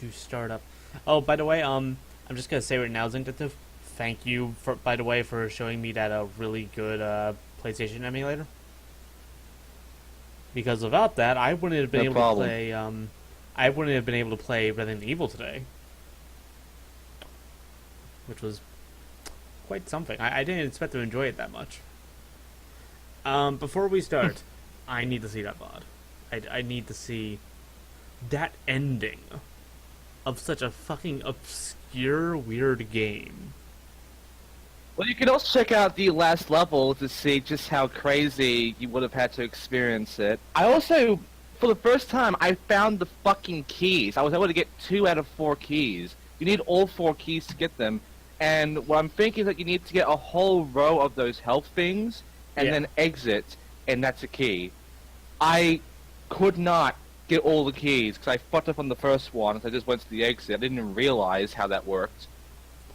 To start up. Oh, by the way, I'm just gonna say right now, Zinctive, thank you for, by the way, for showing me that really good PlayStation emulator. Because without that, I wouldn't have been No able to problem. play. I wouldn't have been able to play Resident Evil today, which was quite something. I didn't expect to enjoy it that much. Before we start, I need to see that VOD. I need to see that ending of such a fucking obscure, weird game. Well, you can also check out the last level to see just how crazy you would have had to experience it. I also, for the first time, I found the fucking keys. I was able to get 2 out of 4 keys. You need all 4 keys to get them. And what I'm thinking is that you need to get a whole row of those health things and Yeah. then exit, and that's a key. I could not get all the keys because I fucked up on the first one. So I just went to the exit. I didn't even realize how that worked.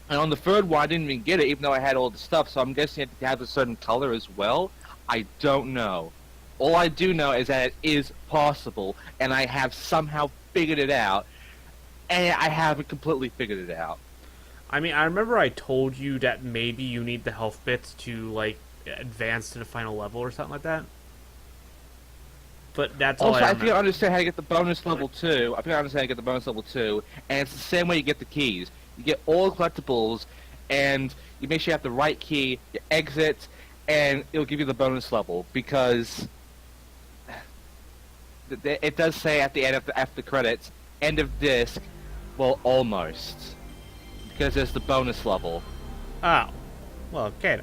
And on the third one, I didn't even get it, even though I had all the stuff. So I'm guessing you have to have a certain color as well. I don't know. All I do know is that it is possible, and I have somehow figured it out, and I haven't completely figured it out. I mean, I remember I told you that maybe you need the health bits to, like, advance to the final level or something like that. But that's all Also, I I think I remember. understand how to get the bonus level 2. I think I understand how to get the bonus level 2, and it's the same way you get the keys. You get all the collectibles, and you make sure you have the right key, you exit, and it'll give you the bonus level, because it does say at the end of after the credits, end of disc, well, almost, because there's the bonus level. Oh. Well, okay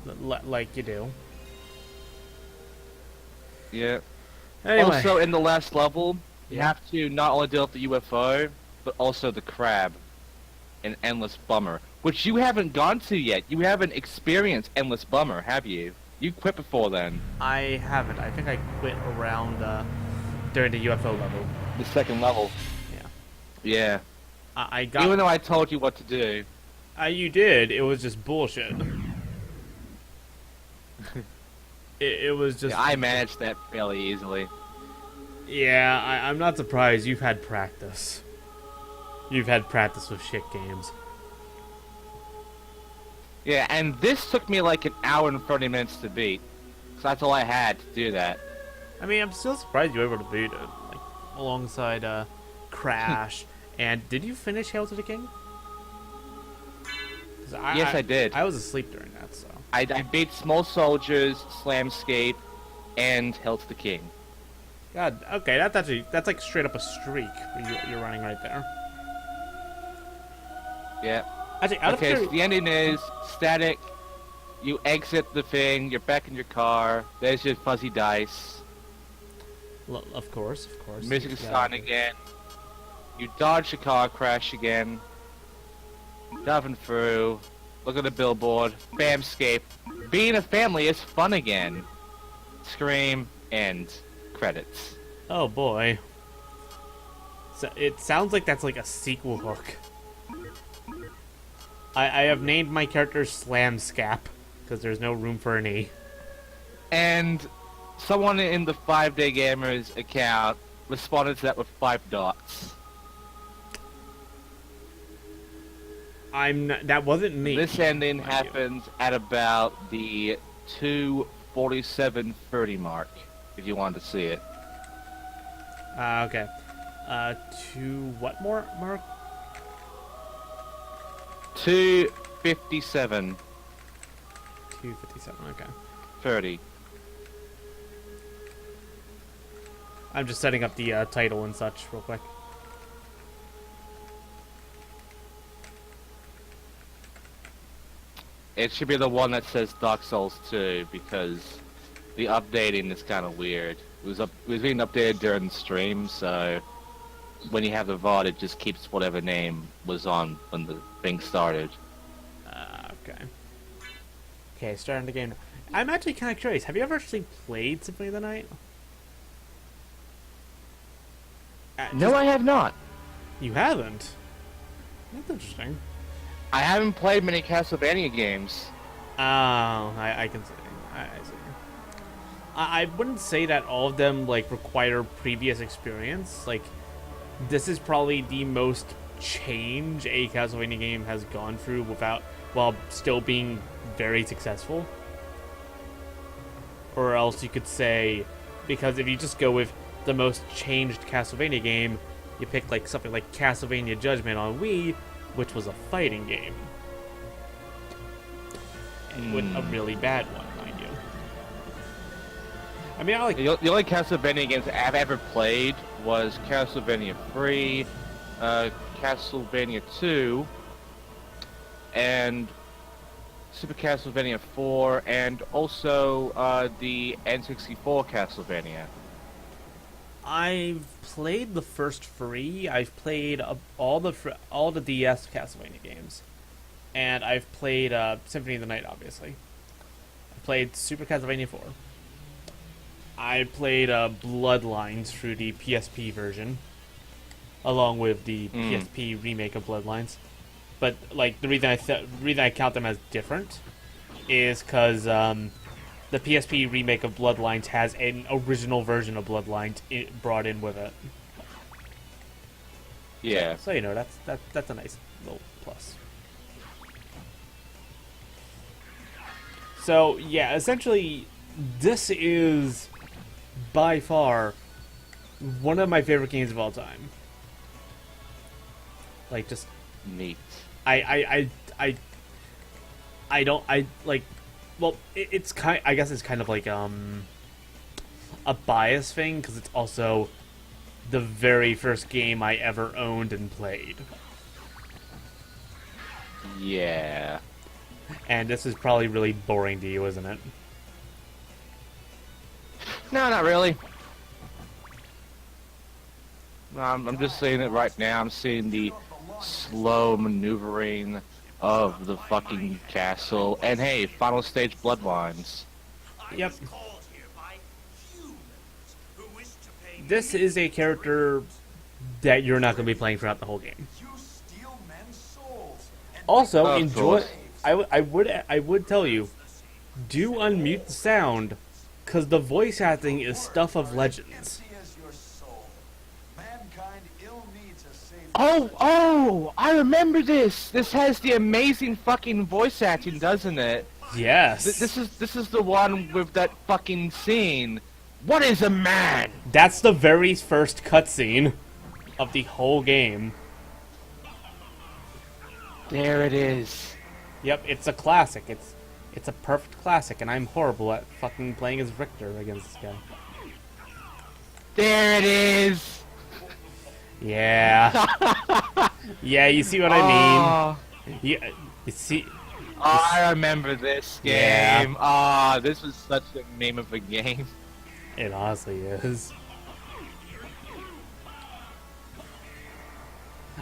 then. Like you do. Yeah. Anyway. Also, in the last level, you Yeah. have to not only deal with the UFO, but also the crab, an endless bummer, which you haven't gone to yet. You haven't experienced endless bummer, have you? You quit before then. I haven't. I think I quit around, during the UFO level. The second level. Yeah. Yeah. I got. Even though I told you what to do. You did. It was just bullshit. It was just. Yeah, I managed that fairly easily. Yeah, I'm not surprised. You've had practice. You've had practice with shit games. Yeah, and this took me like an hour and 30 minutes to beat. So that's all I had to do that. I mean, I'm still surprised you were able to beat it, like alongside Crash. And did you finish Hail to the King? 'Cause Yes, I did. I was asleep during that, so. I beat Small Soldiers, Slamscape, and Hail to the King. God, okay, that's like straight up a streak you're running right there. Yeah. Actually, out of Okay, so curiosity, the ending is static. You exit the thing, you're back in your car, there's your fuzzy dice. of course, of course. Music is Yeah. starting again. You dodge a car crash again. Driving through. Look at the billboard. Famscape. Being a family is fun again. Scream. End. Credits. Oh boy. So it sounds like that's like a sequel hook. I have named my character Slamscap because there's no room for an E. And someone in the 5-Day Gamers account responded to that with 5 dots. That wasn't me. This ending mind you. happens at about the 2:47:30 mark, if you wanted to see it. Okay. To what more, Mark? 2:57:30. 2:57. Okay. I'm just setting up the title and such real quick. It should be the one that says Dark Souls 2 because the updating is kind of weird. It was being updated during the stream, so when you have the VOD, it just keeps whatever name was on when the thing started. Okay. Okay, starting the game now. I'm actually kind of curious. Have you ever actually played Symphony of the Night? No, I have not. You haven't? That's interesting. I haven't played many Castlevania games. Oh, I can see. I see. I wouldn't say that all of them like require previous experience. Like this is probably the most change a Castlevania game has gone through while still being very successful. Or else you could say, because if you just go with the most changed Castlevania game, you pick like something like Castlevania Judgment on Wii, which was a fighting game. With a really bad one, mind you. I mean, I like... The only Castlevania games I've ever played was Castlevania 3, Castlevania 2, and Super Castlevania 4, and also the N64 Castlevania. I've played the first three. I've played all the DS Castlevania games, and I've played Symphony of the Night. Obviously, I played Super Castlevania 4. I played Bloodlines through the PSP version, along with the PSP remake of Bloodlines. But like the reason I count them as different is because the PSP remake of Bloodlines has an original version of Bloodlines brought in with it. Yeah. So you know that's a nice little plus. So yeah, essentially, this is by far one of my favorite games of all time. Like just Neat. I don't like. Well, it's kind. I guess it's kind of like a bias thing because it's also the very first game I ever owned and played. Yeah. And this is probably really boring to you, isn't it? No, not really. No, I'm just saying it right now. I'm seeing the slow maneuvering of the fucking castle, and hey, final stage Bloodlines. Yep. This is a character that you're not going to be playing throughout the whole game. Also, enjoy. I would tell you, do unmute the sound, because the voice acting is stuff of legends. Oh, I remember this. This has the amazing fucking voice acting, doesn't it? Yes. This is the one with that fucking scene. What is a man? That's the very first cutscene of the whole game. There it is. Yep, it's a classic. It's a perfect classic, and I'm horrible at fucking playing as Richter against this guy. There it is. Yeah. Yeah, you see what I mean? Yeah, you see... I remember this game. Yeah. This was such a meme of a game. It honestly is.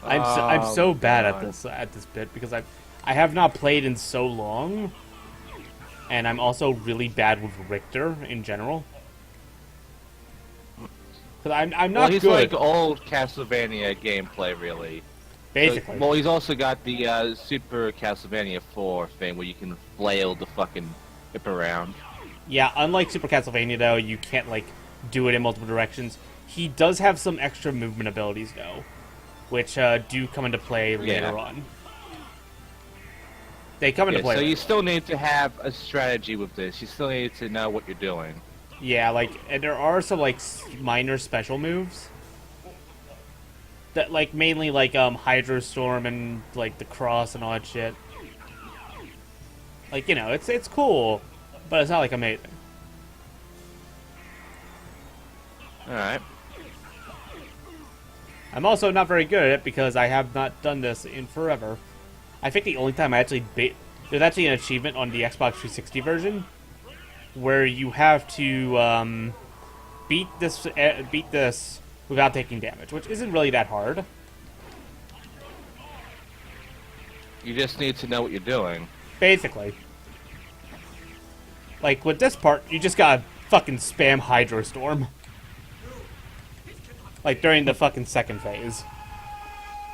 I'm so bad at this bit because I have not played in so long, and I'm also really bad with Richter in general. Because I'm not he's good. like old Castlevania gameplay, really. Basically. Well, he's also got the Super Castlevania 4 thing where you can flail the fucking hip around. Yeah, unlike Super Castlevania, though, you can't, like, do it in multiple directions. He does have some extra movement abilities, though, which do come into play later on. They come into play so later. you still need to have a strategy with this. You still need to know what you're doing. Yeah, like, and there are some, like, minor special moves. That, like, mainly, like, Hydrostorm and, like, the Cross and all that shit. Like, you know, it's cool, but it's not, like, amazing. Alright. I'm also not very good at it because I have not done this in forever. I think the only time I actually there's actually an achievement on the Xbox 360 version where you have to beat this without taking damage, which isn't really that hard. You just need to know what you're doing. Basically. Like, with this part, you just gotta fucking spam Hydrostorm. Like, during the fucking second phase.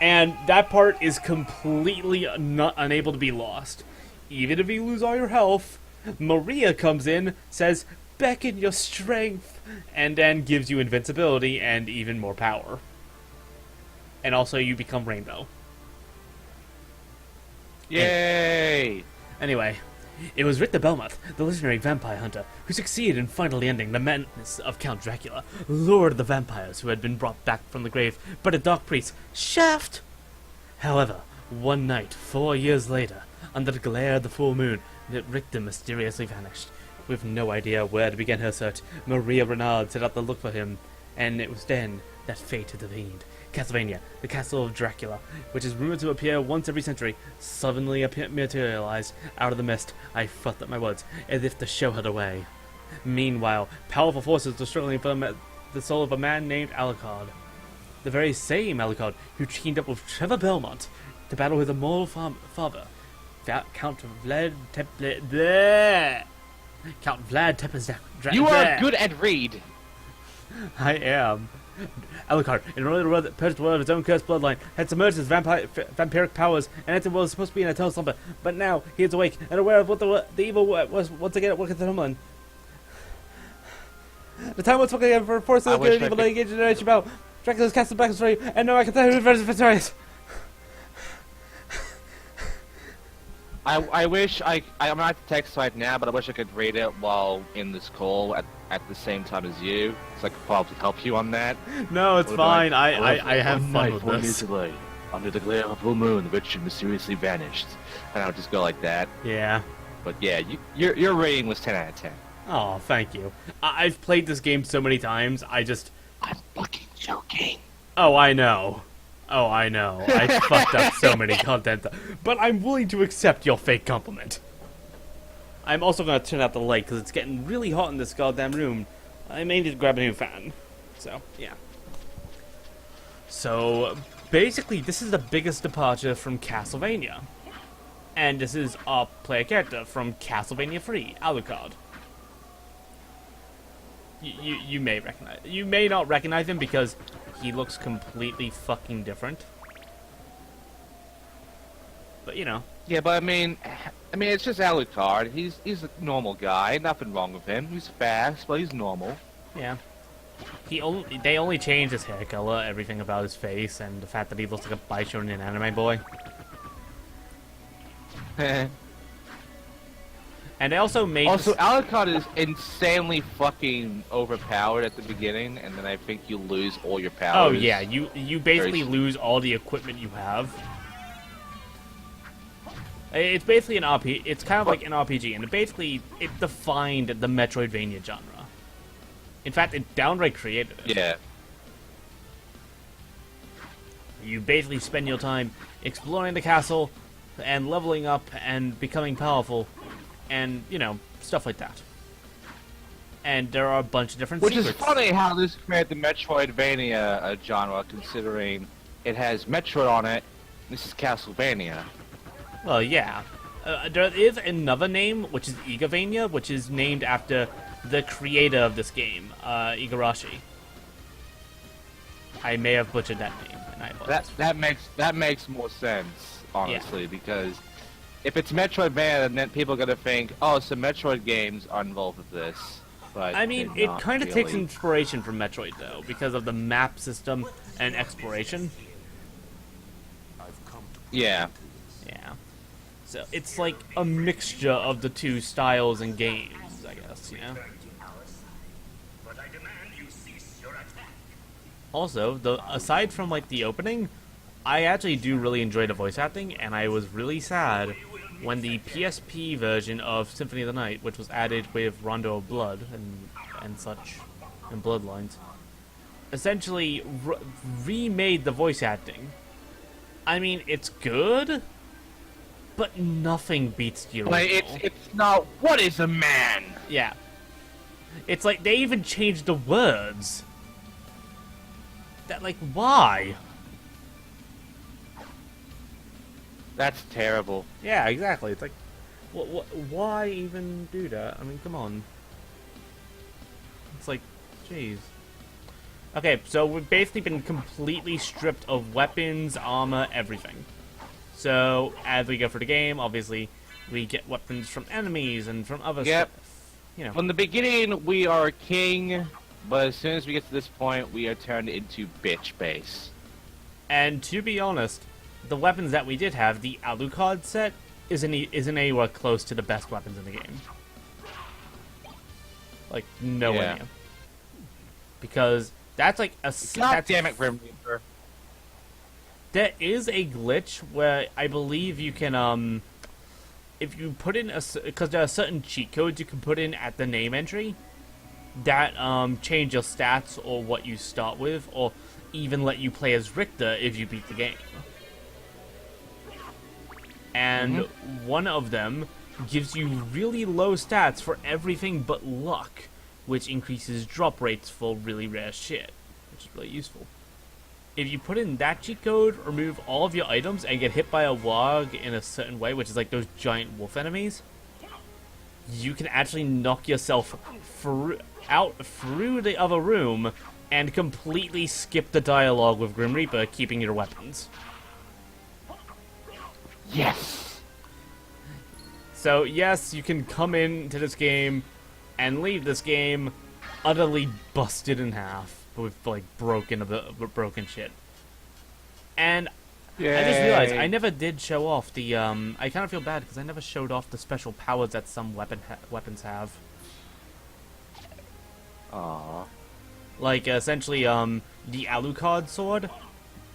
And that part is completely unable to be lost. Even if you lose all your health, Maria comes in, says, beckon your strength, and then gives you invincibility and even more power. and also you become Rainbow. Yay! Anyway, it was Richter Belmont, the legendary vampire hunter, who succeeded in finally ending the madness of Count Dracula, lord of the vampires who had been brought back from the grave by the dark priest Shaft. However, one night, 4 years later, under the glare of the full moon, Richter mysteriously vanished. With no idea where to begin her search, Maria Renard set out to look for him, and it was then that fate intervened. Castlevania, the Castle of Dracula, which is rumored to appear once every century, suddenly materialized out of the mist. I frothed at my words, as if to show her the way. Meanwhile, powerful forces were struggling for the soul of a man named Alucard. The very same Alucard who teamed up with Trevor Belmont to battle his immortal father, Count Vlad Tepes. You are good at read. I am. Alucard, in order to purge the world of his own cursed bloodline, had submerged his vampiric powers and entered what was supposed to be in a eternal slumber. But now he is awake and aware of what the evil was once again at work at the homeland. The time was fucking for forces of good and evil to engage in generation battle. Dracula's cast back for you, and no, I can tell you who's victorious. I wish I'm not to text right now, but I wish I could read it while in this call at the same time as you, so I could probably help you on that. No, it's fine. I have fun with this. Away, under the glare of a full moon, the witch mysteriously vanished, and I would just go like that. Yeah. But yeah, your rating was 10 out of 10. Oh, thank you. I've played this game so many times. I'm fucking joking. Oh, I know. I fucked up so many content, but I'm willing to accept your fake compliment. I'm also going to turn out the light because it's getting really hot in this goddamn room. I may need to grab a new fan. So, yeah. So, basically, this is the biggest departure from Castlevania. And this is a player character from Castlevania 3, Alucard. You may not recognize him because he looks completely fucking different. But you know. Yeah, but I mean, it's just Alucard. He's a normal guy. Nothing wrong with him. He's fast, but he's normal. Yeah. They only changed his hair color, everything about his face, and the fact that he looks like a Bishonian anime boy. And they also made... Also, Alucard is insanely fucking overpowered at the beginning, and then I think you lose all your powers. Oh yeah, you basically lose all the equipment you have. It's basically an RPG. It's kind of like an RPG, and it defined the Metroidvania genre. In fact, it downright created it. Yeah. You basically spend your time exploring the castle, and leveling up, and becoming powerful. And, you know, stuff like that. And there are a bunch of different secrets. Which is funny how this created the Metroidvania genre, considering it has Metroid on it. This is Castlevania. Well, yeah. There is another name, which is Igavania, which is named after the creator of this game, Igarashi. I may have butchered that name, and I apologize. That makes more sense, honestly, because... if it's Metroidvania, then people are going to think, oh, so Metroid games are involved with this. But I mean, it kind of takes inspiration from Metroid, though, because of the map system and exploration. Yeah. Yeah. So it's like a mixture of the two styles and games, I guess, you know? Also, aside from, like, the opening, I actually do really enjoy the voice acting, and I was really sad when the PSP version of Symphony of the Night, which was added with Rondo of Blood and such, and Bloodlines, essentially remade the voice acting. I mean, it's good, but nothing beats the original. But it's not, what is a man? Yeah. It's like, they even changed the words. That, like, why? That's terrible. Yeah, exactly. It's like, why even do that? I mean, come on. It's like, jeez. Okay, so we've basically been completely stripped of weapons, armor, everything. So, as we go through the game, obviously, we get weapons from enemies and from other stuff. You know. From the beginning, we are king, but as soon as we get to this point, we are turned into bitch base. And to be honest, the weapons that we did have, the Alucard set, isn't anywhere close to the best weapons in the game. Like, nowhere near. Because that's like a... God damn it, Grim Reaper. There is a glitch where I believe you can, if you put in because there are certain cheat codes you can put in at the name entry that, change your stats or what you start with, or even let you play as Richter if you beat the game. And one of them gives you really low stats for everything but luck, which increases drop rates for really rare shit, which is really useful. If you put in that cheat code, remove all of your items, and get hit by a warg in a certain way, which is like those giant wolf enemies, you can actually knock yourself out through the other room and completely skip the dialogue with Grim Reaper, keeping your weapons. Yes! So yes, you can come into this game and leave this game utterly busted in half with like broken shit. And Yay. I just realized I never did show off the I kind of feel bad because I never showed off the special powers that some weapons have. Aww. Like essentially the Alucard sword,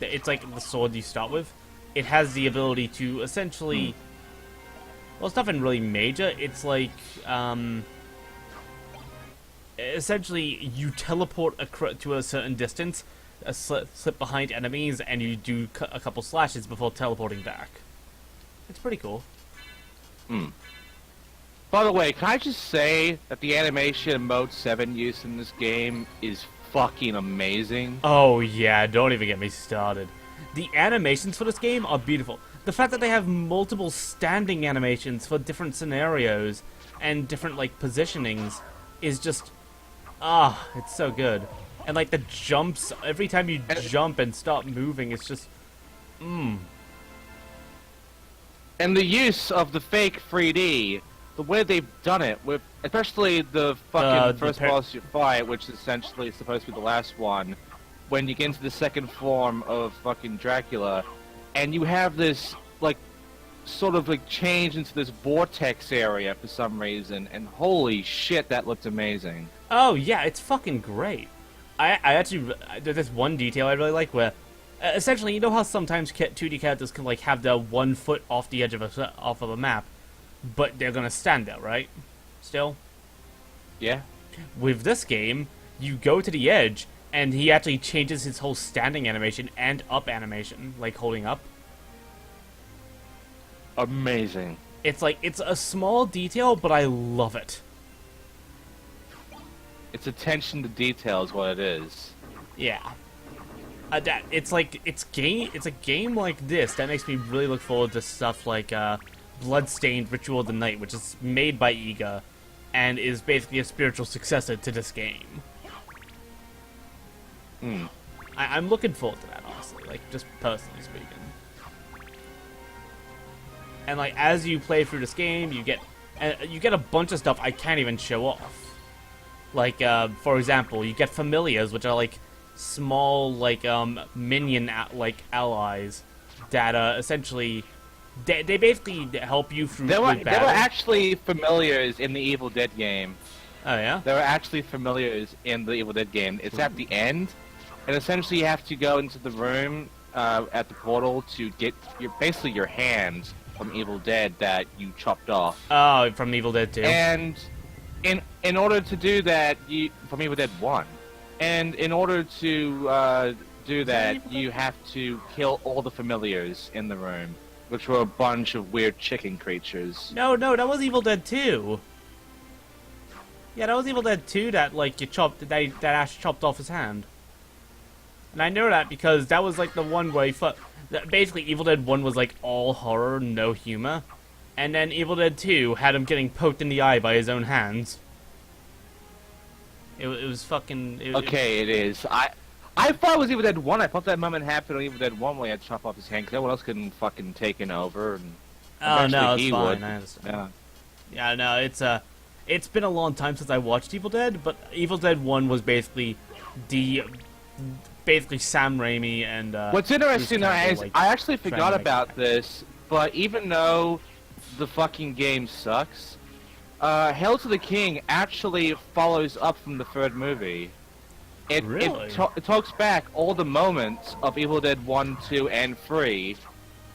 it's like the sword you start with. It has the ability to essentially well, it's nothing really major. It's like essentially you teleport to a certain distance, slip behind enemies, and you do a couple slashes before teleporting back. It's pretty cool. By the way, can I just say that the animation mode 7 use in this game is fucking amazing? Oh yeah, don't even get me started. The animations for this game are beautiful. The fact that they have multiple standing animations for different scenarios and different like positionings is just it's so good. And like the jumps, every time you jump and stop moving, it's just And the use of the fake 3D, the way they've done it, with especially the fucking first boss you fight, which is essentially supposed to be the last one, when you get into the second form of fucking Dracula, and you have this, like, sort of, like, change into this vortex area for some reason, and holy shit, that looked amazing. Oh, yeah, it's fucking great. I actually, there's this one detail I really like where, essentially, you know how sometimes 2D characters can, like, have their 1 foot off the edge of a map, but they're gonna stand there, right? Still? Yeah. With this game, you go to the edge, and he actually changes his whole standing animation and up animation, like holding up. Amazing. It's like, it's a small detail, but I love it. It's attention to detail is what it is. Yeah. It's like, it's a game like this that makes me really look forward to stuff like, Bloodstained Ritual of the Night, which is made by Iga, and is basically a spiritual successor to this game. I'm looking forward to that, honestly, like, just personally speaking. And, like, as you play through this game, you get a bunch of stuff I can't even show off. Like, for example, you get familiars, which are, like, small, like, minion, like, allies that, essentially, they basically help you through battle. There were actually familiars in the Evil Dead game. Oh, yeah? There were actually familiars in the Evil Dead game. It's at the end, and essentially you have to go into the room at the portal to get basically your hands from Evil Dead that you chopped off. Oh, from Evil Dead 2. And in order to do that, from Evil Dead 1, and in order to do that, you have to kill all the familiars in the room, which were a bunch of weird chicken creatures. No, that was Evil Dead 2. Yeah, that was Evil Dead 2 that, like, that Ash chopped off his hand. And I know that because that was, like, the one where basically, Evil Dead 1 was, like, all horror, no humor. And then Evil Dead 2 had him getting poked in the eye by his own hands. It was fucking... It is. I thought it was Evil Dead 1. I thought that moment happened on Evil Dead 1 where he had to chop off his hand because everyone else couldn't fucking take it over. And oh, no, it's fine. Would. I understand. Yeah. Yeah, no, it's been a long time since I watched Evil Dead, but Evil Dead 1 was basically the basically Sam Raimi and What's interesting though Campbell, is like, I actually trying forgot to make about it. this, but even though the fucking game sucks, Hail to the King actually follows up from the third movie. Really? It talks back all the moments of Evil Dead 1, 2, and 3,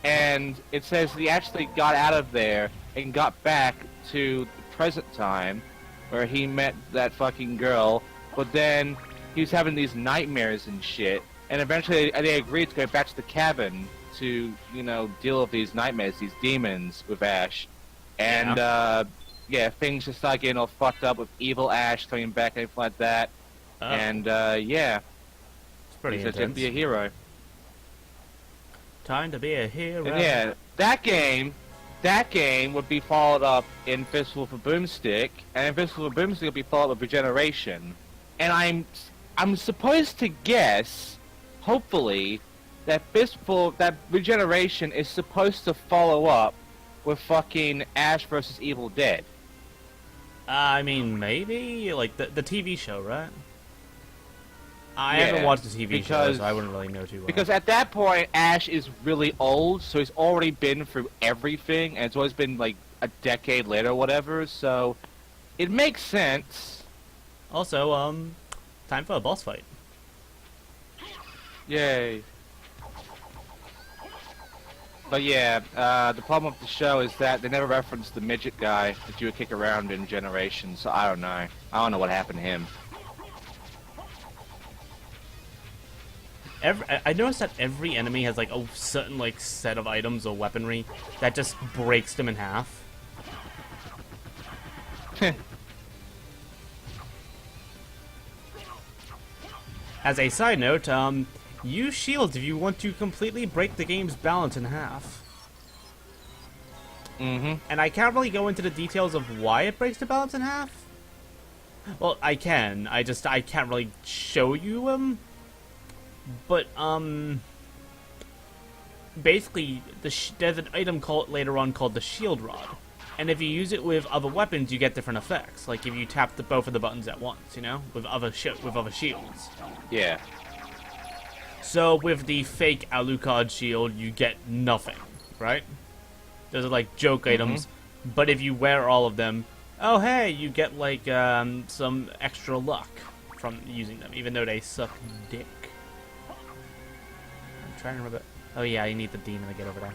and it says he actually got out of there and got back to the present time where he met that fucking girl, but then he was having these nightmares and shit, and eventually they agreed to go back to the cabin to, you know, deal with these nightmares, these demons with Ash. And, yeah, things just start getting all fucked up with evil Ash coming back and everything like that. Oh, And, yeah, it's pretty he said to intense. be a hero. Time to be a hero. And yeah, that game would be followed up in Fistful for Boomstick, and in Fistful for Boomstick would be followed up with Regeneration. And I'm supposed to guess, hopefully, that that Regeneration is supposed to follow up with fucking Ash vs. Evil Dead. I mean, maybe like the TV show, right? I Yeah, haven't watched the TV show, because- so I wouldn't really know too well. Because at that point, Ash is really old, so he's already been through everything, and it's always been like a decade later or whatever, so it makes sense. Also, time for a boss fight. Yay. But yeah, the problem with the show is that they never referenced the midget guy that you would kick around in Generation, so I don't know. I don't know what happened to him. I noticed that every enemy has like a certain like set of items or weaponry that just breaks them in half. As a side note, use shields if you want to completely break the game's balance in half. Mm-hmm. And I can't really go into the details of why it breaks the balance in half. Well, I can. I can't really show you But basically, there's an item later on called the shield rod, and if you use it with other weapons, you get different effects. Like if you tap both of the buttons at once, you know, with other shields. Yeah. So with the fake Alucard shield, you get nothing, right? Those are like joke items, but if you wear all of them, oh hey, you get like some extra luck from using them, even though they suck dick. I'm trying to remember. Oh yeah, you need the demon to get over there.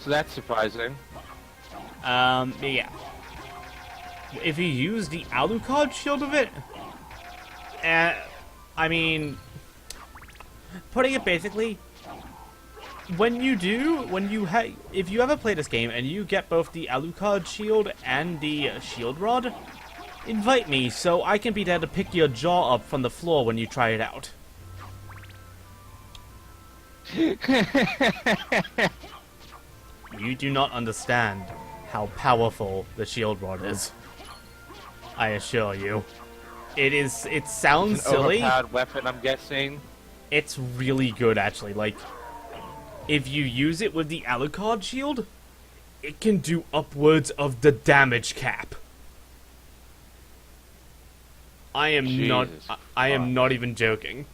So that's surprising. Yeah. If you use the Alucard shield of it, I mean, putting it basically, if you ever play this game and you get both the Alucard shield and the shield rod, invite me so I can be there to pick your jaw up from the floor when you try it out. You do not understand how powerful the shield rod is. I assure you. It sounds It's an silly. overpowered weapon, I'm guessing. It's really good, actually. Like, if you use it with the Alucard shield, it can do upwards of the damage cap. I am Jesus not even joking.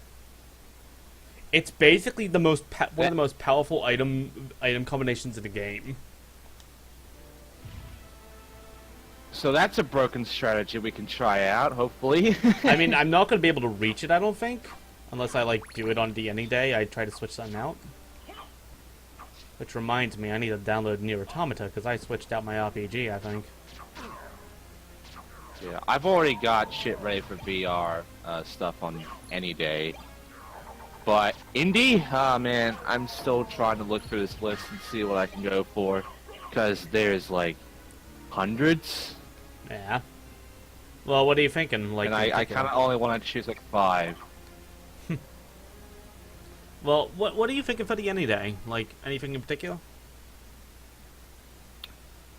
It's basically the one of the most powerful item combinations in the game. So that's a broken strategy we can try out, hopefully. I mean, I'm not going to be able to reach it, I don't think. Unless I, like, do it on any day. I try to switch something out. Which reminds me, I need to download Nier Automata, because I switched out my RPG, I think. Yeah, I've already got shit ready for VR stuff on any day. But indie? Ah, man, I'm still trying to look through this list and see what I can go for. Because there's, like, hundreds. Yeah. Well, what are you thinking? Like, And I kind of only want to choose, like, 5. Well, what are you thinking for the any day? Like, anything in particular?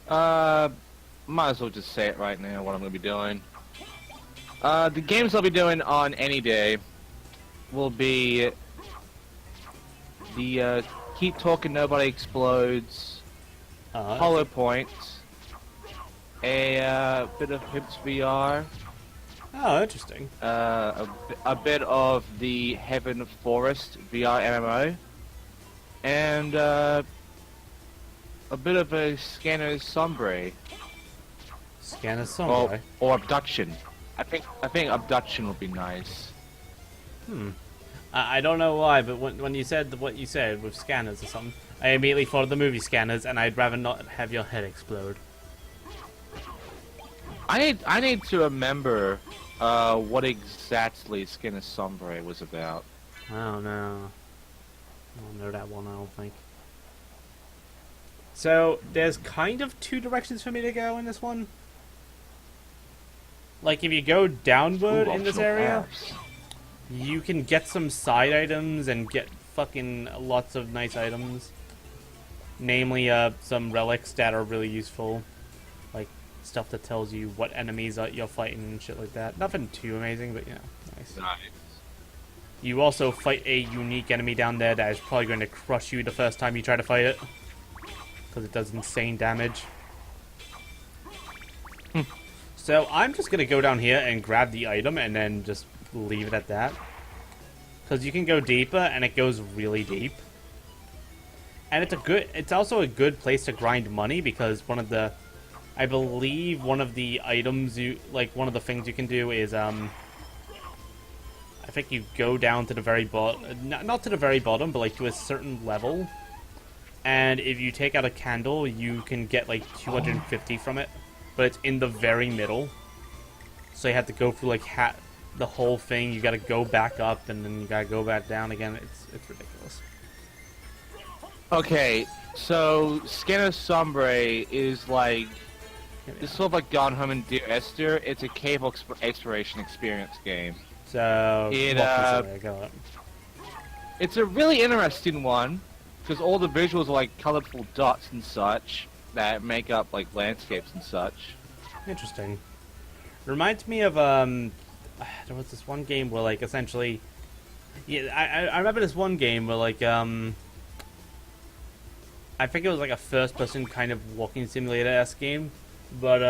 Might as well just say it right now, what I'm going to be doing. The games I'll be doing on any day will be the Keep Talking Nobody Explodes, Hollow Point, a bit of Hips VR, Oh, interesting. A bit of the Heaven Forest VR MMO, and a bit of a Scanner Sombre, Scan a or Samurai. Abduction. I think Abduction would be nice. I don't know why, but when you said what you said with scanners or something, I immediately thought of the movie Scanners, and I'd rather not have your head explode. I need to remember what exactly Scanner Sombre was about. I don't know. I don't know that one, I don't think. So, there's kind of two directions for me to go in this one. Like, if you go downward in this area, you can get some side items and get fucking lots of nice items. Namely, some relics that are really useful. Like, stuff that tells you what enemies you're fighting and shit like that. Nothing too amazing, but, you know, nice. You also fight a unique enemy down there that is probably going to crush you the first time you try to fight it. Because it does insane damage. So I'm just going to go down here and grab the item and then just leave it at that. Because you can go deeper and it goes really deep. And it's also a good place to grind money because I believe one of the items one of the things you can do is, I think you go down to the very bottom, not to the very bottom, but like to a certain level. And if you take out a candle, you can get like 250 from it. But it's in the very middle. So you have to go through like the whole thing. You gotta go back up and then you gotta go back down again. It's ridiculous. Okay, so Scanner Sombre is like... It's sort of like Gone Home and Dear Esther. It's a cave exploration experience game. So, it's a really interesting one. Because all the visuals are like colorful dots and such that make up like landscapes and such. Interesting. Reminds me of there was this one game where like essentially, yeah, I remember this one game where like I think it was like a first-person kind of walking simulator-esque game, but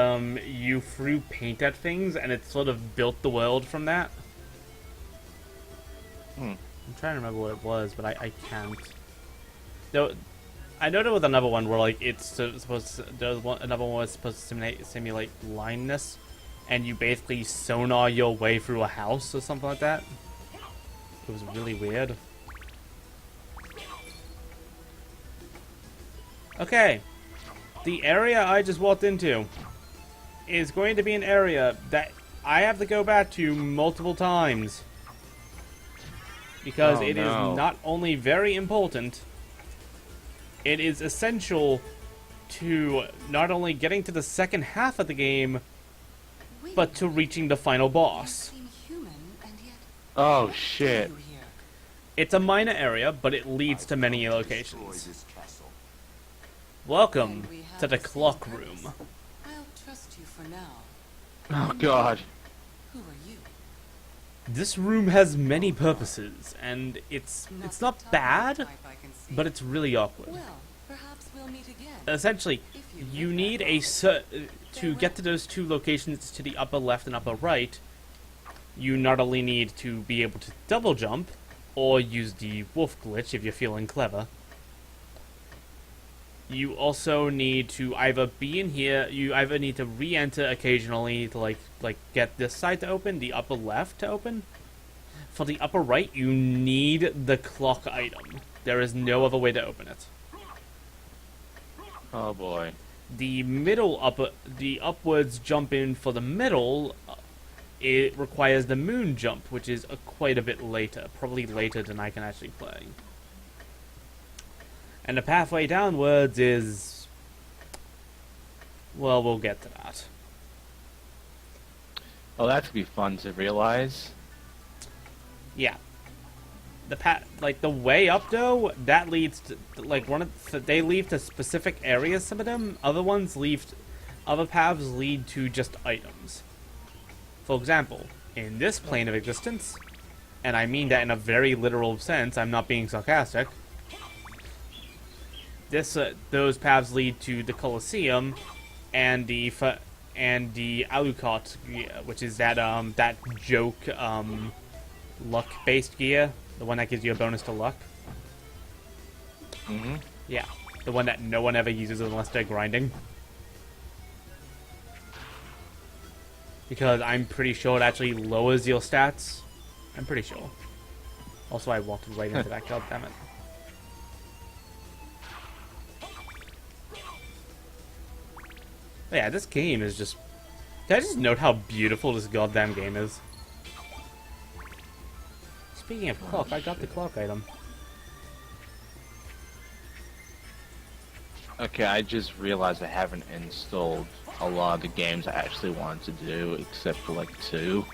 you threw paint at things and it sort of built the world from that. I'm trying to remember what it was, but I can't. Though, I know there was another one where like another one was supposed to simulate blindness, and you basically sonar your way through a house or something like that. It was really weird. Okay, the area I just walked into is going to be an area that I have to go back to multiple times because it is not only very important. It is essential to not only getting to the second half of the game, but to reaching the final boss. Oh shit. It's a minor area, but it leads to many locations. Welcome to the clock room. I'll trust you for now. Oh god. Who are you? This room has many purposes, and it's not bad, but it's really awkward. Well, perhaps we'll meet again. Essentially, you need to get to those two locations to the upper left and upper right. You not only need to be able to double jump, or use the wolf glitch if you're feeling clever. You also need to either be in here. You either need to re-enter occasionally to like get this side to open, the upper left to open. For the upper right, you need the clock item. There is no other way to open it. Oh boy. The upwards jump in for the middle, it requires the moon jump, which is quite a bit later. Probably later than I can actually play. And the pathway downwards is... Well, we'll get to that. Oh, that could be fun to realize. Yeah. The way up though, that leads to they lead to specific areas. Some of them, other paths lead to just items. For example, in this plane of existence, and I mean that in a very literal sense, I'm not being sarcastic. Those paths lead to the Colosseum, and and the Alucard, which is that that joke luck-based gear, the one that gives you a bonus to luck. Mm-hmm. Yeah, the one that no one ever uses unless they're grinding. Because I'm pretty sure it actually lowers your stats. I'm pretty sure. Also, I walked right into that, goddammit. Yeah, this game is just... Can I just note how beautiful this goddamn game is? Speaking of clock, I got the clock item. Okay, I just realized I haven't installed a lot of the games I actually wanted to do, except for like 2.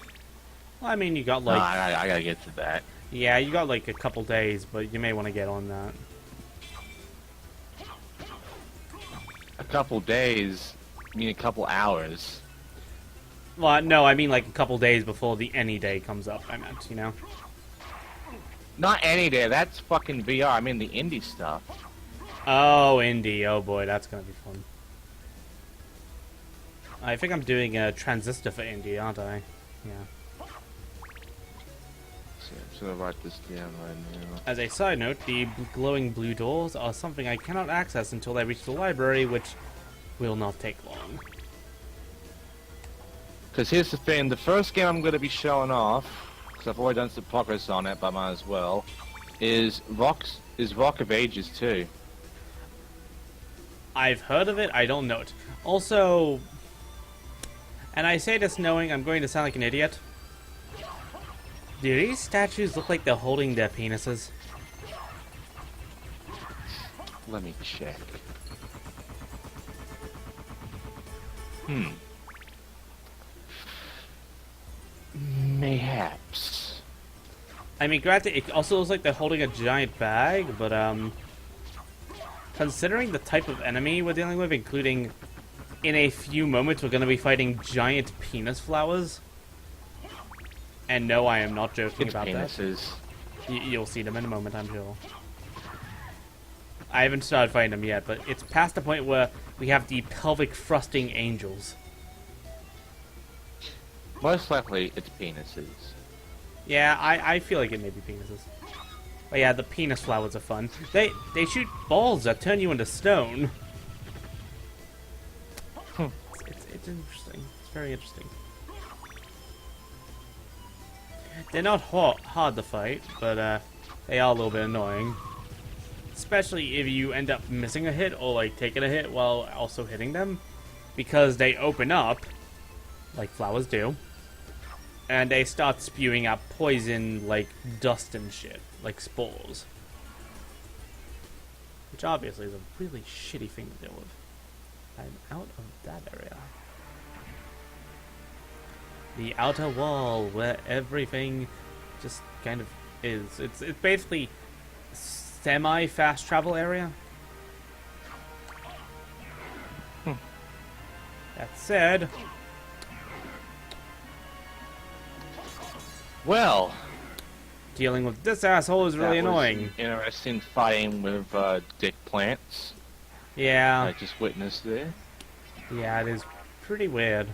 Well, I mean, you got No, like... I gotta get to that. Yeah, you got like a couple days, but you may want to get on that. A couple days, I mean a couple hours. Well, no, I mean like a couple days before the any day comes up, I meant, you know? Not any day, that's fucking VR, I mean the indie stuff. Oh, indie. Oh boy, that's gonna be fun. I think I'm doing a transistor for indie, aren't I? Yeah. So I'm just gonna write this down right now. As a side note, the glowing blue doors are something I cannot access until I reach the library, which will not take long. Because here's the thing, the first game I'm gonna be showing off, because I've already done some progress on it, but I might as well, is Rock of Ages 2. I've heard of it, I don't know it. Also, and I say this knowing I'm going to sound like an idiot, do these statues look like they're holding their penises? Let me check. Mayhaps. I mean, granted, it also looks like they're holding a giant bag, but, considering the type of enemy we're dealing with, including, in a few moments, we're going to be fighting giant penis flowers. And no, I am not joking It's about penises. that. You'll see them in a moment, I'm sure. I haven't started fighting them yet, but it's past the point where we have the pelvic thrusting angels. Most likely, it's penises. Yeah, I feel like it may be penises. But yeah, the penis flowers are fun. They shoot balls that turn you into stone. It's interesting. It's very interesting. They're not hard to fight, but they are a little bit annoying. Especially if you end up missing a hit or like taking a hit while also hitting them. Because they open up, like flowers do, and they start spewing out poison like dust and shit, like spores. Which obviously is a really shitty thing to deal with. I'm out of that area. The outer wall where everything just kind of is. It's basically semi-fast travel area. That said, Well, dealing with this asshole is really that was annoying. interesting fighting with dick plants. Yeah, I just witnessed there. yeah, it is pretty weird.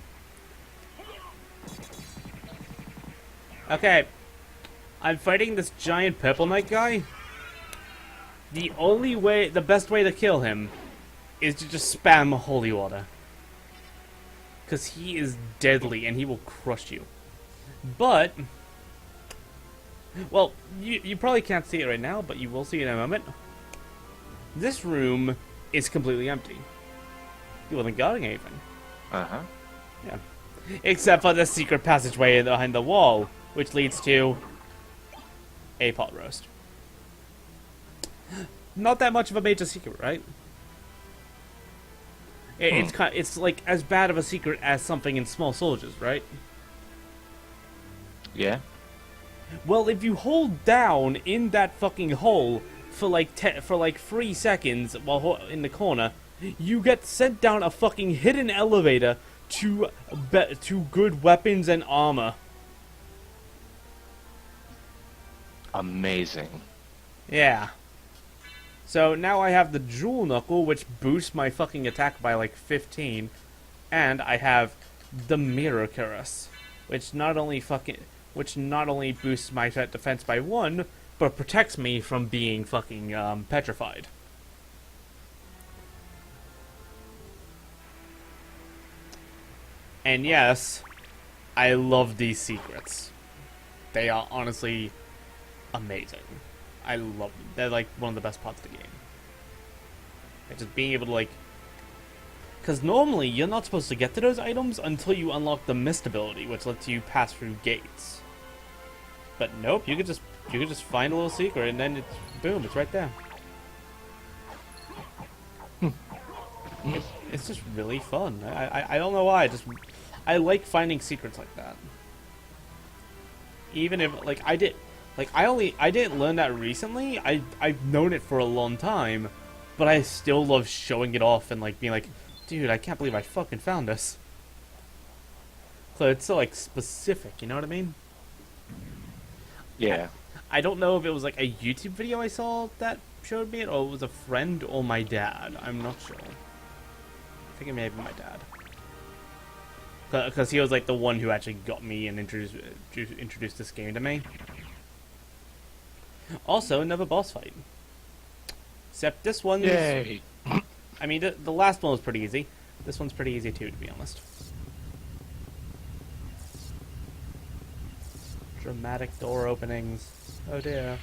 Okay, I'm fighting this giant purple knight guy. The best way to kill him is to just spam holy water. Because he is deadly and he will crush you. But, well, you probably can't see it right now, but you will see it in a moment. This room is completely empty. You wasn't guarding anything. Uh-huh. Yeah. Except for the secret passageway behind the wall, which leads to a pot roast. Not that much of a major secret, right? It's like as bad of a secret as something in Small Soldiers, right? Yeah. Well, if you hold down in that fucking hole for like 3 seconds while in the corner, you get sent down a fucking hidden elevator to good weapons and armor. Amazing. Yeah. So now I have the Jewel Knuckle, which boosts my fucking attack by like 15, And I have the Mirror Cuirass, which not only boosts my threat defense by 1, but protects me from being fucking petrified. And yes, I love these secrets. They are honestly amazing. I love them. They're like one of the best parts of the game. And just being able to like... Because normally you're not supposed to get to those items until you unlock the Mist ability, which lets you pass through gates. But nope, you could just find a little secret and then it's boom, it's right there. It's just really fun. I don't know why. I like finding secrets like that. Even if like I didn't learn that recently. I've known it for a long time, but I still love showing it off and like being like, dude, I can't believe I fucking found this. So it's so like specific, you know what I mean? Yeah. I don't know if it was like a YouTube video I saw that showed me it, or it was a friend or my dad. I'm not sure. I think it may have been my dad. Because he was like the one who actually got me and introduced this game to me. Also, another boss fight. Except this one's... Yay! I mean, the last one was pretty easy. This one's pretty easy too, to be honest. Dramatic door openings. Oh dear.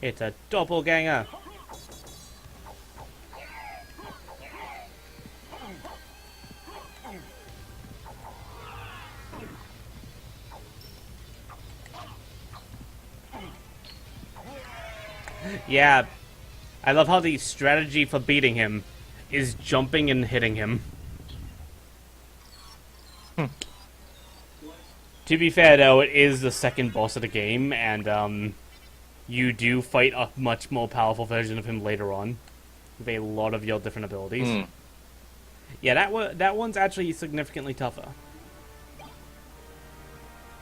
It's a doppelganger! Yeah, I love how the strategy for beating him is jumping and hitting him. To be fair, though, it is the second boss of the game, and you do fight a much more powerful version of him later on, with a lot of your different abilities. Yeah, that one's actually significantly tougher.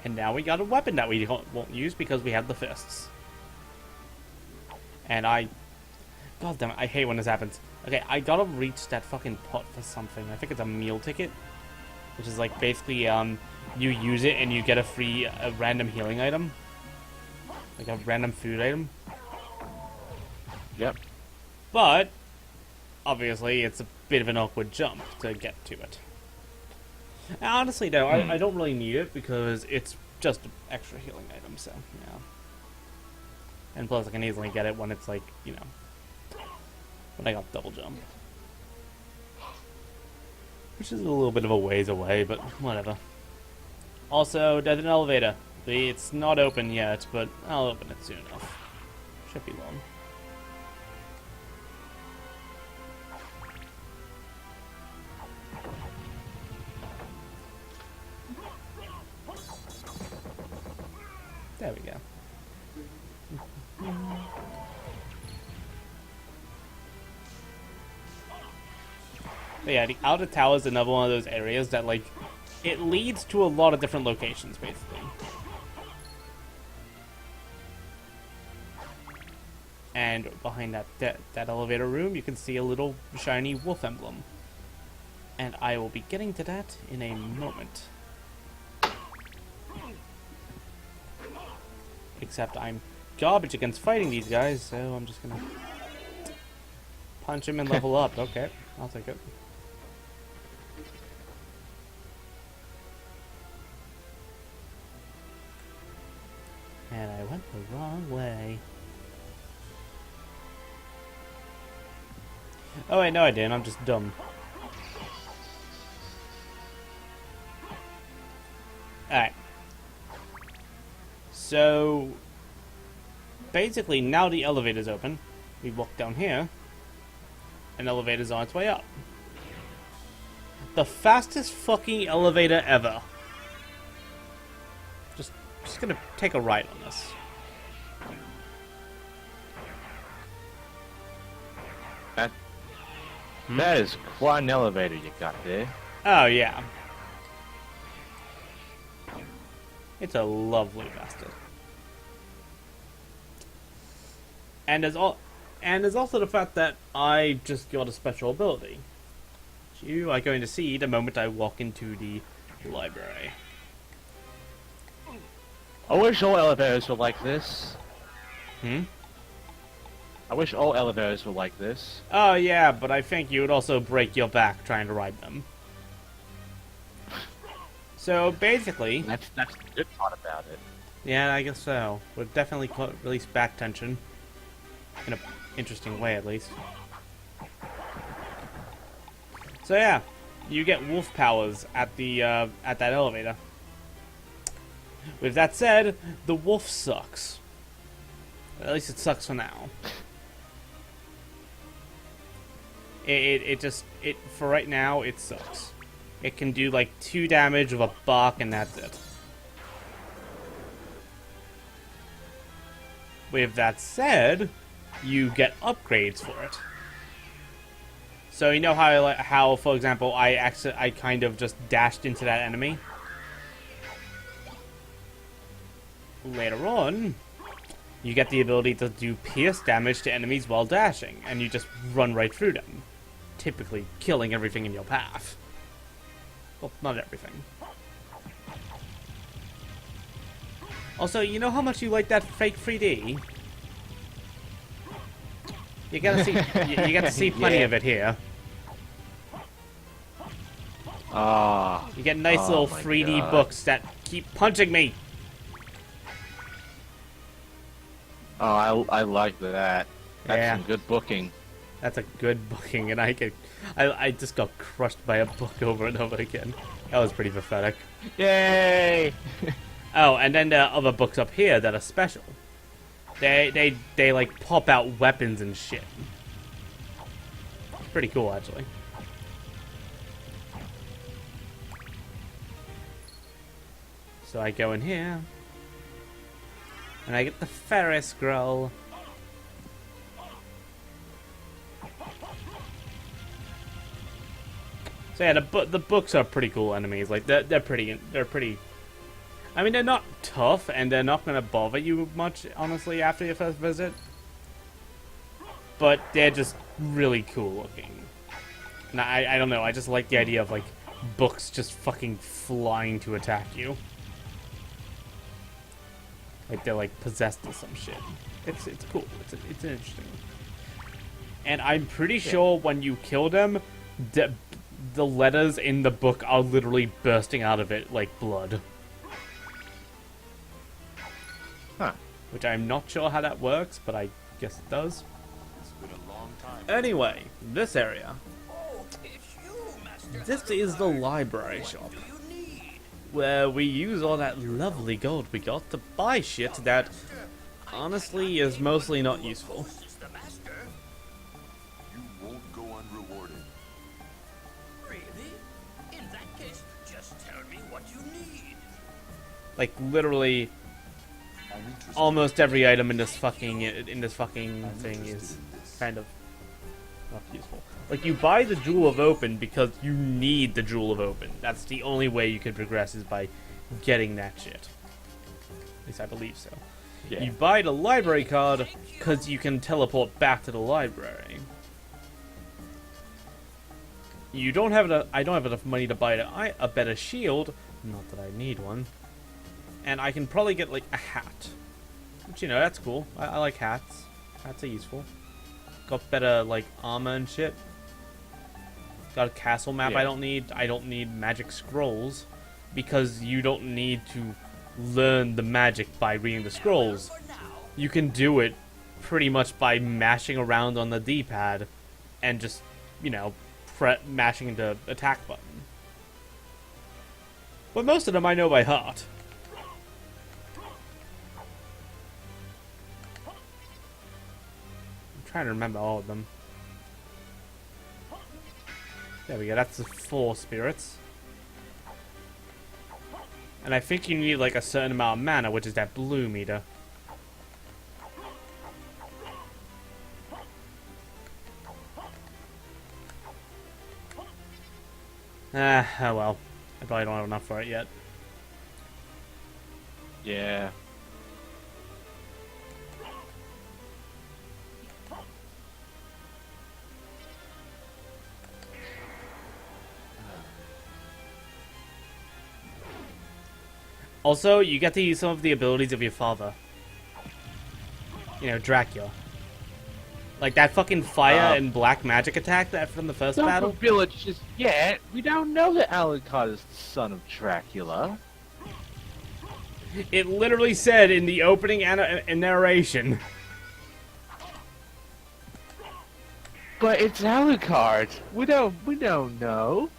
And now we got a weapon that we won't use because we have the fists. And God damn it, I hate when this happens. Okay, I gotta reach that fucking pot for something. I think it's a meal ticket. Which is like basically, you use it and you get a random healing item. Like a random food item. Yep. But, obviously, it's a bit of an awkward jump to get to it. And honestly, though, I don't really need it because it's just an extra healing item, so, yeah. And plus, I can easily get it when it's like, you know, when I got double jump. Which is a little bit of a ways away, but whatever. Also, there's an elevator. It's not open yet, but I'll open it soon enough. Should be long. There we go. But yeah, the outer tower is another one of those areas that, like, it leads to a lot of different locations, basically. And behind that elevator room, you can see a little shiny wolf emblem. And I will be getting to that in a moment. Except I'm garbage against fighting these guys, so I'm just gonna punch him and level up. Okay, I'll take it. And I went the wrong way. Oh wait, no I didn't, I'm just dumb. Alright. So, basically, now the elevator's open. We walk down here, and the elevator's on its way up. The fastest fucking elevator ever. Just gonna take a ride on this. That is quite an elevator you got there. Oh yeah. It's a lovely bastard. And there's also the fact that I just got a special ability. you are going to see the moment I walk into the library. I wish all elevators were like this. Hmm? I wish all elevators were like this. Oh yeah, but I think you would also break your back trying to ride them. So basically, That's the good part about it. yeah, I guess so. Would definitely release back tension in an interesting way, at least. So yeah, you get wolf powers at the at that elevator. With that said, the wolf sucks. At least it sucks for now. It just for right now it sucks. It can do like 2 damage with a bark and that's it. With that said, you get upgrades for it. So you know how for example I kind of just dashed into that enemy. Later on, you get the ability to do pierce damage to enemies while dashing, and you just run right through them, typically killing everything in your path. Well, not everything. Also, you know how much you like that fake 3D? You gotta see, you get to see plenty Yeah. of it here. Ah. You get nice Oh little my 3D God. books that keep punching me. Oh, I like that. That's Yeah. some good booking. That's a good booking, and I just got crushed by a book over and over again. That was pretty pathetic. Yay! Oh, and then there are other books up here that are special. They like pop out weapons and shit. It's pretty cool, actually. So I go in here, and I get the Ferris scroll. So yeah, the books are pretty cool enemies. Like they're pretty. I mean, they're not tough, and they're not gonna bother you much, honestly, after your first visit. But they're just really cool looking. And I don't know. I just like the idea of like books just fucking flying to attack you. Like they're like possessed or some shit. It's cool. It's interesting. And I'm pretty sure when you kill them, the letters in the book are literally bursting out of it like blood. Huh. Which I'm not sure how that works, but I guess it does. It's been a long time. Anyway, this area. Oh, it's you, Master. This is the library shop, Do you need? where we use all that lovely gold we got to buy shit that honestly is mostly not useful. This is the Master. You won't go unrewarded. Really? In that case, just tell me what you need. Like literally I'm interested. almost every item in this fucking thing is kind of not useful. Like you buy the Jewel of Open because you need the Jewel of Open. That's the only way you can progress is by getting that shit. At least I believe so. Yeah. You buy the library card because you can teleport back to the library. You don't have enough. I don't have enough money to buy a better shield. Not that I need one. And I can probably get like a hat, which you know that's cool. I like hats. Hats are useful. Got better like armor and shit. Got a castle map. Yeah. I don't need magic scrolls because you don't need to learn the magic by reading the scrolls. You can do it pretty much by mashing around on the D-pad and just, you know, mashing the attack button. But most of them I know by heart. I'm trying to remember all of them. There we go, that's the 4 spirits. And I think you need like a certain amount of mana, which is that blue meter. Oh well. I probably don't have enough for it yet. Yeah. Also, you get to use some of the abilities of your father. You know, Dracula. Like that fucking fire and black magic attack that from the first Not battle. for village just yet. We don't know that Alucard is the son of Dracula. It literally said in the opening narration. But it's Alucard. We don't know.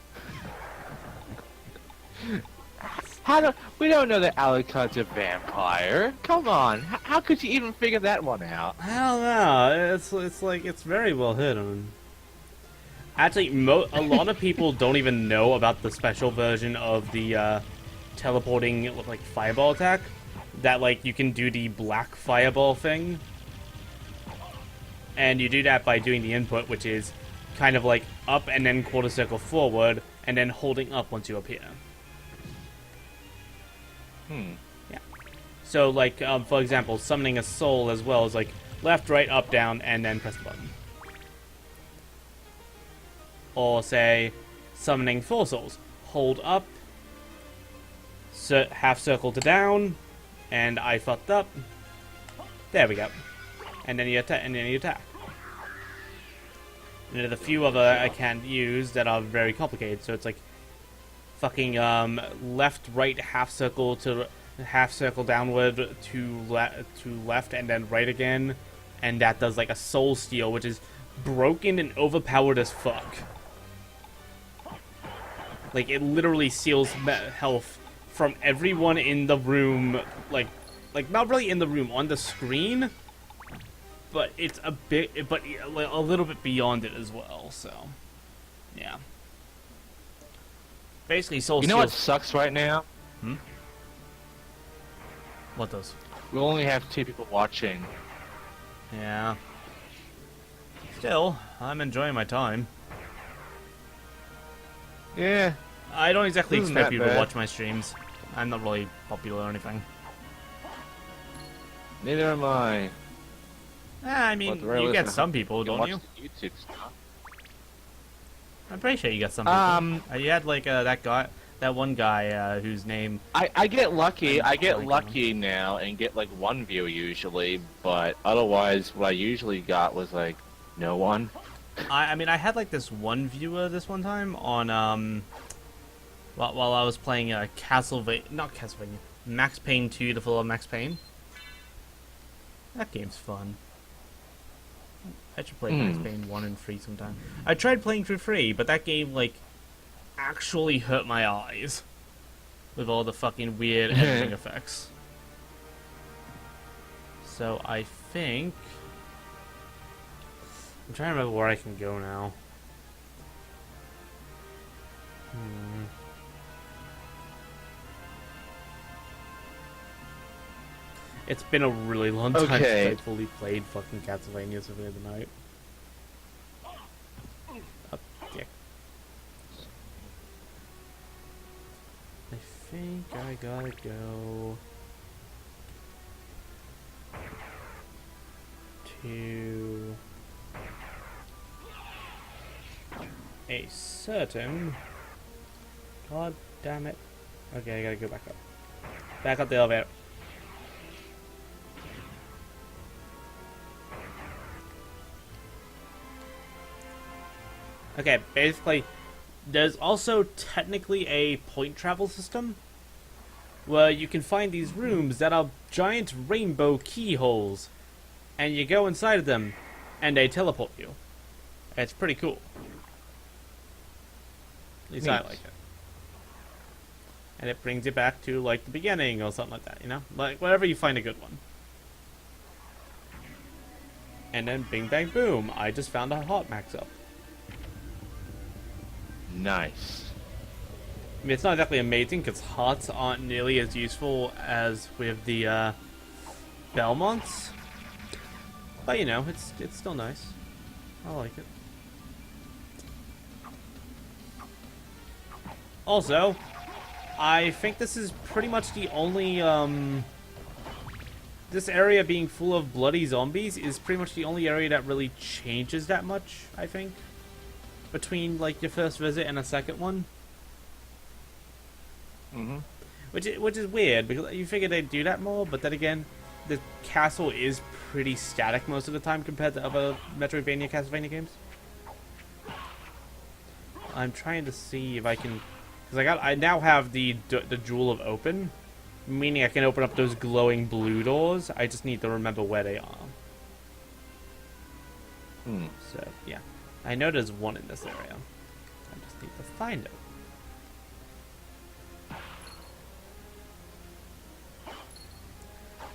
We don't know that Alucard's a vampire. Come on, how could you even figure that one out? I don't know. It's like it's very well hidden. Actually, a lot of people don't even know about the special version of the teleporting like fireball attack. That like you can do the black fireball thing, and you do that by doing the input, which is kind of like up and then quarter circle forward, and then holding up once you appear. Yeah. So, like, for example, summoning a soul as well is like left, right, up, down, and then press the button. Or, say, summoning 4 souls. Hold up, half circle to down, and I fucked up. There we go. And then you attack. And there's a few other I can't use that are very complicated. So it's like fucking left, right, half circle to half circle downward to left, and then right again, and that does like a soul steal, which is broken and overpowered as fuck. Like it literally steals health from everyone in the room, like not really in the room, on the screen, but it's a bit, but a little bit beyond it as well. So, yeah. Basically, soul. You know what sucks right now? What does? We only have 2 people watching. Yeah. Still, I'm enjoying my time. Yeah. I don't exactly Isn't expect that people to bad? watch my streams. I'm not really popular or anything. Neither am I. I mean, But you get some people, don't you? Watch the YouTube stuff. I'm pretty sure you get some people. You had like that one guy whose name. I get lucky. I get Like, lucky now and get like 1 view usually, but otherwise, what I usually got was like no one. I mean, I had like this one viewer this one time on while I was playing not Castlevania, Max Payne 2, the full of Max Payne. That game's fun. I should play Max Payne 1 and 3 sometime. I tried playing through 3, but that game, like, actually hurt my eyes. With all the fucking weird editing effects. So, I think... I'm trying to remember where I can go now. It's been a really long time since I fully played fucking Castlevania Symphony of the Night. Yeah. I think I gotta go to a certain... God damn it. Okay, I gotta go back up. Back up the elevator. Okay, basically, there's also technically a point travel system where you can find these rooms that are giant rainbow keyholes, and you go inside of them, and they teleport you. It's pretty cool. At least I like it. And it brings you back to, like, the beginning or something like that, you know? Like, wherever you find a good one. And then bing bang boom, I just found a heart max up. Nice. I mean, it's not exactly amazing because hearts aren't nearly as useful as with the Belmonts, but you know, it's still nice. I like it. Also, I think this is pretty much the only this area being full of bloody zombies is pretty much the only area that really changes that much, I think. Between, like, your first visit and a second one. which is weird because you figure they'd do that more, but then again, the castle is pretty static most of the time compared to other Metroidvania Castlevania games. I'm trying to see if I can, because I now have the Jewel of Open, meaning I can open up those glowing blue doors. I just need to remember where they are. So yeah, I know there's one in this area. I just need to find it.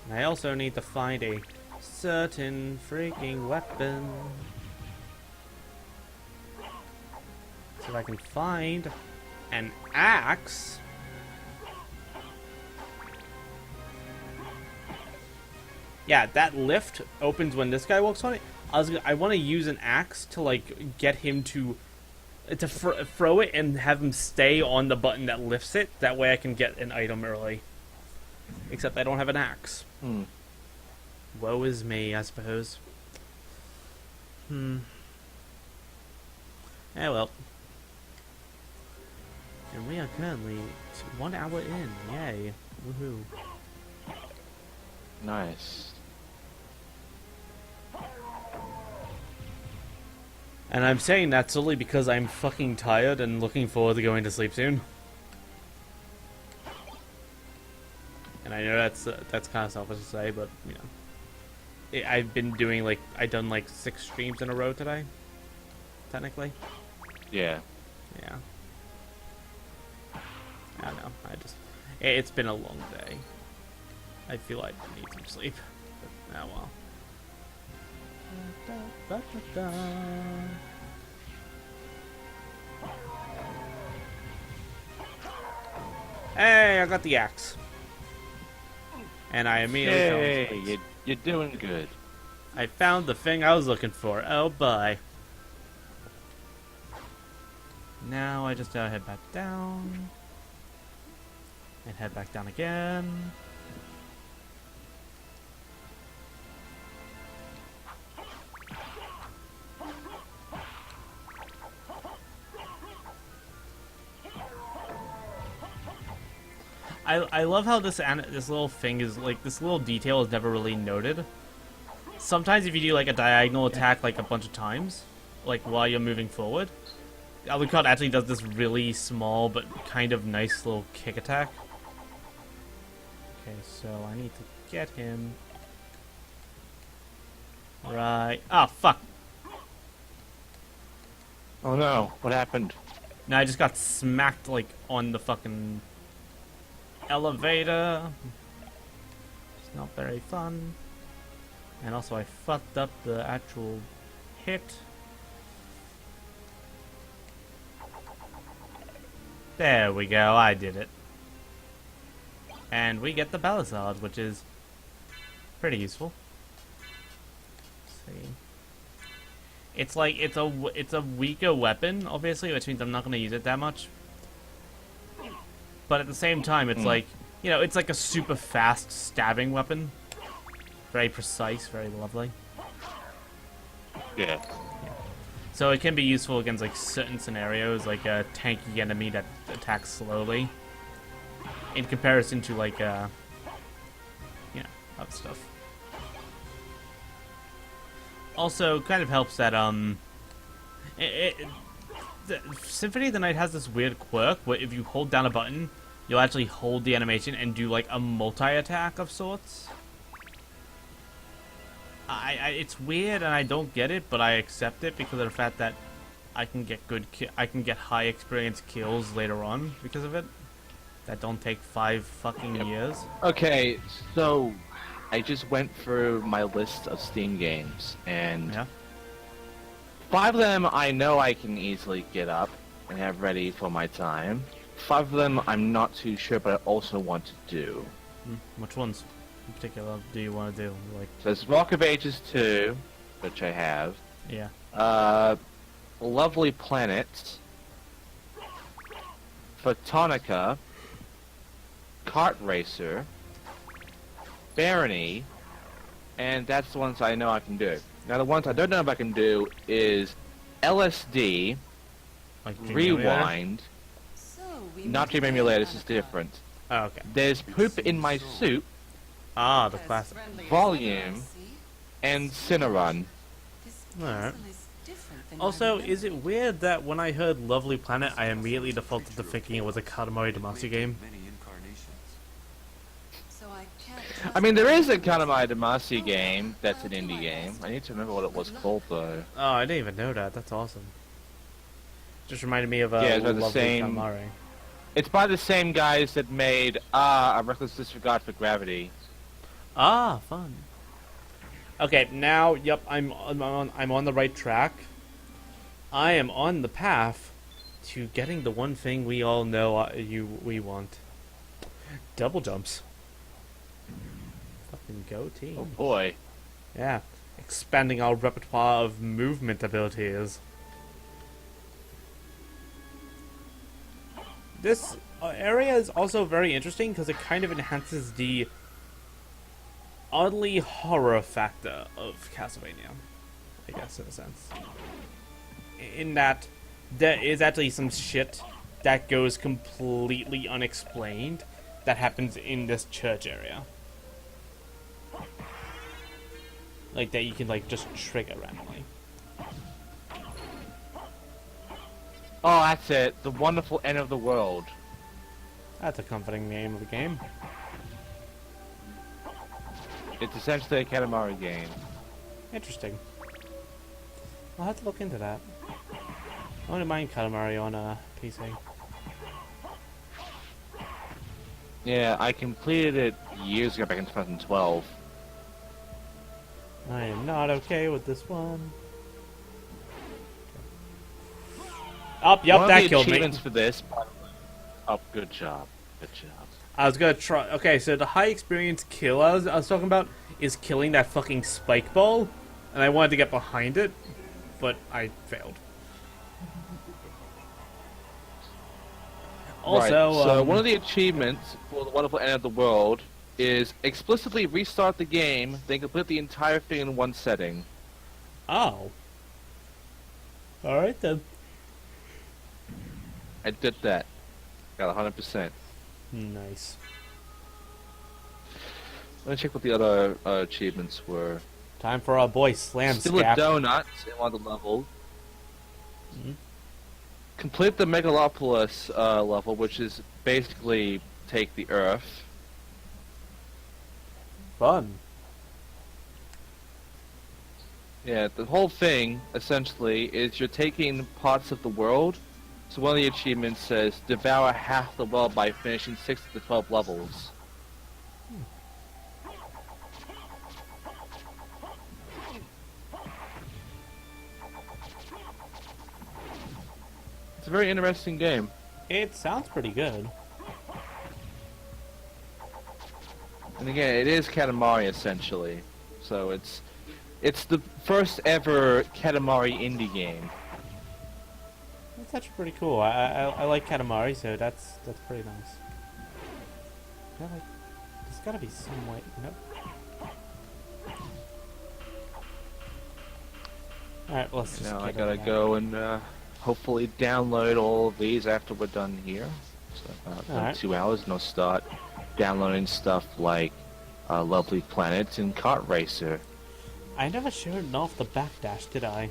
And I also need to find a certain freaking weapon. So if I can find an axe. Yeah, that lift opens when this guy walks on it. I want to use an axe to like get him to throw it and have him stay on the button that lifts it. That way I can get an item early. Except I don't have an axe. Woe is me, I suppose. Eh, well. And we are currently 1 hour in. Yay. Woohoo. Nice. And I'm saying that solely because I'm fucking tired and looking forward to going to sleep soon. And I know that's kind of selfish to say, but you know, I've been doing like I've done like 6 streams in a row today, technically. Yeah. Yeah. I don't know. It's been a long day. I feel like I need some sleep. But, oh well. Hey, I got the axe. And I immediately Hey, you're doing good. I found the thing I was looking for. Oh, bye. Now I just gotta head back down. And head back down again. I love how this little thing is like this little detail is never really noted. Sometimes if you do like a diagonal attack like a bunch of times, like while you're moving forward, Alucard actually does this really small but kind of nice little kick attack. Okay, so I need to get him right. Ah, fuck. Oh no, what happened? No, I just got smacked like on the fucking elevator. It's not very fun. And also I fucked up the actual hit. There we go, I did it. And we get the Balisard, which is pretty useful. Let's see. It's like it's a weaker weapon, obviously, which means I'm not going to use it that much. But at the same time, it's like, you know, it's like a super fast stabbing weapon. Very precise, very lovely. Yeah. So it can be useful against like certain scenarios, like a tanky enemy that attacks slowly. In comparison to like, you know, other stuff. Also, kind of helps that, Symphony of the Night has this weird quirk where if you hold down a button, you'll actually hold the animation and do like a multi-attack of sorts. It's weird and I don't get it, but I accept it because of the fact that I can get I can get high experience kills later on because of it. That don't take 5 fucking years. Okay, so I just went through my list of Steam games, and Yeah. 5 of them I know I can easily get up and have ready for my time. 5 of them I'm not too sure, but I also want to do. Which ones in particular do you want to do? Like, There's Rock of Ages 2, which I have. yeah. Lovely Planet, Photonica, Kart Racer, Barony, and that's the ones I know I can do. Now the ones I don't know if I can do is LSD, Like Dream Emulator? Rewind, So we not meet Dream again, Emulator, this is Annika. different. Oh, okay. There's poop in my soup, Ah, the As classic. friendly as Volume. you are, see? and Cinnarun. This Alright. castle is different than I Also, is it remembered. weird that when I heard Lovely Planet, I immediately defaulted to thinking it was a Katamari Damacy game? Many incarnations. So I can't I mean, there is a trust Katamari Damacy game that's an indie game. I need to remember what it was called, though. Oh, I didn't even know that. That's awesome. Just reminded me of Yeah, it's by the Lovely same- Katamari. It's by the same guys that made A Reckless Disregard for Gravity. Ah, fun. Okay, now, yep, I'm on the right track. I am on the path to getting the one thing we all know we want. Double jumps. Fucking go team. Oh boy. Yeah, expanding our repertoire of movement abilities. This area is also very interesting because it kind of enhances the oddly horror factor of Castlevania, I guess, in a sense. In that there is actually some shit that goes completely unexplained that happens in this church area. Like that you can like just trigger randomly. Oh, that's it. The Wonderful End of the World. That's a comforting name of the game. It's essentially a Katamari game. Interesting. I'll have to look into that. I wouldn't mind Katamari on a PC. Yeah, I completed it years ago, back in 2012. I am not okay with this one. Oh, yep, One of that the killed me. achievements for this. Oh, good job. Good job. I was gonna try. Okay, so the high experience kill I was talking about is killing that fucking spike ball, and I wanted to get behind it, but I failed. Also, right. So one of the achievements for the Wonderful End of the World is explicitly restart the game, then complete the entire thing in one setting. oh, all right then. I did that. Got 100%. Nice. Let me check what the other achievements were. Time for our boy Slam Still a Scap. donut in one of the levels. Mhm. Complete the Megalopolis level, which is basically take the Earth. Fun. Yeah, the whole thing, essentially, is you're taking parts of the world. So one of the achievements says, devour half the world by finishing 6 of the 12 levels. It's a very interesting game. It sounds pretty good. And again, it is Katamari, essentially. So it's the first ever Katamari indie game. That's actually pretty cool. I like Katamari, so that's pretty nice. Yeah, like, there's gotta be some way. Nope. Alright, well, let's just Now I get gotta over that. go and hopefully download all of these after we're done here. So about Alright. 2 hours, and I'll start downloading stuff like Lovely Planet and Kart Racer. I never showed off the backdash, did I?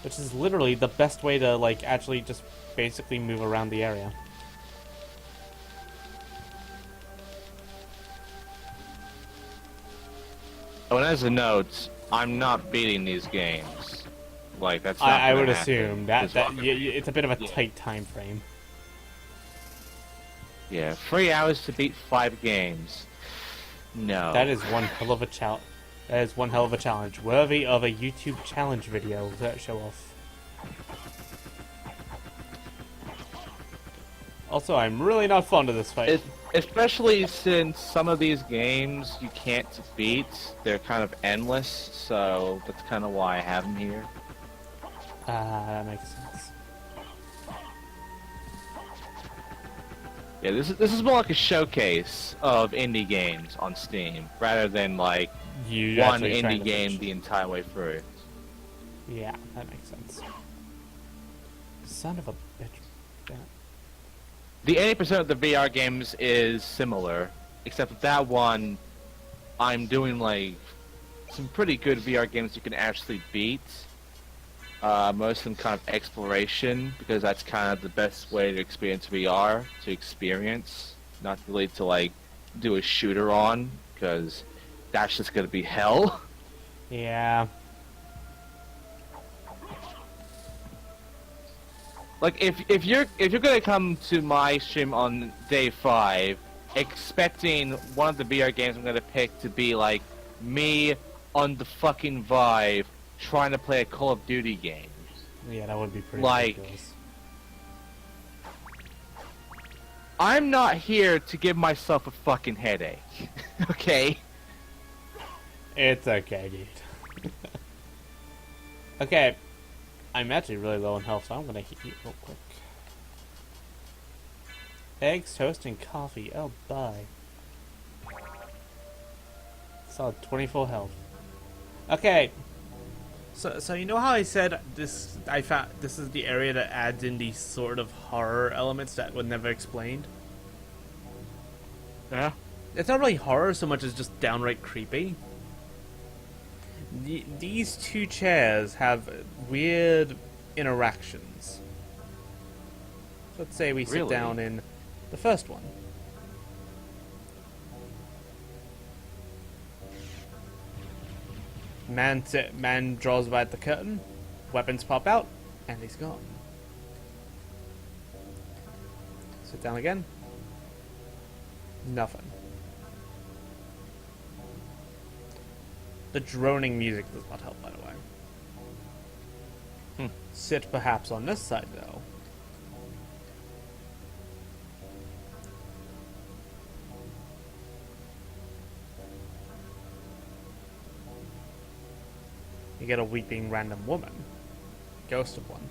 Which is literally the best way to, like, actually just basically move around the area. Oh, and as a note, I'm not beating these games. Like, that's not I gonna would happen. assume that It's not- it's a bit of a Yeah. tight time frame. Yeah, 3 hours to beat 5 games. No. That is one hell of a That is one hell of a challenge, worthy of a YouTube challenge video to show off. Also, I'm really not fond of this fight. Especially since some of these games you can't beat, they're kind of endless, so that's kind of why I have them here. That makes sense. Yeah, this is more like a showcase of indie games on Steam, rather than like You one actually trying indie to game push. the entire way through. Yeah, that makes sense. Son of a bitch. Damn it. The 80% of the VR games is similar, except with that one, I'm doing like some pretty good VR games you can actually beat. Most of them kind of exploration, because that's kind of the best way to experience VR, to experience, not really to like do a shooter on, because that's just gonna be hell. Yeah. Like if you're gonna come to my stream on day 5, expecting one of the VR games I'm gonna pick to be like me on the fucking Vive trying to play a Call of Duty game. Yeah, that would be pretty Like- ridiculous. I'm not here to give myself a fucking headache. Okay? It's okay, dude. Okay. I'm actually really low in health, so I'm gonna eat real quick. Eggs, toast, and coffee. Oh, bye. Solid 24 health. Okay. So you know how I said this? I found this is the area that adds in these sort of horror elements that were never explained. Yeah? It's not really horror so much as just downright creepy. These two chairs have weird interactions. Let's say we sit Really? down in the first one. Man draws by the curtain, weapons pop out, and he's gone. Sit down again. Nothing. The droning music does not help, by the way. Sit perhaps on this side, though. You get a weeping random woman. Ghost of one.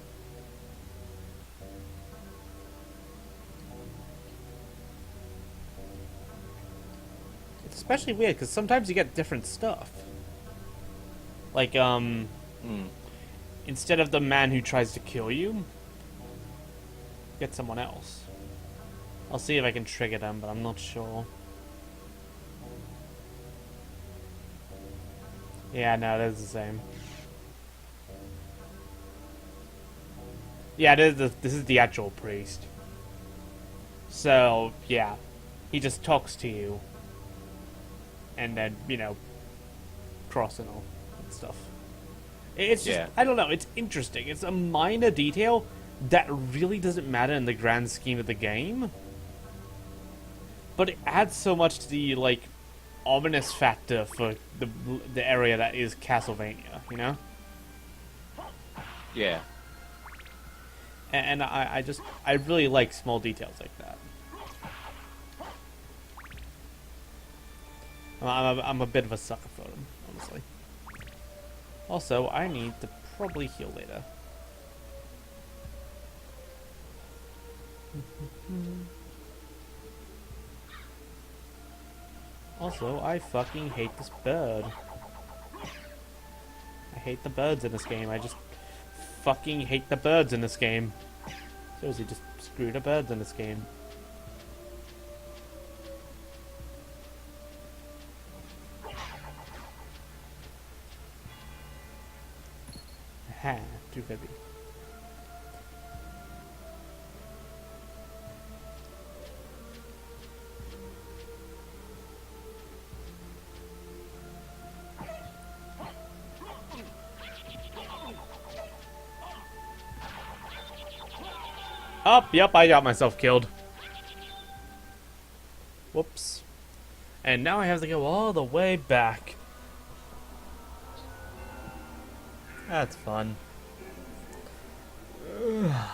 It's especially weird, because sometimes you get different stuff. Like, instead of the man who tries to kill you, get someone else. I'll see if I can trigger them, but I'm not sure. Yeah, no, it is the same. Yeah, this is the actual priest. So, yeah. He just talks to you. And then, you know, cross and all and stuff. It's just, Yeah. I don't know, it's interesting. It's a minor detail that really doesn't matter in the grand scheme of the game. But it adds so much to the, like, ominous factor for the area that is Castlevania, you know? Yeah. And I really like small details like that. I'm a bit of a sucker for them, honestly. Also, I need to probably heal later. Also, I fucking hate this bird. I hate the birds in this game. I just fucking hate the birds in this game. Seriously, just screw the birds in this game. Ha, too heavy. Oh, yep, I got myself killed. Whoops. And now I have to go all the way back. That's fun. Oh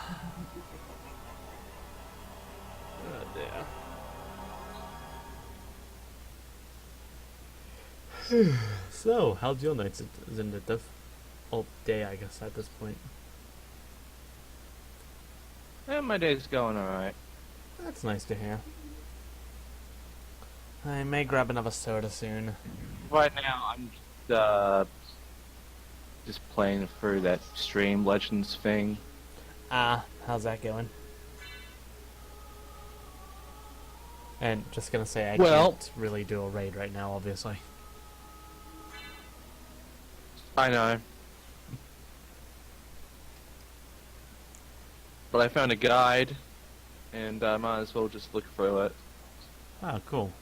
dear. So, how's your night, Zenditif? Oh, day, I guess, at this point. Yeah, my day's going alright. That's nice to hear. I may grab another soda soon. Right now, I'm just playing through that Stream Legends thing. Ah, how's that going? And just gonna say, I Well- can't really do a raid right now, obviously. I know. But I found a guide, and I might as well just look through it. Oh, cool.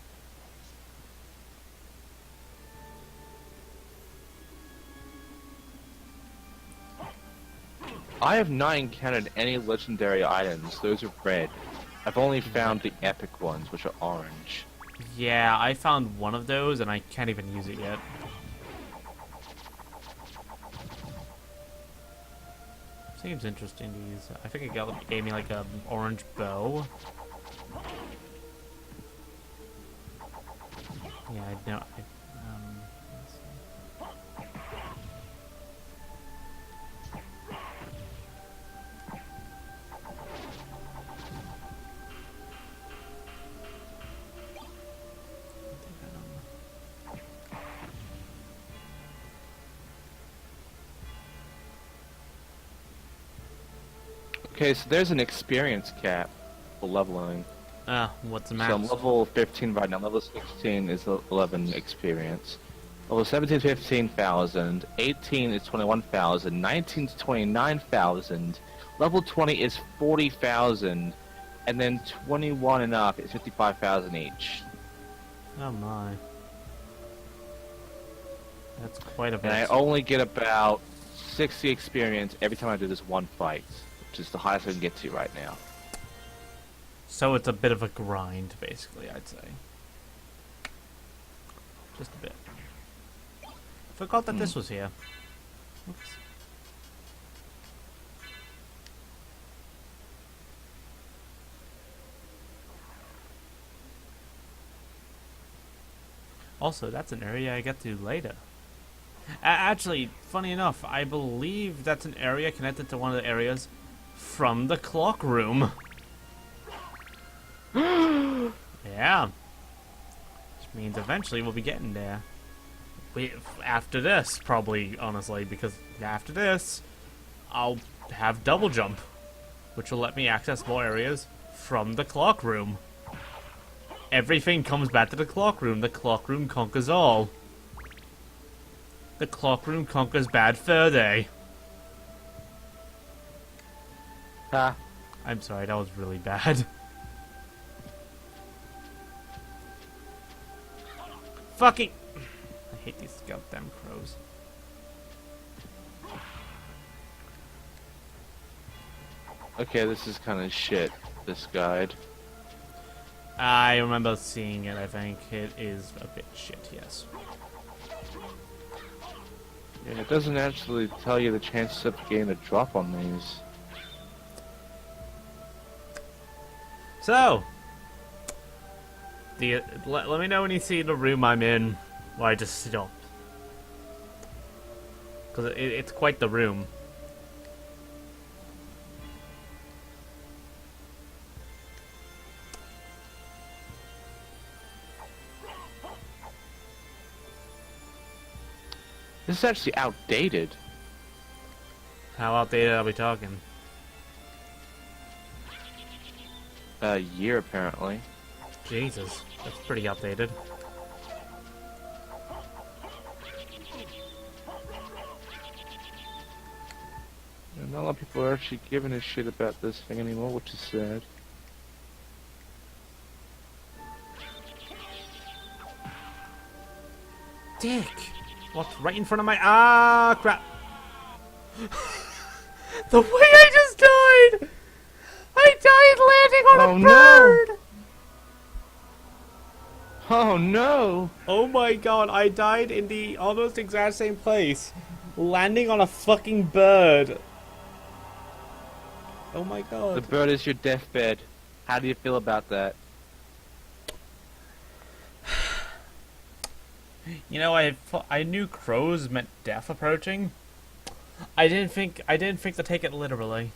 I have not encountered any legendary items. Those are red. I've only found the epic ones, which are orange. Yeah, I found one of those, and I can't even use it yet. Seems interesting to use. I think it gave me like an orange bow. Yeah, I know. Let's see. Okay, so there's an experience cap for leveling. What's the So I'm max? level 15 right now. Level 16 is 11 experience. Level 17 is 15,000. 18 is 21,000. 19 is 29,000. Level 20 is 40,000. And then 21 and up is 55,000 each. Oh my. That's quite a bit. And I only get about 60 experience every time I do this one fight, which is the highest I can get to right now. So it's a bit of a grind, basically, I'd say. Just a bit. Forgot that this was here. Oops. Also, that's an area I get to later. Actually, funny enough, I believe that's an area connected to one of the areas from the clock room. Yeah. Which means eventually we'll be getting there. After this, probably, honestly, because after this, I'll have double jump, which will let me access more areas from the clock room. Everything comes back to the clock room. The clock room conquers all. The clock room conquers Bad Fur Day. Ah. I'm sorry, that was really bad. Fucking... I hate these goddamn crows. Okay, this is kind of shit, this guide. I remember seeing it, I think. It is a bit shit, yes. Yeah, it doesn't actually tell you the chances of getting a drop on these. So, let me know when you see the room I'm in, or I just stopped. Because it's quite the room. This is actually outdated. How outdated are we talking? A year, apparently. Jesus, that's pretty outdated. And not a lot of people are actually giving a shit about this thing anymore, which is sad. Dick! What's right in front of my... Ah, crap! The way I just died! I died landing on a bird! Oh no! Oh my god, I died in the almost exact same place. Landing on a fucking bird. Oh my The god. bird is your deathbed. How do you feel about that? You know, I knew crows meant death approaching. I didn't think to take it literally.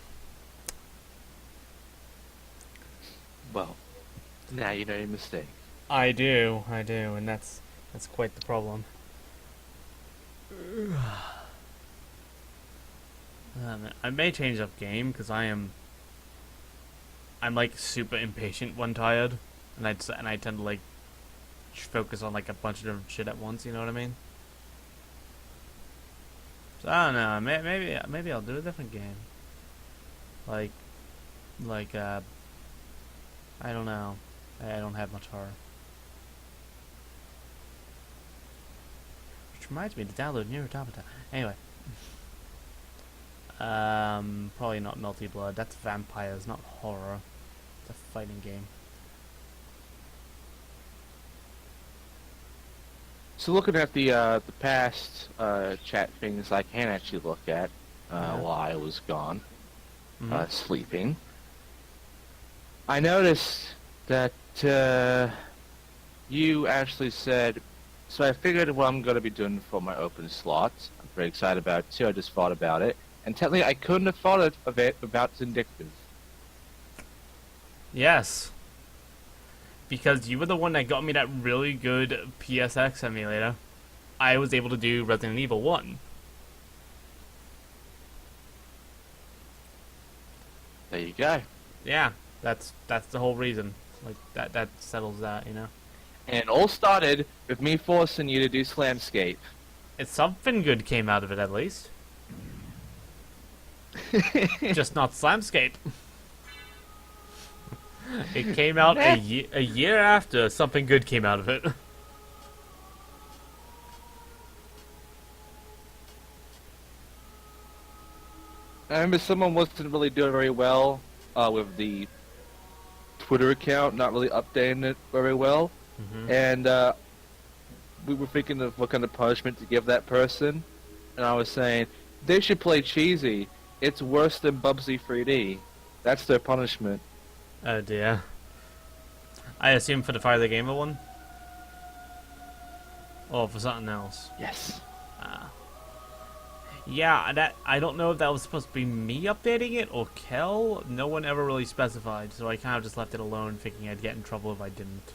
Well, now you know your mistake. I do, and that's quite the problem. I may change up game because I'm like super impatient when tired, and I tend to like focus on like a bunch of different shit at once. You know what I mean? So I don't know. Maybe I'll do a different game. Like I don't know. I don't have much horror. Which reminds me to download Nier Automata. Anyway. Probably not Melty Blood. That's vampires, not horror. It's a fighting game. So looking at the past chat things I can actually look at while I was gone, sleeping, I noticed that you actually said, so I figured what I'm going to be doing for my open slots. I'm very excited about it too. I just thought about it. And technically I couldn't have thought of it without Vindictive. Yes. Because you were the one that got me that really good PSX emulator. I was able to do Resident Evil 1. There you go. Yeah, that's the whole reason. Like that settles that, you know. And it all started with me forcing you to do Slamscape. It's something good came out of it at least. Just not Slamscape. It came out a year after something good came out of it. I remember someone wasn't really doing very well with the Twitter account, not really updating it very well. And we were thinking of what kind of punishment to give that person. And I was saying, they should play Cheesy. It's worse than Bubsy 3D. That's their punishment. Oh dear. I assume for the Fire the Gamer one? Or for something else? Yes. Yeah, that I don't know if that was supposed to be me updating it or Kel. No one ever really specified, so I kind of just left it alone, thinking I'd get in trouble if I didn't.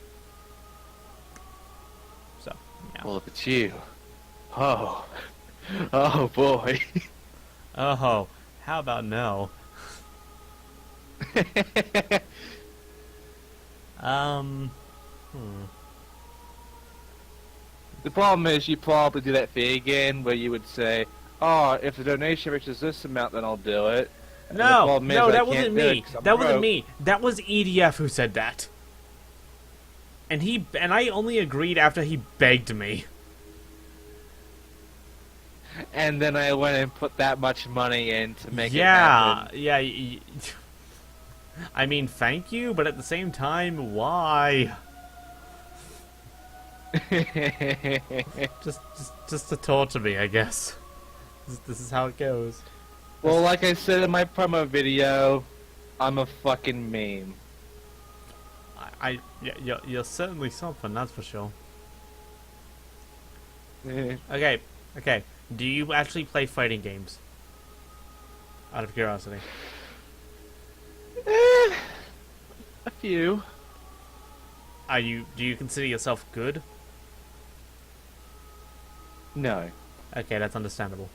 So, yeah. Well, if it's you. Oh. Oh, boy. Oh, how about no? The problem is you probably do that thing again where you would say, oh, if the donation reaches this amount, then I'll do it. And the No, problem is no, I that can't wasn't do it me. 'cause I'm That wasn't broke. me. That was EDF who said that. And I only agreed after he begged me. And then I went and put that much money in to make it happen. Yeah. I mean, thank you, but at the same time, why? Just to torture me, I guess. This is how it goes. Well, like I said in my promo video, I'm a fucking meme. Yeah, you're certainly something, that's for sure. Okay. Do you actually play fighting games? Out of curiosity. A few. Do you consider yourself good? No. Okay, that's understandable.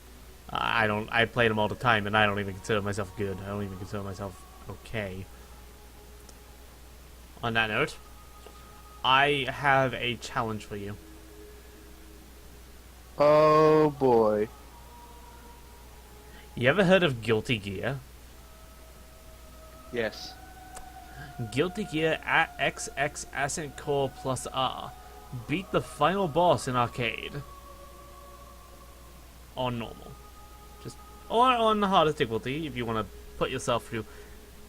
I play them all the time, and I don't even consider myself good. I don't even consider myself okay. On that note, I have a challenge for you. Oh boy. You ever heard of Guilty Gear? Yes. Guilty Gear at XX Ascent Core plus R beat the final boss in arcade. On normal. Or on the hardest difficulty if you want to put yourself through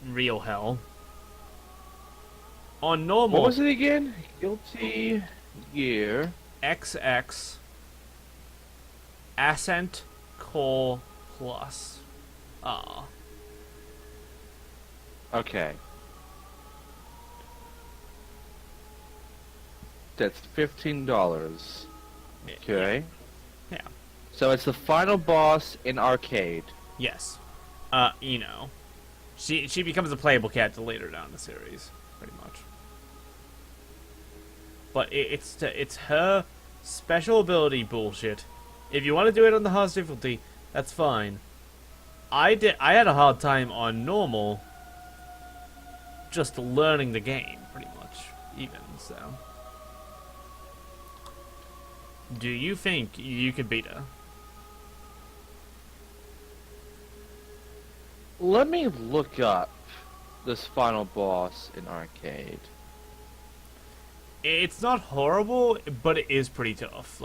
real hell. On normal. What was it again? Guilty Gear. XX Ascent Core plus R. Okay. That's $15. Okay. Yeah. So it's the final boss in arcade. Yes. You know. She becomes a playable character later down the series, pretty much. But it's her special ability bullshit. If you want to do it on the hardest difficulty, that's fine. I had a hard time on normal just learning the game, pretty much. even, so. Do you think you could beat her? Let me look up this final boss in arcade. It's not horrible, but it is pretty tough.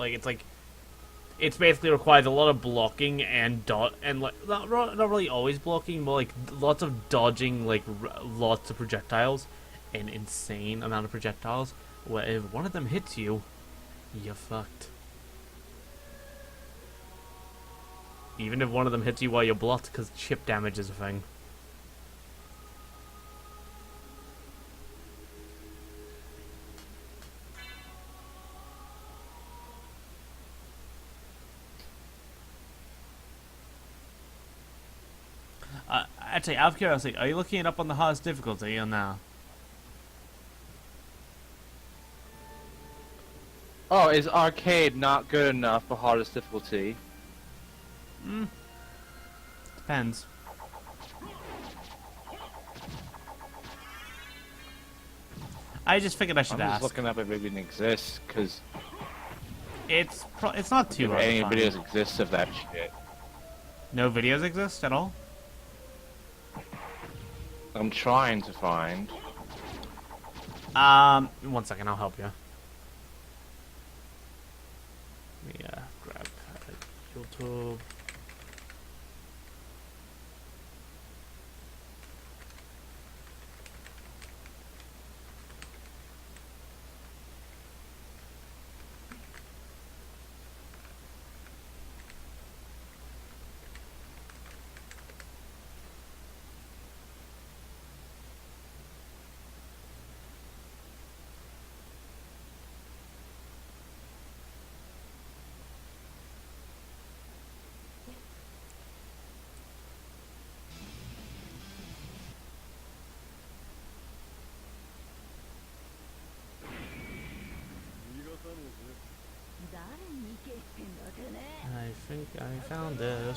It's basically requires a lot of blocking and not really always blocking, more like lots of dodging, lots of projectiles, an insane amount of projectiles. Where if one of them hits you, you're fucked. Even if one of them hits you while you're blocked, because chip damage is a thing. Actually, out of curiosity, are you looking it up on the hardest difficulty or no? Oh, is arcade not good enough for hardest difficulty? Depends. I just figured I should I'm ask. just looking up if it even exists, because It's not too if hard any to find. videos exist of that shit. No videos exist at all? I'm trying to find. 1 second, I'll help you. Let me grab YouTube. I think I found it.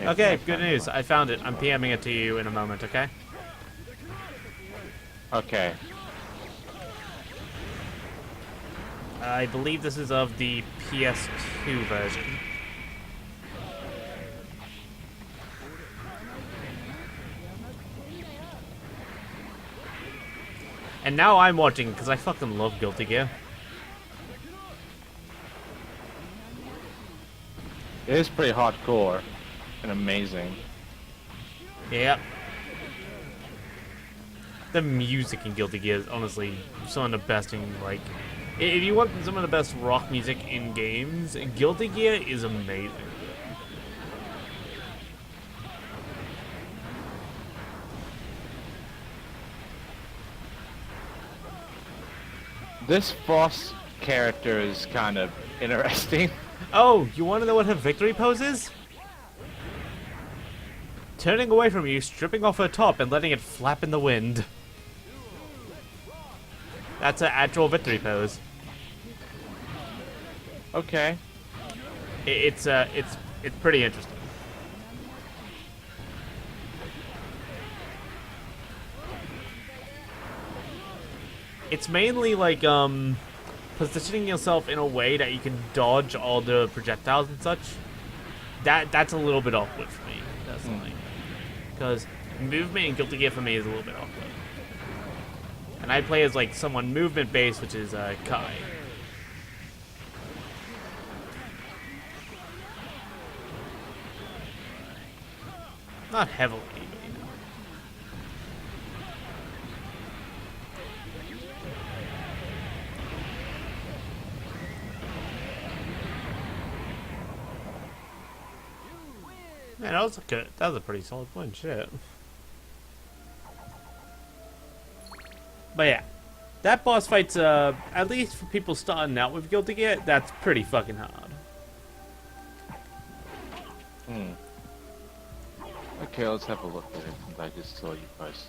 Okay, good news. I found it. I'm PMing it to you in a moment, okay? Okay. I believe this is of the PS2 version. And now I'm watching because I fucking love Guilty Gear. It is pretty hardcore and amazing. Yep. The music in Guilty Gear is honestly some of the best in, if you want some of the best rock music in games, Guilty Gear is amazing. This boss character is kind of interesting. Oh, you want to know what her victory pose is? Turning away from you, stripping off her top, and letting it flap in the wind. That's her actual victory pose. Okay. It's pretty interesting. It's mainly positioning yourself in a way that you can dodge all the projectiles and such. That's a little bit awkward for me, personally. Because movement in Guilty Gear for me is a little bit awkward. And I play as someone movement based, which is Kai. Not heavily, but you know. Man, that was good. That was a pretty solid win, shit. But yeah, that boss fight's at least for people starting out with Guilty Gear, that's pretty fucking hard. Okay, let's have a look at it since I just saw you post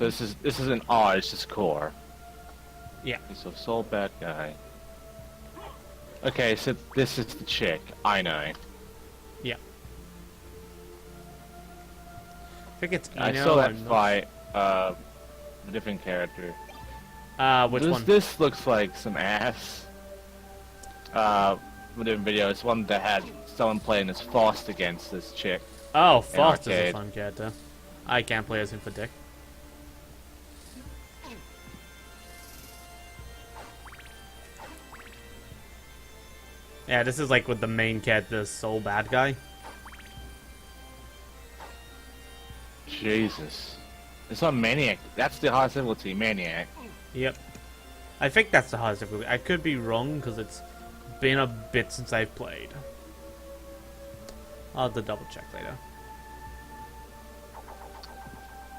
it. So this isn't R, it's just core. Yeah. Okay, so Soul bad guy. Okay, so this is the chick. I know. Yeah. I think it's Eno. I saw that and- fight. A different character. Which this, one? This looks like some ass. A different video. It's one that had someone playing as Faust against this chick. Oh, Faust is a arcade. fun character. I can't play as him for dick. Yeah, this is like with the main character, the sole bad guy. Jesus. It's not Maniac. That's the hardest difficulty, Maniac. Yep. I think that's the hardest difficulty. I could be wrong because it's been a bit since I've played. I'll have to double check later.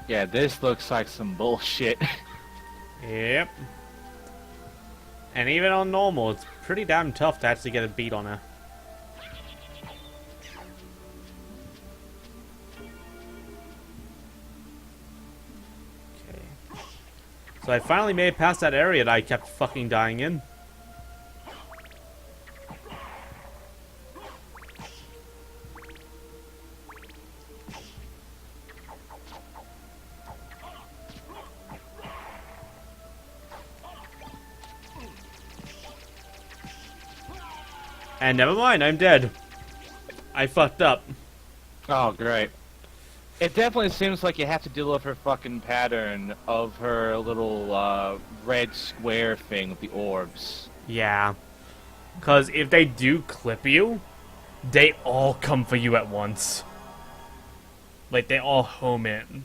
Yeah, this looks like some bullshit. Yep. And even on normal, it's pretty damn tough to actually get a beat on her. Okay. So I finally made it past that area that I kept fucking dying in. And never mind, I'm dead. I fucked up. Oh, great. It definitely seems like you have to deal with her fucking pattern of her little red square thing with the orbs. Yeah. Because if they do clip you, they all come for you at once. Like, they all home in.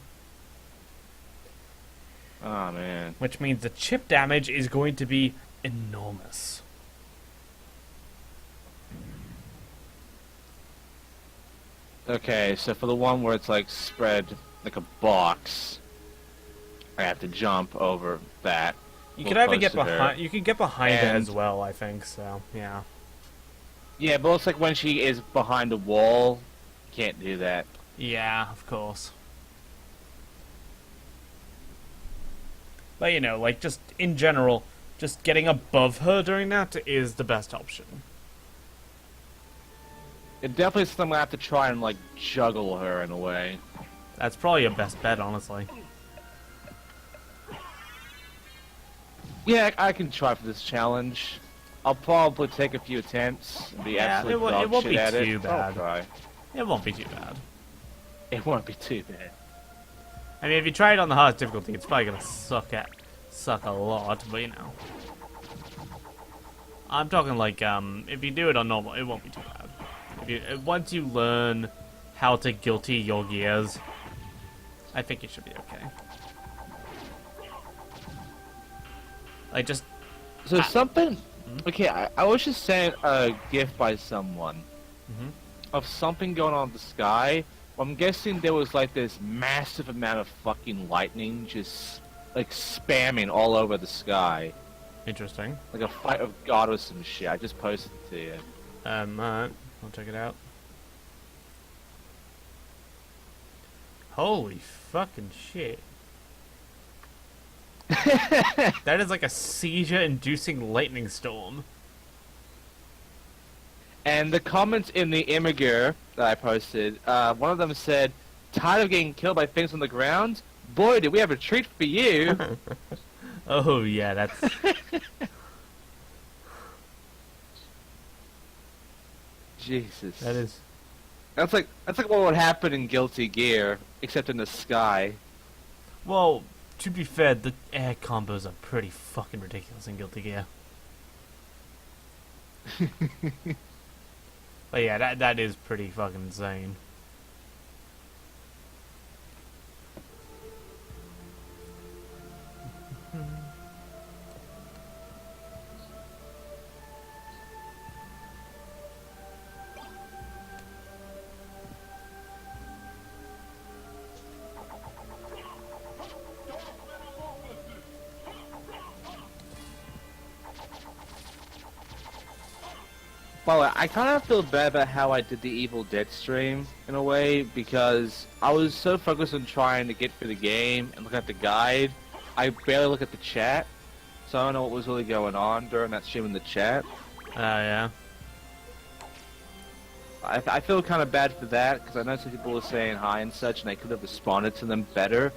Oh, man. Which means the chip damage is going to be enormous. Okay, so for the one where it's like spread like a box, I have to jump over that. You Real could either close get to her. behind. You could get behind it And- as well. I think so. Yeah. Yeah, but it's like when she is behind a wall, can't do that. Yeah, of course. But you know, like just in general, just getting above her during that is the best option. It definitely is something I'm gonna have to try and like juggle her in a way. That's probably your best bet, honestly. Yeah, I can try for this challenge. I'll probably take a few attempts and be Yeah, absolute it dog won't shit be at too it. bad. I'll try. It won't be too bad. It won't be too bad. I mean, if you try it on the hardest difficulty, it's probably gonna suck a lot. But you know, I'm talking like if you do it on normal, it won't be too bad. If you once you learn how to guilty your gears, I think it should be okay. Like just So something. Okay, I was just saying a gift by someone Mhm. of something going on in the sky. I'm guessing there was like this massive amount of fucking lightning just like spamming all over the sky, interesting. like a fight of God or some shit. I just posted it to you. Alright, I'll check it out. Holy fucking shit. That is like a seizure-inducing lightning storm. And the comments in the imager that I posted, one of them said, "Tired of getting killed by things on the ground? Boy, did we have a treat for you!" Oh yeah, that's Jesus. that is. That's like what would happen in Guilty Gear, except in the sky. Well, to be fair, the air combos are pretty fucking ridiculous in Guilty Gear. But yeah, that is pretty fucking insane. By the way, I kind of feel bad about how I did the Evil Dead stream, in a way, because I was so focused on trying to get through the game and look at the guide, I barely look at the chat, so I don't know what was really going on during that stream in the chat. Yeah. I feel kind of bad for that, because I know some people were saying hi and such, and I could have responded to them better.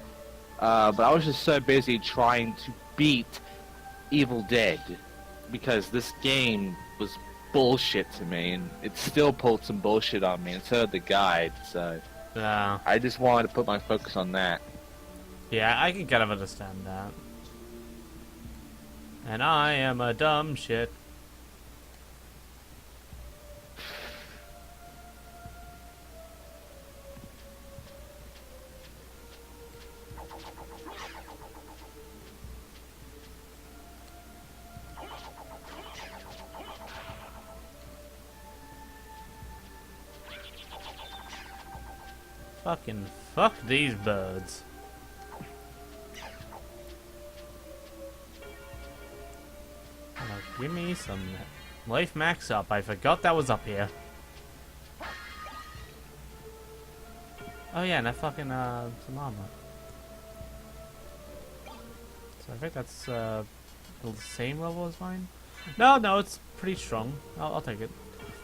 But I was just so busy trying to beat Evil Dead, because this game was bullshit to me, and it still pulled some bullshit on me, and so did the guide, so Yeah. I just wanted to put my focus on that. Yeah, I can kind of understand that. And I am a dumb shit. Fucking fuck these birds. Oh, give me some life max up. I forgot that was up here. Oh yeah, and I fucking some armor. So I think that's the same level as mine. No, it's pretty strong. I'll take it.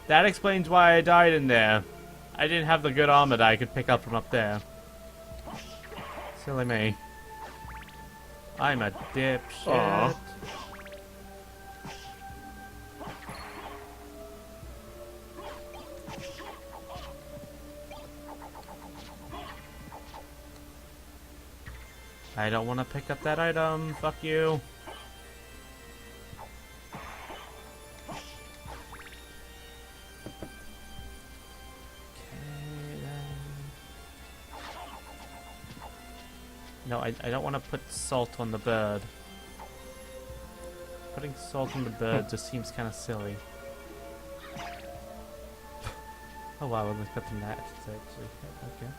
That explains why I died in there. I didn't have the good armor that I could pick up from up there. Silly me. I'm a dipshit. Aw. I don't want to pick up that item. Fuck you. No, I don't want to put salt on the bird. Putting salt on the bird just seems kind of silly. Oh wow, we're expecting that actually. Okay.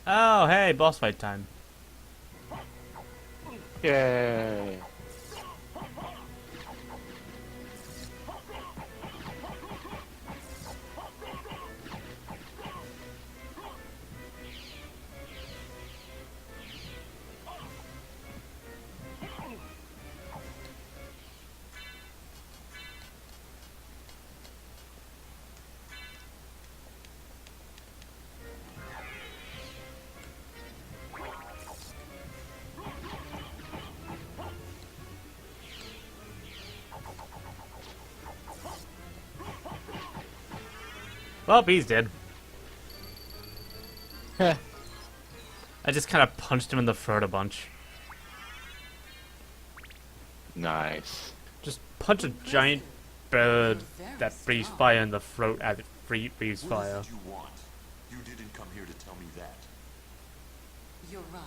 Oh, hey, boss fight time. Yay. Well, he's dead. Heh. I just kind of punched him in the throat a bunch. Nice. Just punch a giant bird that breathes fire in the throat as it breathes What fire. is it you want? You didn't come here to tell me that. You're right.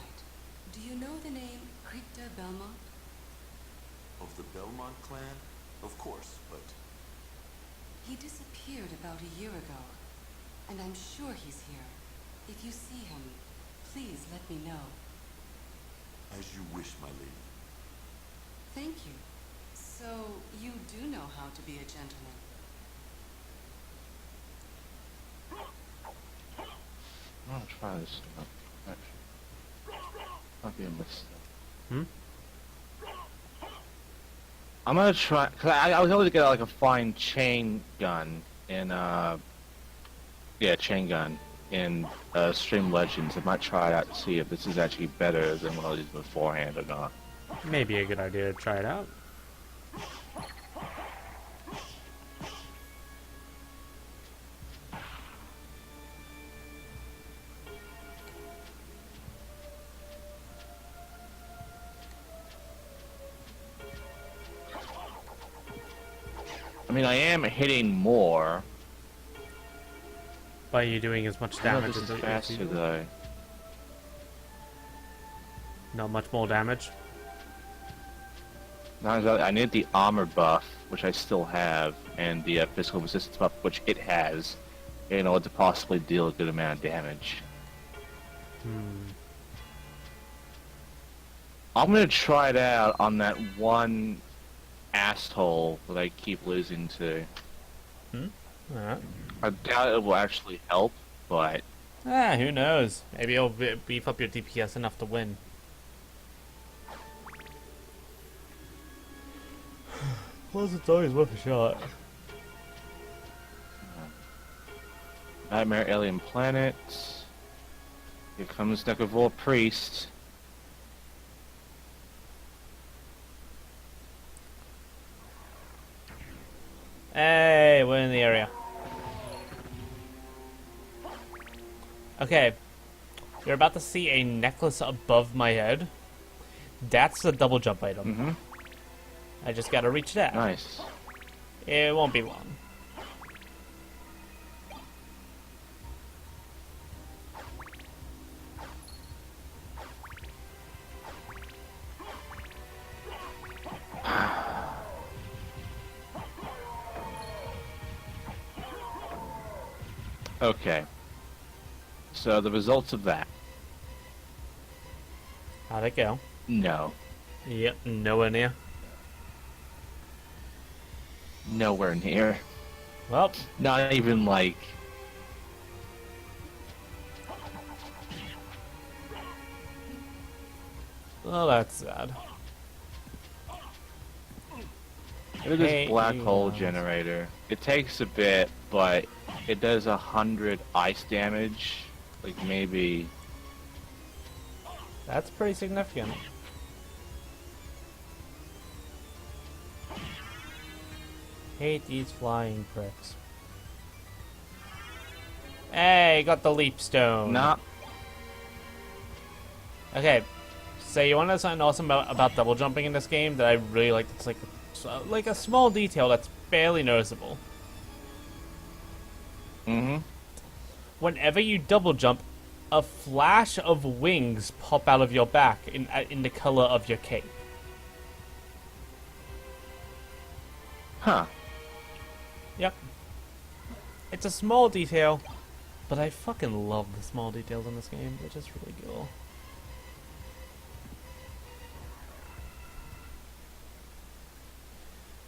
Do you know the name Krita Belmont? Of the Belmont clan? Of course, but He disappeared about a year ago, and I'm sure he's here. If you see him, please let me know. as you wish, my lady. Thank you. So, you do know how to be a gentleman. I'm gonna try this. Actually, might be a mistake. I'm gonna try. Cause I was able to get like a fine chain gun in chain gun in Stream Legends. I might try it out to see if this is actually better than what I did beforehand or not. Maybe a good idea to try it out. I mean, I am hitting more. By you doing as much I don't know damage if as this is you faster do. though. Not much more damage. Not exactly. I need the armor buff, which I still have, and the physical resistance buff, which it has, in order to possibly deal a good amount of damage. I'm gonna try it out on that one asshole that I keep losing to. Alright. I doubt it will actually help, but Who knows? Maybe it'll beef up your DPS enough to win. Plus, it's always worth a shot. Nightmare Alien Planet. Here comes Necrovore Priest. Hey, we're in the area. Okay. You're about to see a necklace above my head. That's a double jump item. Mm-hmm. I just gotta reach that. Nice. It won't be long. Okay. So the results of that. How'd it go? No. Yep, nowhere near. Nowhere near. Well, Not even like... well, that's sad. Look at this Hey, black you hole guys. generator. It takes a bit, but it does 100 ice damage. Like maybe... That's pretty significant. Hate these flying pricks. Hey, got the leap stone. Nah. Okay, so you want to know something awesome about double jumping in this game that I really like? It's like a small detail that's barely noticeable. Mm-hmm. Whenever you double jump, a flash of wings pop out of your back in the color of your cape. Huh. Yep. It's a small detail, but I fucking love the small details in this game. They're just really cool.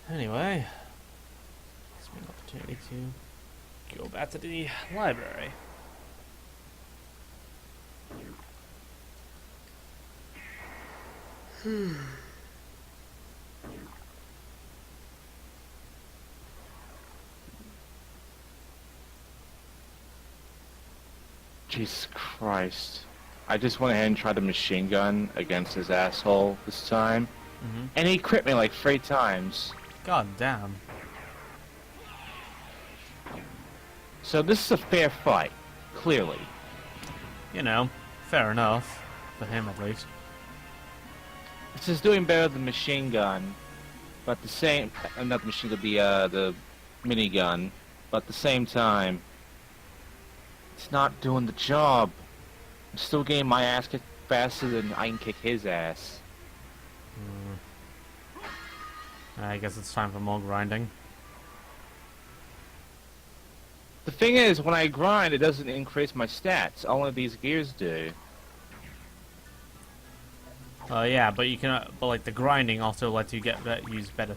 Anyway, gives me an opportunity to go back to the library. Jesus Christ. I just went ahead and tried a machine gun against his asshole this time. Mm-hmm. And he crit me like 3 times. God damn. So this is a fair fight. Clearly. You know, fair enough. For him, at least. This is doing better than machine gun. But the same... not the machine gun, the minigun. But at the same time... It's not doing the job. I'm still getting my ass kicked faster than I can kick his ass. I guess it's time for more grinding. The thing is, when I grind, it doesn't increase my stats. Only these gears do. Yeah, but you can, but like the grinding also lets you use better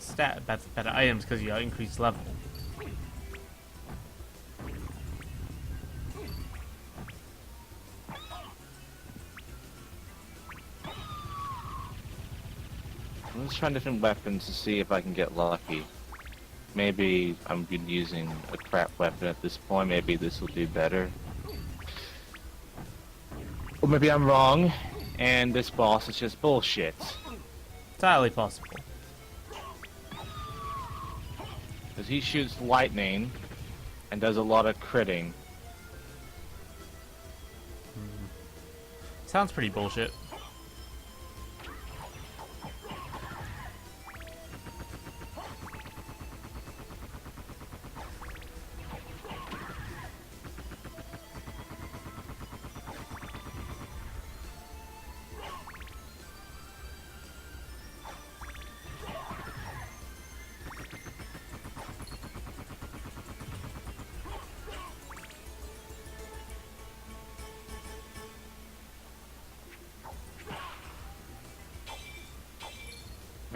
items because you increase level. I'm just trying different weapons to see if I can get lucky. Maybe I'm been using a crap weapon at this point. Maybe this will do better. Or maybe I'm wrong, and this boss is just bullshit. Entirely possible. Because he shoots lightning, and does a lot of critting. Sounds pretty bullshit.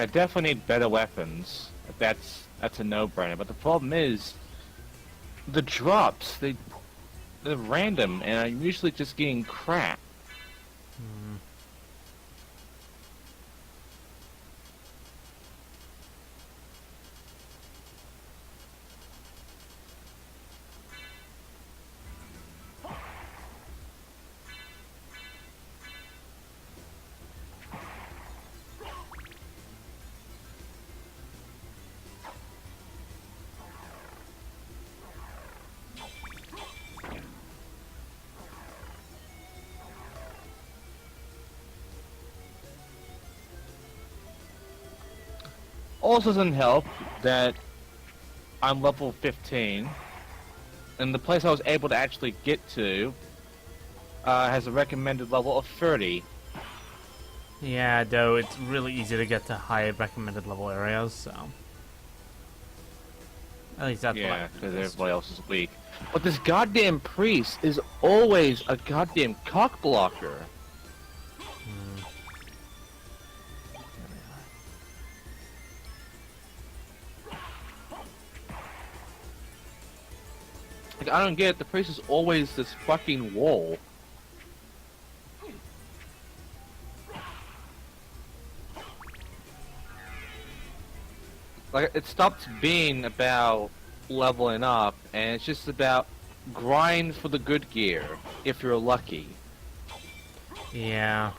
I definitely need better weapons. That's a no-brainer. But the problem is, the drops, they're random, and I'm usually just getting crap. Also doesn't help that I'm level 15, and the place I was able to actually get to has a recommended level of 30. Yeah, though it's really easy to get to high recommended level areas, so at least that's Yeah, what because I everybody else is weak. But this goddamn priest is always a goddamn cock blocker. Like, I don't get it, the priest is always this fucking wall. Like, it stops being about leveling up, and it's just about grind for the good gear, if you're lucky. Yeah.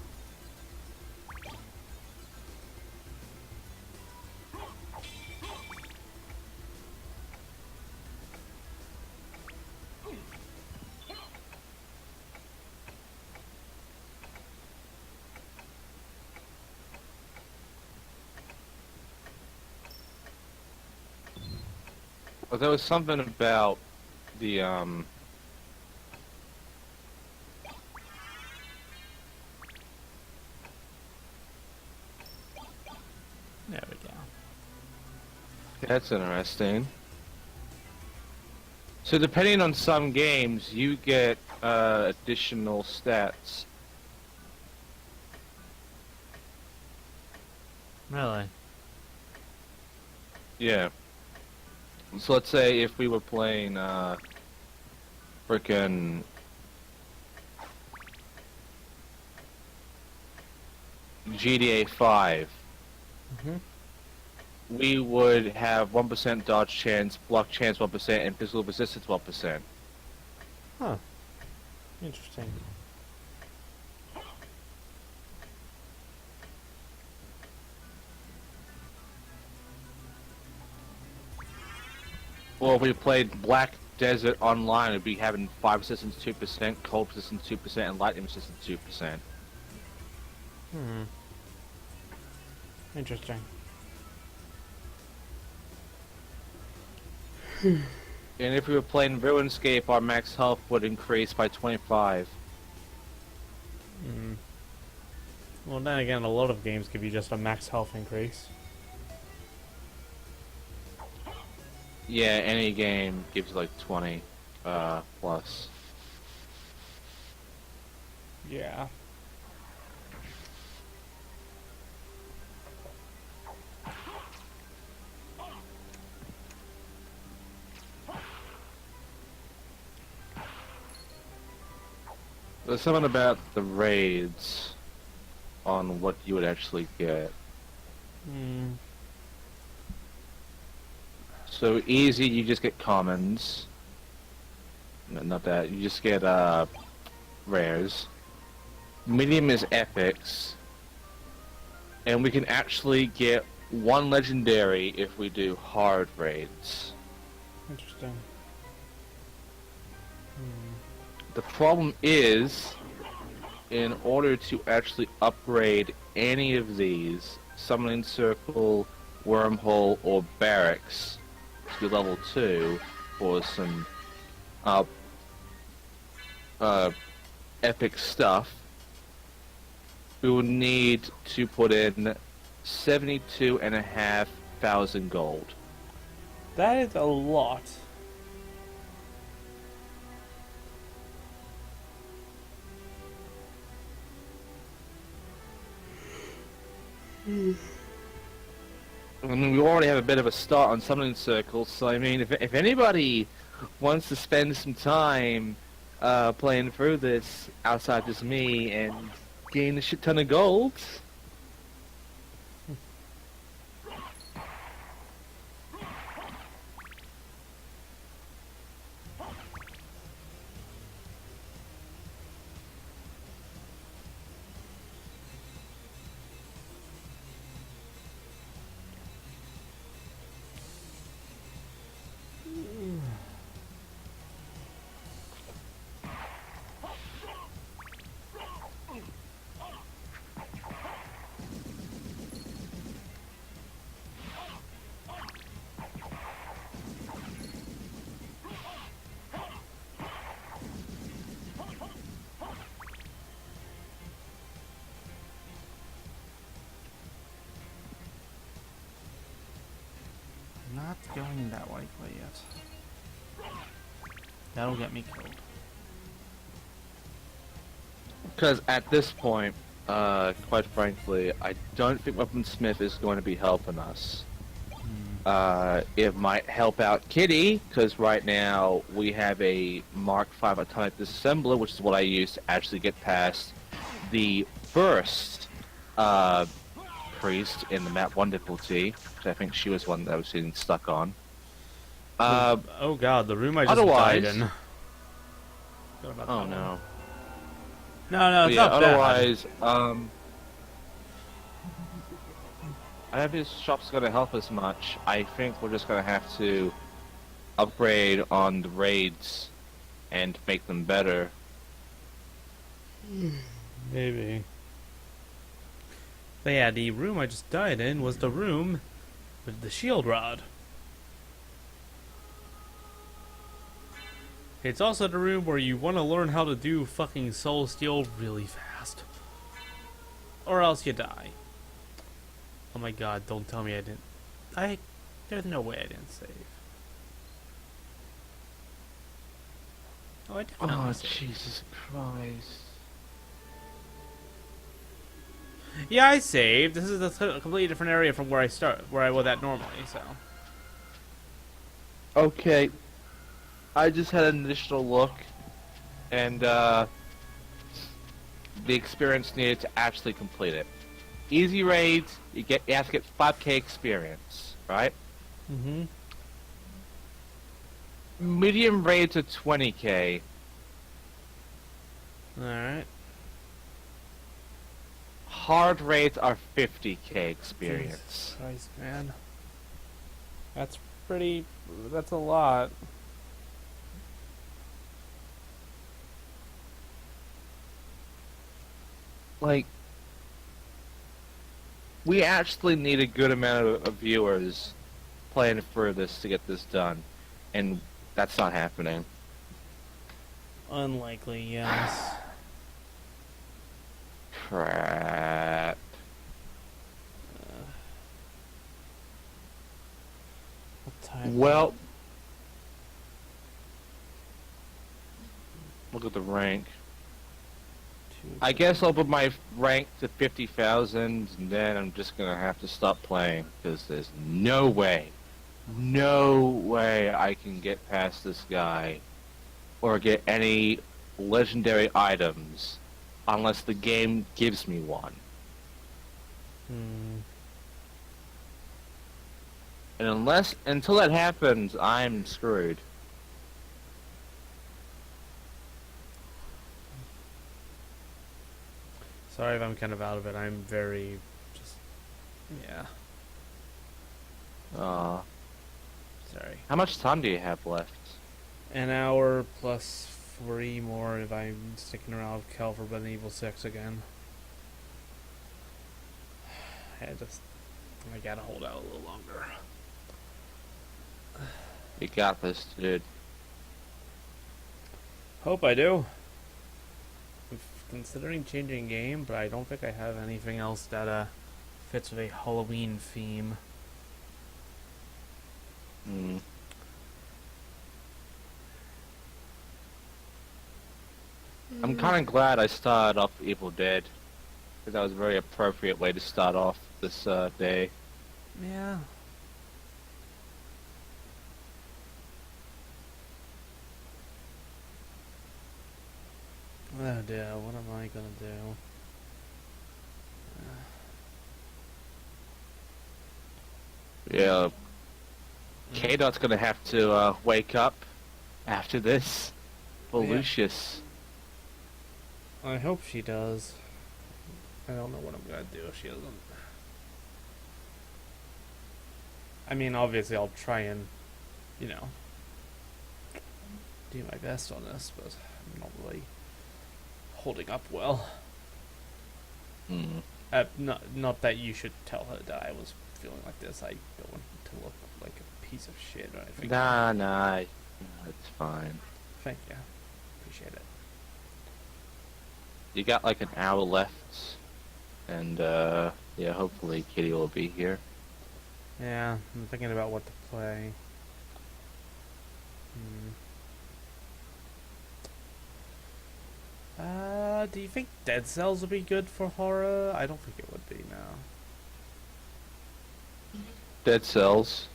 But there was something about the, There we go. that's interesting. So depending on some games, you get additional stats. Really? Yeah. So let's say if we were playing frickin' GTA 5, we would have 1% dodge chance, block chance 1%, and physical resistance 1%. Huh. Interesting. Well, if we played Black Desert Online, we'd be having fire resistance 2%, cold resistance 2%, and lightning resistance 2%. Interesting. And if we were playing RuneScape, our max health would increase by 25. Well, then again, a lot of games give you just a max health increase. Yeah, any game gives you like 20 plus. Yeah. There's something about the raids on what you would actually get. So easy, you just get commons. No, not that. You just get rares. Medium is epics. And we can actually get one legendary if we do hard raids. Interesting. The problem is, in order to actually upgrade any of these, Summoning Circle, Wormhole, or Barracks to level 2 for some epic stuff, we will need to put in 72,500 gold. That is a lot. I mean, we already have a bit of a start on summoning circles, so I mean, if anybody wants to spend some time playing through this outside just me and gain a shit ton of gold, Not going that likely yet. That'll get me killed. because at this point, quite frankly, I don't think Weaponsmith is going to be helping us. It might help out Kitty, because right now we have a Mark V atomic disassembler, which is what I use to actually get past the first priest in the map 1 difficulty, which I think she was one that I was getting stuck on. Oh god, the room I just otherwise- died in. Oh no. No, it's yeah, not bad. otherwise, I don't think this shop's going to help us much. I think we're just going to have to upgrade on the raids and make them better. Maybe. But yeah, the room I just died in was the room with the shield rod. It's also the room where you want to learn how to do fucking soul steal really fast. Or else you die. Oh my god, don't tell me I didn't... There's no way I didn't save. Oh, I definitely Oh, saved. Jesus Christ. Yeah, I saved. This is a completely different area from where I was at normally, so... Okay. I just had an initial look, and the experience needed to actually complete it. Easy raids, you have to get 5k experience, right? Mm-hmm. Medium raids are 20k. Alright. Hard raids are 50k experience. Jesus Christ, man. That's that's a lot. Like, we actually need a good amount of viewers playing for this to get this done, and that's not happening. Unlikely, yes. Crap. What time? Well, look at the rank. I guess I'll put my rank to 50,000, and then I'm just gonna have to stop playing, because there's no way I can get past this guy, or get any legendary items, unless the game gives me one. And until that happens, I'm screwed. Sorry if I'm kind of out of it. I'm very just... Yeah. Sorry. How much time do you have left? An hour plus 3 more if I'm sticking around with Kel for Resident Evil 6 again. I gotta hold out a little longer. You got this, dude. Hope I do. I'm considering changing game, but I don't think I have anything else that fits with a Halloween theme. I'm kind of glad I started off Evil Dead, because that was a very appropriate way to start off this day. Yeah, Oh dear, what am I gonna do? Yeah. K-Dot's gonna have to wake up after this. For Yeah. Lucius. I hope she does. I don't know what I'm gonna do if she doesn't. I mean, obviously I'll try and, you know, do my best on this, but I'm not really holding up well. Hmm. Not that you should tell her that I was feeling like this. I don't want to look like a piece of shit or anything. Nah. It's fine. Thank you. Appreciate it. You got like an hour left. And, yeah, hopefully Kitty will be here. Yeah, I'm thinking about what to play. Do you think Dead Cells would be good for horror? I don't think it would be, no. Dead Cells.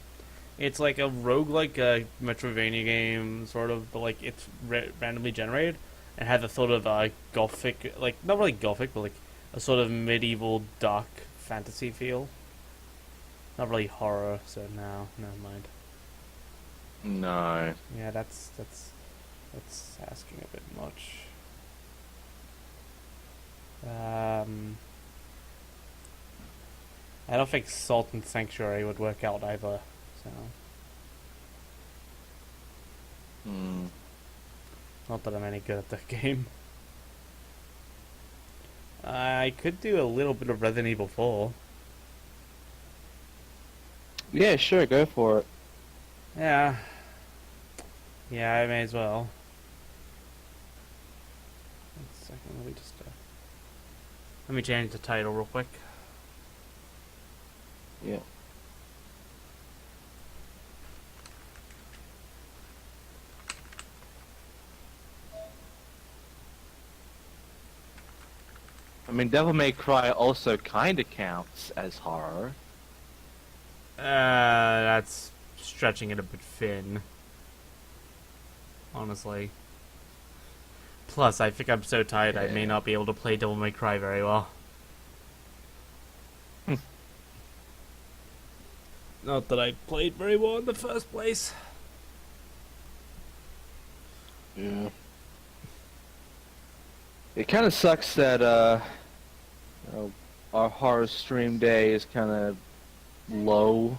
It's like a roguelike Metroidvania game, sort of, but like it's randomly generated and has a sort of gothic, like not really gothic, but like a sort of medieval dark fantasy feel. Not really horror, so no, never mind. No. Yeah, that's asking a bit much. I don't think SotN Sanctuary would work out either, so. Hmm. Not that I'm any good at the game. I could do a little bit of Resident Evil 4. Yeah, sure, go for it. Yeah. Yeah, I may as well. 1 second, let me just let me change the title real quick. Yeah. I mean, Devil May Cry also kinda counts as horror. That's stretching it a bit thin. Honestly. Plus, I think I'm so tired I may not be able to play Devil May Cry very well. Not that I played very well in the first place. Yeah. It kind of sucks that you know, our horror stream day is kind of low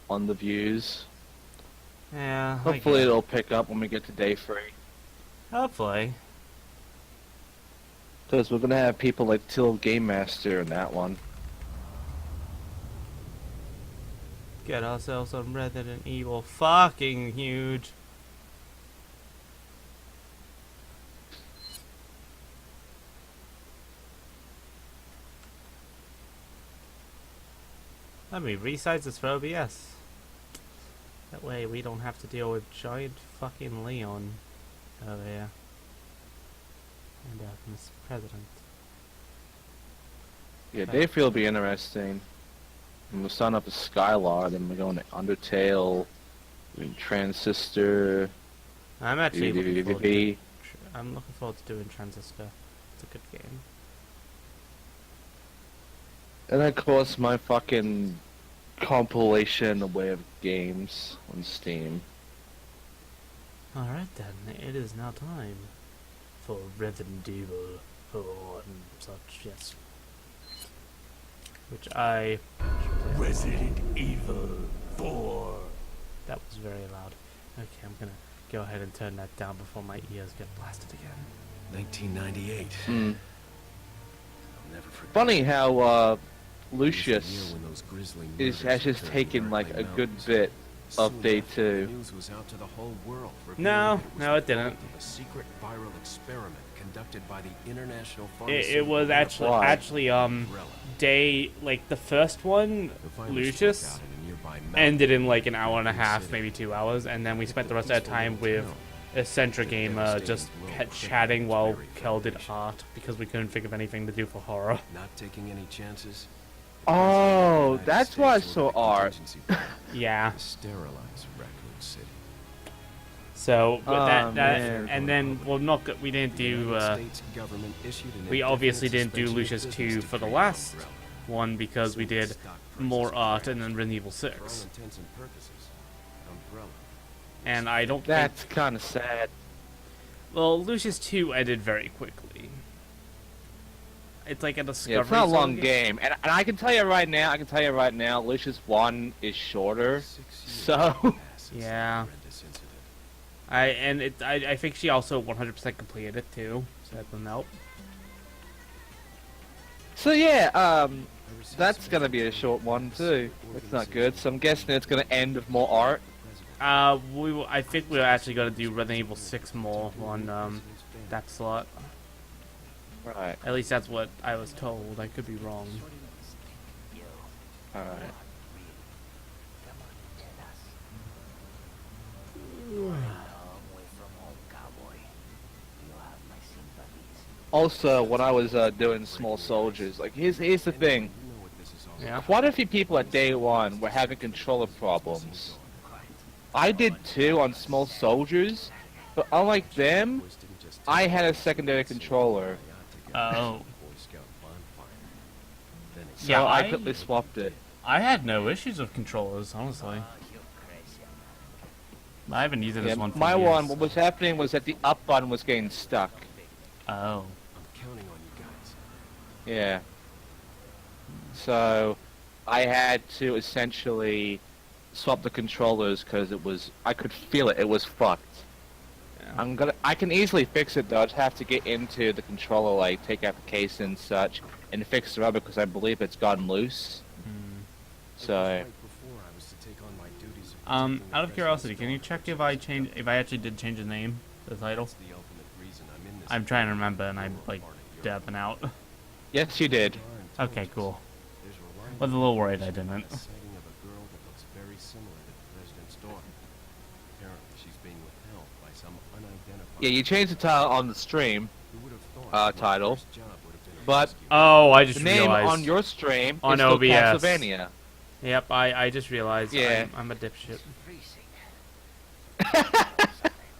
on the views. Yeah. Hopefully it'll pick up when we get to day 3. Hopefully. Because we're gonna have people like Till Game Master in that one. Get ourselves some Resident Evil fucking huge. Let me resize this for OBS. That way we don't have to deal with giant fucking Leon over here. And Miss President. Yeah, day 3 will be interesting. And we'll start off with Skylar, then we're going to Undertale, Transistor, I'm actually looking forward to VVVV. I'm looking forward to doing Transistor. It's a good game. And of course my fucking compilation way of games on Steam. Alright then, it is now time for Resident Evil 4 and such, yes. Which I should play. Resident Evil 4. That was very loud. Okay, I'm gonna go ahead and turn that down before my ears get blasted again. 1998. Hmm. I'll never forget. Funny how It was the year Lucius when those grisly has murders just occurred taken in like Berkeley a good Mountains. bit of Soon day after, the 2. news was out to the whole world, No, revealing that no, it was the didn't. result of a secret viral experiment conducted by the International It Pharmaceutical was actually Why? Umbrella. day, like the first one, The virus Lucius broke out in a nearby mountain ended in like an hour and a in half, City. maybe 2 hours, and then we It spent took the rest a of our time peaceful with town. Eccentric The Gamer devastating just blow kept crippled chatting its while very Kel did foundation. art because we couldn't think of anything to do for horror. Not taking any chances. Oh, the President of the that's United why I States saw ordered a art. contingency plan Yeah. to sterilize Raccoon City. So but that man. and then well not we didn't do we obviously didn't do Lucius 2 for the last one because we did more art and then Resident Evil 6. And I don't think That's kind of sad. well Lucius 2 ended very quickly. It's like a discovery. Yeah, it's not a sort of long game, and I can tell you right now, Lucius 1 is shorter, so... Yeah. I think she also 100% completed it too, so that doesn't help. So yeah, that's gonna be a short one too. That's not good, so I'm guessing it's gonna end with more art. I think we're actually gonna do Resident Evil 6 more on that slot. Right, At least that's what I was told. I could be wrong. alright. Also, when I was doing Small Soldiers, like, here's the thing. Yeah. Quite a few people at day one were having controller problems. I did too on Small Soldiers, but unlike them, I had a secondary controller. Oh. So Yeah, I quickly swapped it. I had no issues with controllers, honestly. I haven't used this one for My years. one, what was happening was that the up button was getting stuck. Oh. Yeah. So I had to essentially swap the controllers because I could feel it was fucked. Yeah. I can easily fix it though. I just have to get into the controller, like take out the case and such, and fix the rubber because I believe it's gotten loose. So. Out of curiosity, can you check if I actually did change the name, the title? I'm trying to remember, and I'm like dabbing out. Yes, you did. Okay, cool. Was a little worried I didn't. Yeah, you changed the title on the stream, title, but Oh, I just the name realized. on your stream On is still OBS. Castlevania. Yep, I just realized. Yeah. I'm a dipshit.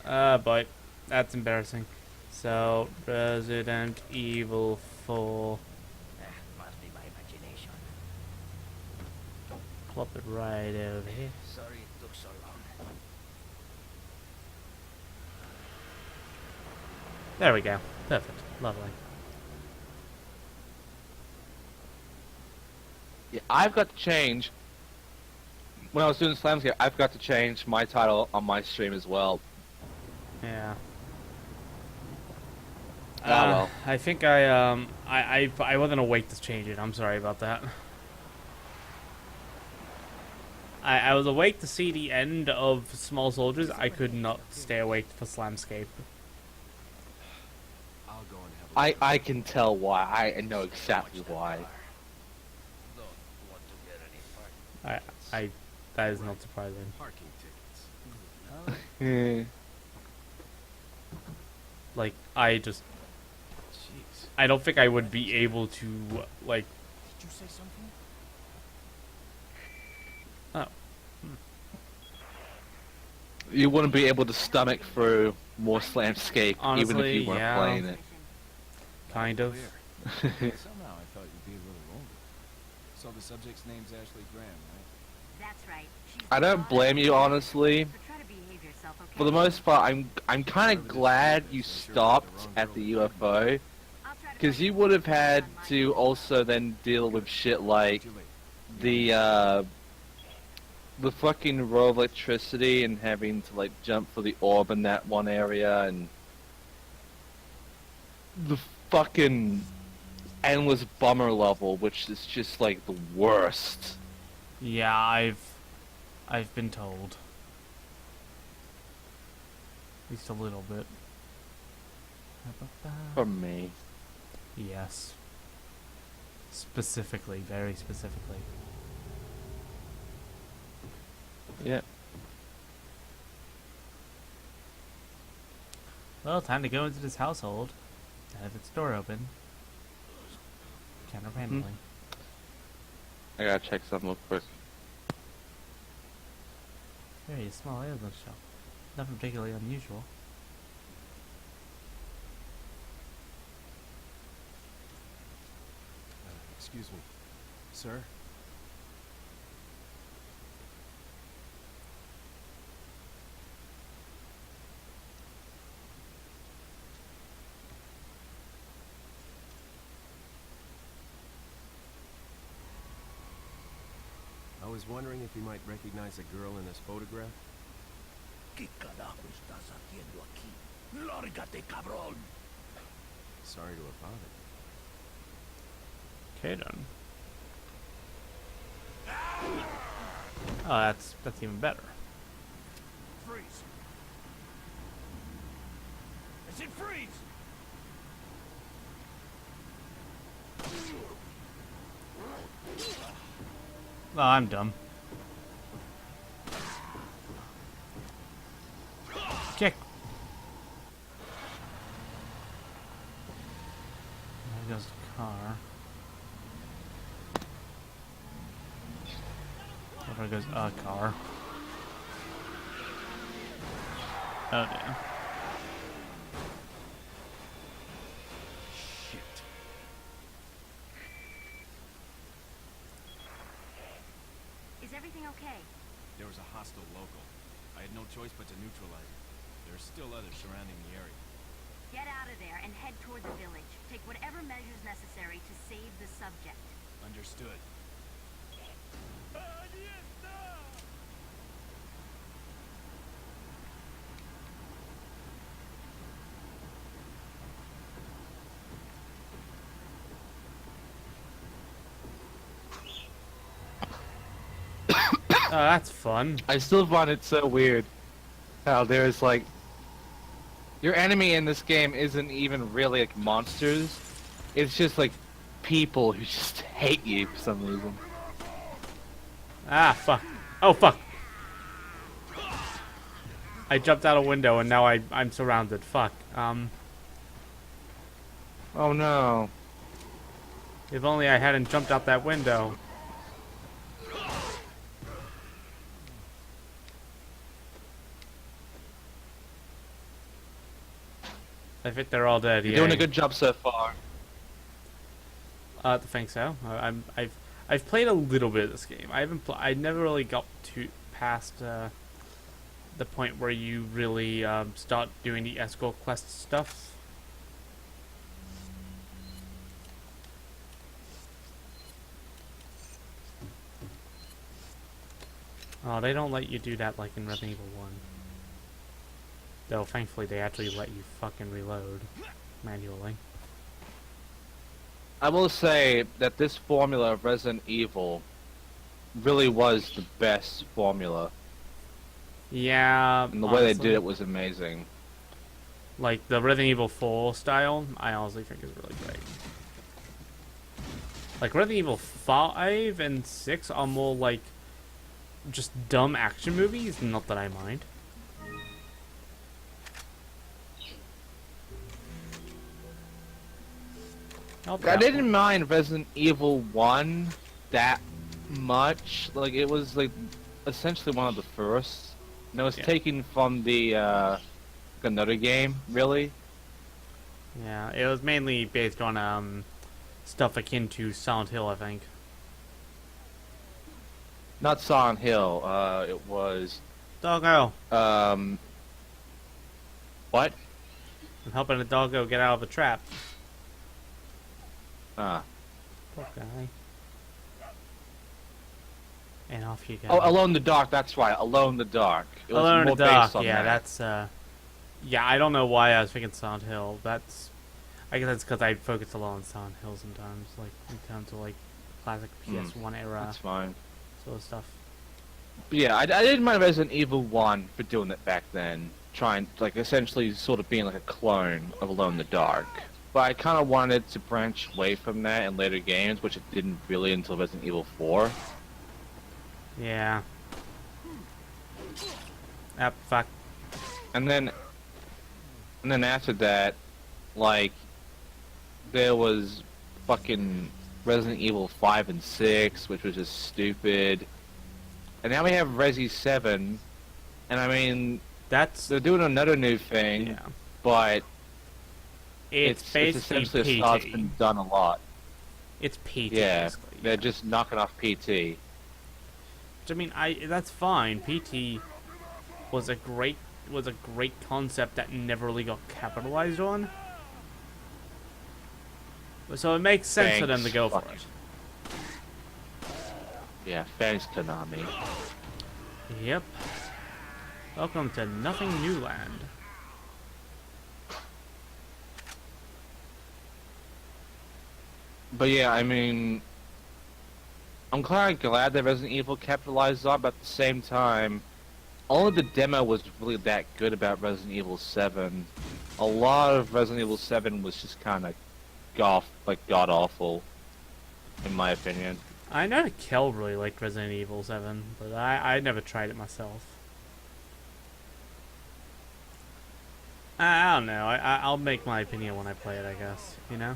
But that's embarrassing. So, Resident Evil 4. Must be my imagination. Plop it right over here. Sorry it took so long. There we go. Perfect. Lovely. Yeah, I've got to change. When I was doing Slamscape, I've got to change my title on my stream as well. Yeah. Well. I think I wasn't awake to change it. I'm sorry about that. I was awake to see the end of Small Soldiers. I could not stay awake for Slamscape. I can tell why. I know exactly why. Don't want to get any part. That is not surprising. Parking tickets. Like, I don't think I would be able to, like... Did you say something? Oh. You wouldn't be able to stomach through more Slamscape even if Honestly, you weren't yeah. playing it. Kind of. Somehow I thought you'd be a little older. So the subject's name's Ashley Graham, right? That's right. She's I don't blame you, honestly. So try to behave yourself, okay? For the most part, I'm kind of glad you stopped at the UFO, I'll try to because find you would have something had on my to also then deal with shit like Too late. the fucking row of electricity and having to like jump for the orb in that one area and the fucking endless bummer level, which is just like the worst. Yeah, I've been told. At least a little bit. For me. Yes. Specifically, very specifically. Yeah. Well, time to go into this household. Have its door open. Kind of randomly. I gotta check something real quick. Very small alien shop. Nothing particularly unusual. Excuse me. Sir? I was wondering if you might recognize a girl in this photograph. ¿Qué carajo estás haciendo aquí? ¡Lárgate, cabrón! Sorry to have bothered you. Okay, done. Oh, that's even better. Freeze! I said freeze! Oh, I'm dumb. Kick. There goes the car. There goes a car. Oh damn. Shit. Is everything okay? There was a hostile local. I had no choice but to neutralize it. There are still others surrounding the area. Get out of there and head toward the village. Take whatever measures necessary to save the subject. Understood. Oh, that's fun. I still find it so weird how there's like your enemy in this game isn't even really like monsters. It's just like people who just hate you for some reason. Ah, fuck. Oh, fuck. I jumped out a window and now I'm surrounded. Fuck. Oh no. If only I hadn't jumped out that window. I think they're all dead. You're doing a good job so far. I think so. I've played a little bit of this game. I never really got past the point where you really start doing the escort quest stuff. Oh, they don't let you do that like in Resident Evil 1. Though, thankfully, they actually let you fucking reload manually. I will say that this formula of Resident Evil really was the best formula. Yeah, And the way they did it was amazing. Like, the Resident Evil 4 style, I honestly think is really great. Like, Resident Evil 5 and 6 are more like just dumb action movies, not that I mind. I didn't mind Resident Evil 1 that much. Like, it was like essentially one of the first. And it was taken from the another game, really. Yeah, it was mainly based on stuff akin to Silent Hill, I think. Not Silent Hill. It was Doggo. what? I'm helping a doggo get out of a trap. Ah. Poor guy. And off you go. Oh, Alone in the Dark. That's right. Alone in the Dark. It was Alone in more the Dark. based on Yeah, that. that's yeah, I don't know why I was thinking Silent Hill. I guess that's because I focus a lot on Silent Hill sometimes, like in terms of like classic PS1 era That's fine. sort of stuff. But yeah, I didn't mind Resident Evil 1 for doing it back then. Trying, like, essentially sort of being like a clone of Alone in the Dark. But I kind of wanted to branch away from that in later games, which it didn't really until Resident Evil 4. Yeah. Ah, fuck. And then after that, like, there was fucking Resident Evil 5 and 6, which was just stupid. And now we have Resi 7, and I mean, That's They're doing another new thing, yeah. but It's it's basically essentially a style that's PT. been done a lot. It's PT. Yeah, Basically. they're just knocking off PT. Which, I mean, that's fine. PT was a great concept that never really got capitalized on. So it makes sense for them to go for Thanks, it. Yeah, thanks, Konami. Yep. Welcome to Nothing New Land. But yeah, I mean, I'm glad that Resident Evil capitalized on, but at the same time, all of the demo was really that good about Resident Evil 7. A lot of Resident Evil 7 was just kind of god awful, in my opinion. I know Kel really liked Resident Evil 7, but I never tried it myself. I don't know. I'll make my opinion when I play it, I guess. You know?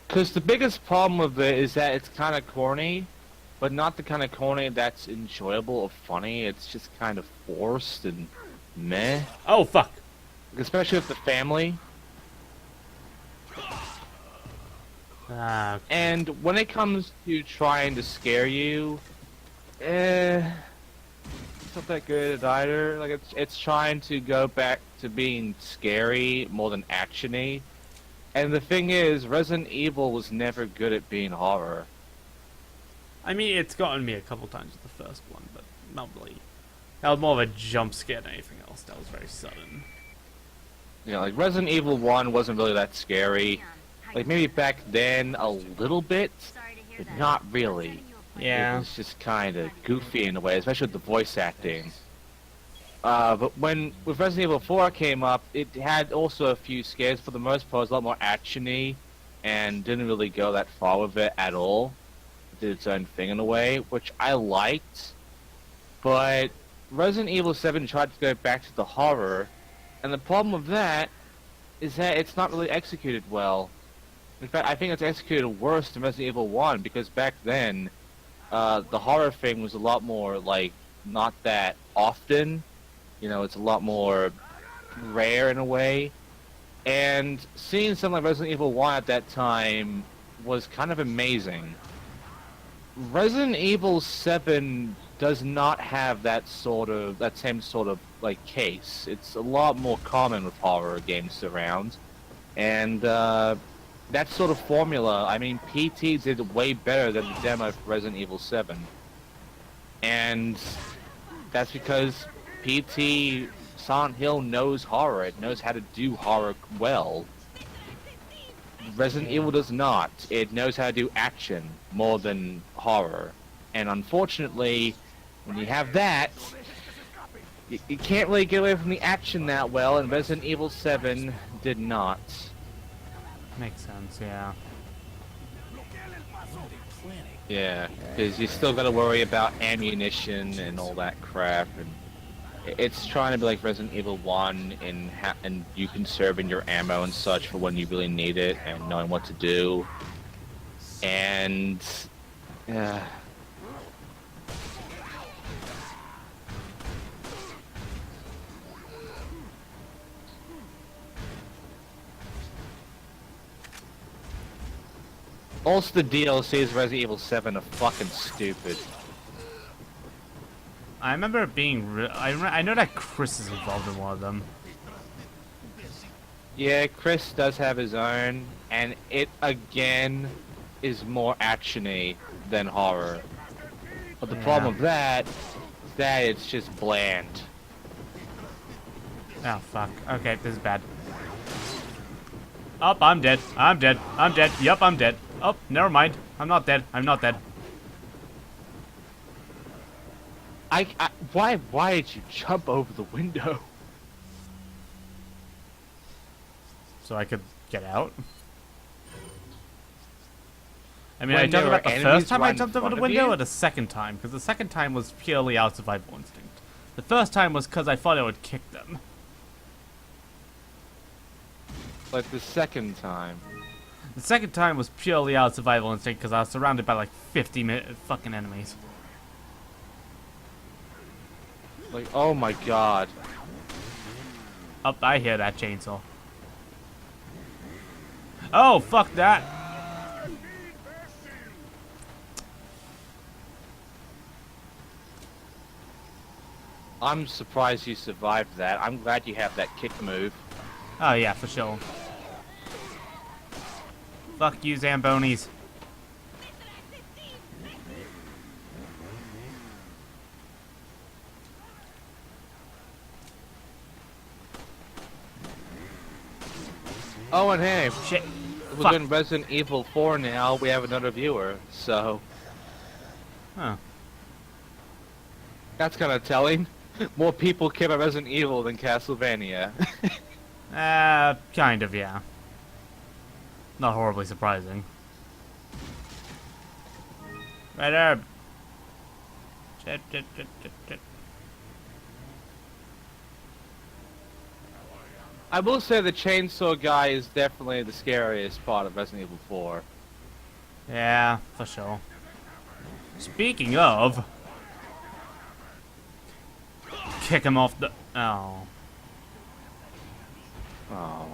Because the biggest problem with it is that it's kind of corny, but not the kind of corny that's enjoyable or funny. It's just kind of forced and meh. Oh, fuck. Especially with the family. Ah, And when it comes to trying to scare you, it's not that good either. Like it's trying to go back to being scary more than actiony. And the thing is, Resident Evil was never good at being horror. I mean, it's gotten me a couple times with the first one, but not really. That was more of a jump scare than anything else. That was very sudden. You know, like Resident Evil 1 wasn't really that scary. Like maybe back then a little bit, but not really. Yeah. It was just kind of goofy in a way, especially with the voice acting. But when with Resident Evil 4 came up, it had also a few scares. For the most part, it was a lot more actiony, and didn't really go that far with it at all. It did its own thing in a way, which I liked. But Resident Evil 7 tried to go back to the horror, and the problem with that is that it's not really executed well. In fact, I think it's executed worse than Resident Evil 1, because back then, the horror thing was a lot more, like, not that often. You know, it's a lot more rare in a way. And seeing something like Resident Evil 1 at that time was kind of amazing. Resident Evil 7 does not have that same sort of, like, case. It's a lot more common with horror games around. And, that sort of formula, I mean, PT did way better than the demo for Resident Evil 7. And that's because PT Silent Hill knows horror. It knows how to do horror well. Resident Evil does not. It knows how to do action more than horror. And unfortunately, when you have that, you can't really get away from the action that well, and Resident Evil 7 did not. Makes sense, yeah. Yeah, because you still got to worry about ammunition and all that crap, and it's trying to be like Resident Evil 1 and you conserving your ammo and such for when you really need it and knowing what to do. And also the DLCs Resident Evil 7 are fucking stupid. I remember it being. I know that Chris is involved in one of them. Yeah, Chris does have his own, and it again is more actiony than horror. But the problem with that is that it's just bland. Oh fuck. Okay, this is bad. Oh, I'm dead. I'm dead. I'm dead. Yup, I'm dead. Oh, never mind. I'm not dead. I'm not dead. Why did you jump over the window? So I could get out. I mean, When I jumped there about were the enemies first time I right in jumped over the front of window, you? or the second time? Because the second time was purely out of survival instinct. The first time was because I thought I would kick them. Like the second time. The second time was purely out of survival instinct because I was surrounded by like 50 fucking enemies. Like, oh my god. Oh, I hear that chainsaw. Oh, fuck that. I'm surprised you survived that. I'm glad you have that kick move. Oh, yeah, for sure. Fuck you, Zambonis. Oh, and hey, Shit. we're Fuck. doing Resident Evil 4 now. We have another viewer, so Huh. that's kind of telling. More people care about Resident Evil than Castlevania. Kind of, yeah. Not horribly surprising. Right there. Shit, shit, shit, shit, shit. I will say the chainsaw guy is definitely the scariest part of Resident Evil 4. Yeah, for sure. Speaking of... Kick him off the... Oh. Oh.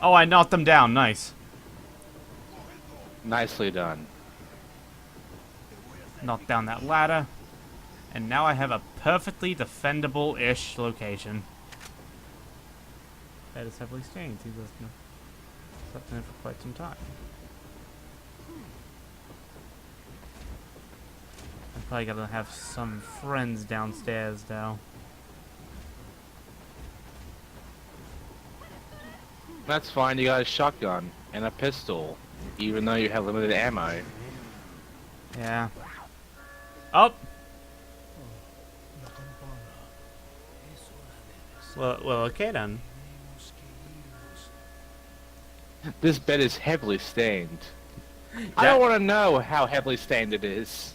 Oh, I knocked them down. Nice. Nicely done. Knocked down that ladder. And now I have a perfectly defendable-ish location. That is heavily stained. He's slept in it for quite some time. I'm probably gonna have some friends downstairs, though. That's fine, you got a shotgun and a pistol, even though you have limited ammo. Yeah. Oh! Well, okay then. This bed is heavily stained. I don't want to know how heavily stained it is.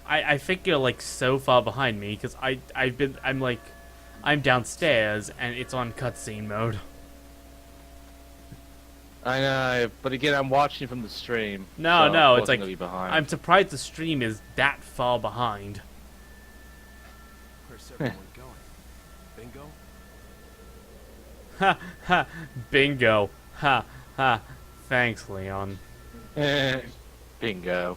I think you're like so far behind me because I'm downstairs and it's on cutscene mode. I know, but again, I'm watching from the stream. No, so no, of it's course like I'm gonna be behind. I'm surprised the stream is that far behind. Where's everyone going? Bingo? Ha ha, bingo. Ha ha. Thanks, Leon. Bingo.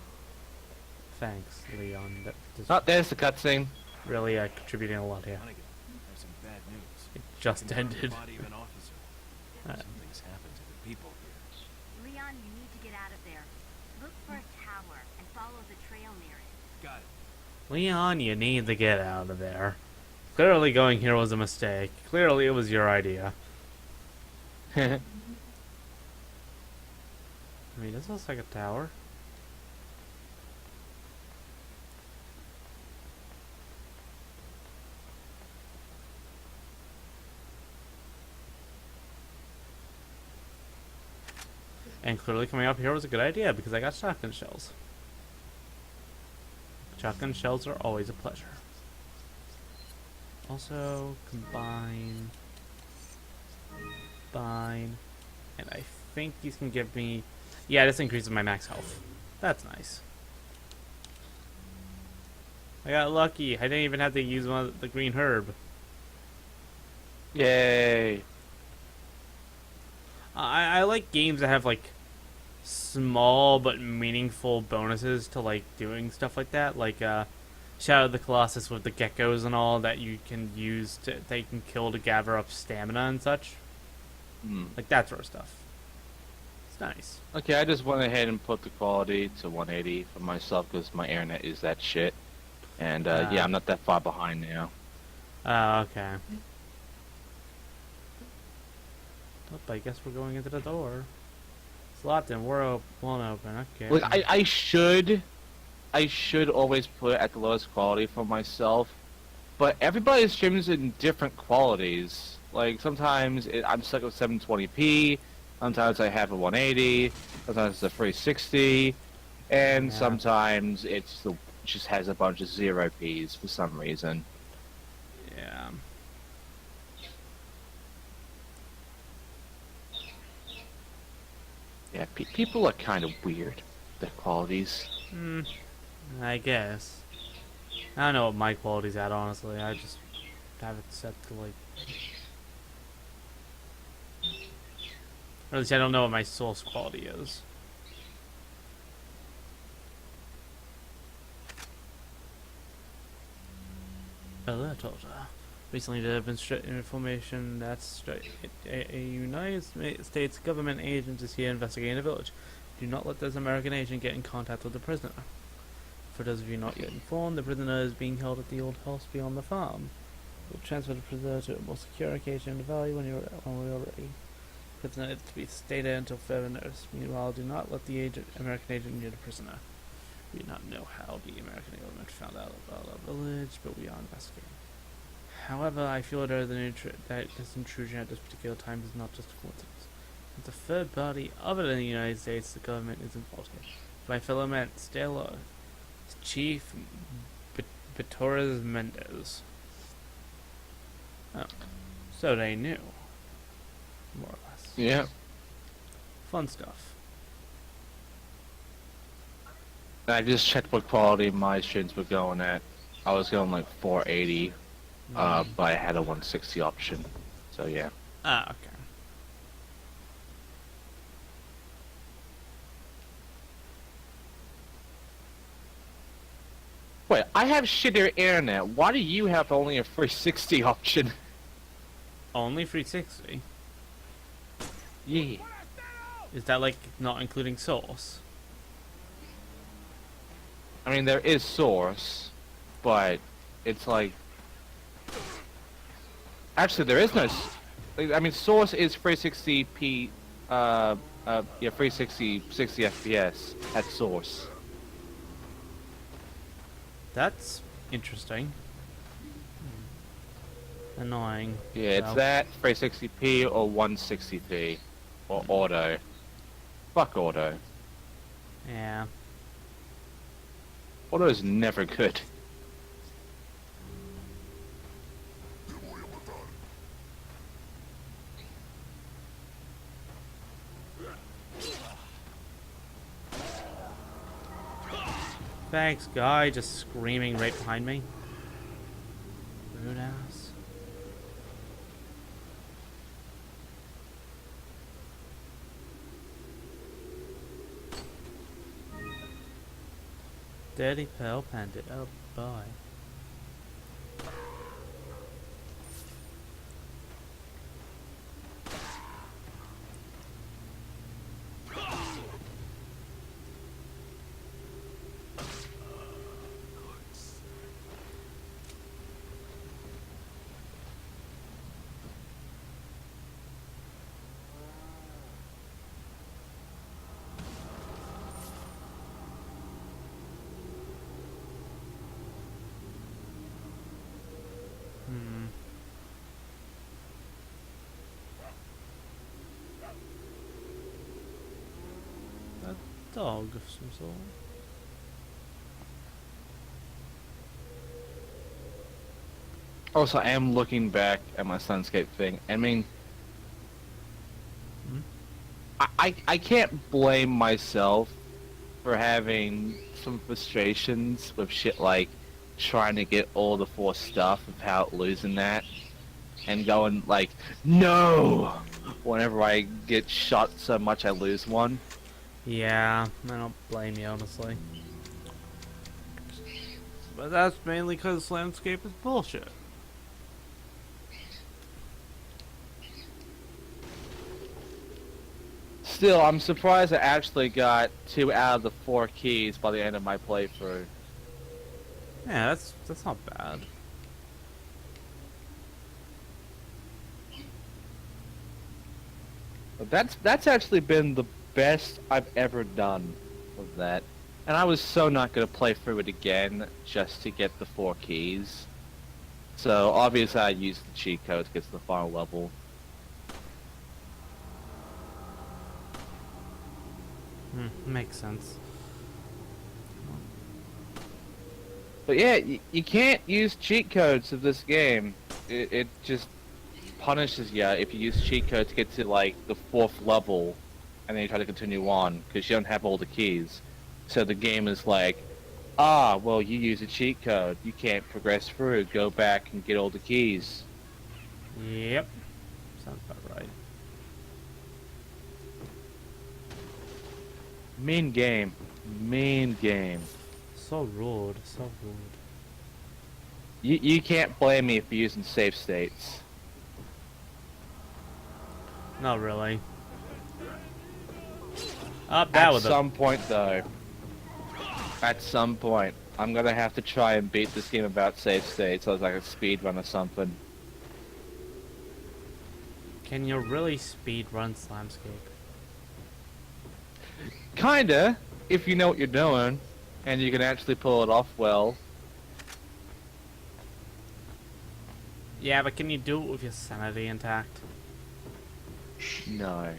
Thanks, Leon. That is Oh, there's the cutscene. really contributing a lot here. Hunnigan, I have some bad news. It just ended. Body of an officer. Uh. Something's happened to the people here. Leon, you need to get out of there. Look for a tower and follow the trail near it. Got it. Leon, you need to get out of there. Clearly going here was a mistake. Clearly it was your idea. I mean, this looks like a tower. And clearly coming up here was a good idea because I got shotgun shells. Shotgun shells are always a pleasure. Also, combine, and I think these can give me, yeah, this increases my max health. That's nice. I got lucky. I didn't even have to use one of the green herb. Yay. I like games that have like small but meaningful bonuses to like doing stuff like that, like Shadow of the Colossus with the geckos and all that you can use to they can kill to gather up stamina and such, like that sort of stuff. It's nice. Okay, I just went ahead and put the quality to 180 for myself because my internet is that shit. And yeah, I'm not that far behind now. Okay. Oh, I guess we're going into the door. It's locked and we're won't open. Okay. Look, I should always put it at the lowest quality for myself, but everybody streams in different qualities. Like sometimes I'm stuck with 720p, sometimes I have a 180, sometimes it's a 360, and sometimes it's just has a bunch of 0p's for some reason. Yeah. Yeah, people are kind of weird. their qualities. I guess. I don't know what my quality's at, honestly. I just have it set to, like... Or at least I don't know what my source quality is. Alert order. Recently there have been information that a United States government agent is here investigating the village. Do not let this American agent get in contact with the prisoner. For those of you not yet informed, the prisoner is being held at the old house beyond the farm. We'll transfer the prisoner to a more secure location in the valley when we are ready. The prisoner is to be stayed there until further notice. Meanwhile, do not let the American agent near the prisoner. We do not know how the American government found out about our village, but we are investigating. However, I feel that this intrusion at this particular time is not just a coincidence. It's a third party other than the United States the government is involved here. My fellow man, stay alert. Chief Torres Mendez. Oh, so they knew. More or less. Yeah. Fun stuff. I just checked what quality my streams were going at. I was going like 480, but I had a 160 option. So yeah. Ah, okay. Wait, I have shittier internet. Why do you have only a 360 option? Only 360? Yeah. Is that like not including source? I mean, there is source, but it's like... Actually, there is no... I mean, source is 360p, yeah, 360, 60 FPS at source. That's interesting. Annoying. Yeah, it's So- that, 360p or 160p. Or auto. Fuck auto. Yeah. Auto is never good. Thanks, guy, just screaming right behind me. Rude ass. Dirty Pearl Bandit, oh boy. A dog of some sort. Also, I am looking back at my Sunscape thing. I mean... I can't blame myself for having some frustrations with shit like trying to get all the 4 stuff without losing that. And going like, no! Whenever I get shot so much I lose one. Yeah, I don't blame you, honestly. But that's mainly because landscape is bullshit. Still, I'm surprised I actually got 2 out of the 4 keys by the end of my playthrough. Yeah, that's not bad. But that's actually been the best I've ever done with that. And I was so not going to play through it again just to get the 4 keys. So obviously I used the cheat code to get to the final level. Makes sense. But yeah, you can't use cheat codes of this game. It just punishes you if you use cheat code to get to like the 4th level and then you try to continue on because you don't have all the keys. So the game is like, ah, well, you use a cheat code. You can't progress through. Go back and get all the keys. Yep. Sounds about right. Mean game. Mean game. So rude. So rude. You can't blame me for using save states. Not really. Up that At with some point, though. At some point, I'm gonna have to try and beat this game about save states, so it's like a speed run or something. Can you really speed run Slamscape? Kinda, if you know what you're doing, and you can actually pull it off well. Yeah, but can you do it with your sanity intact? No.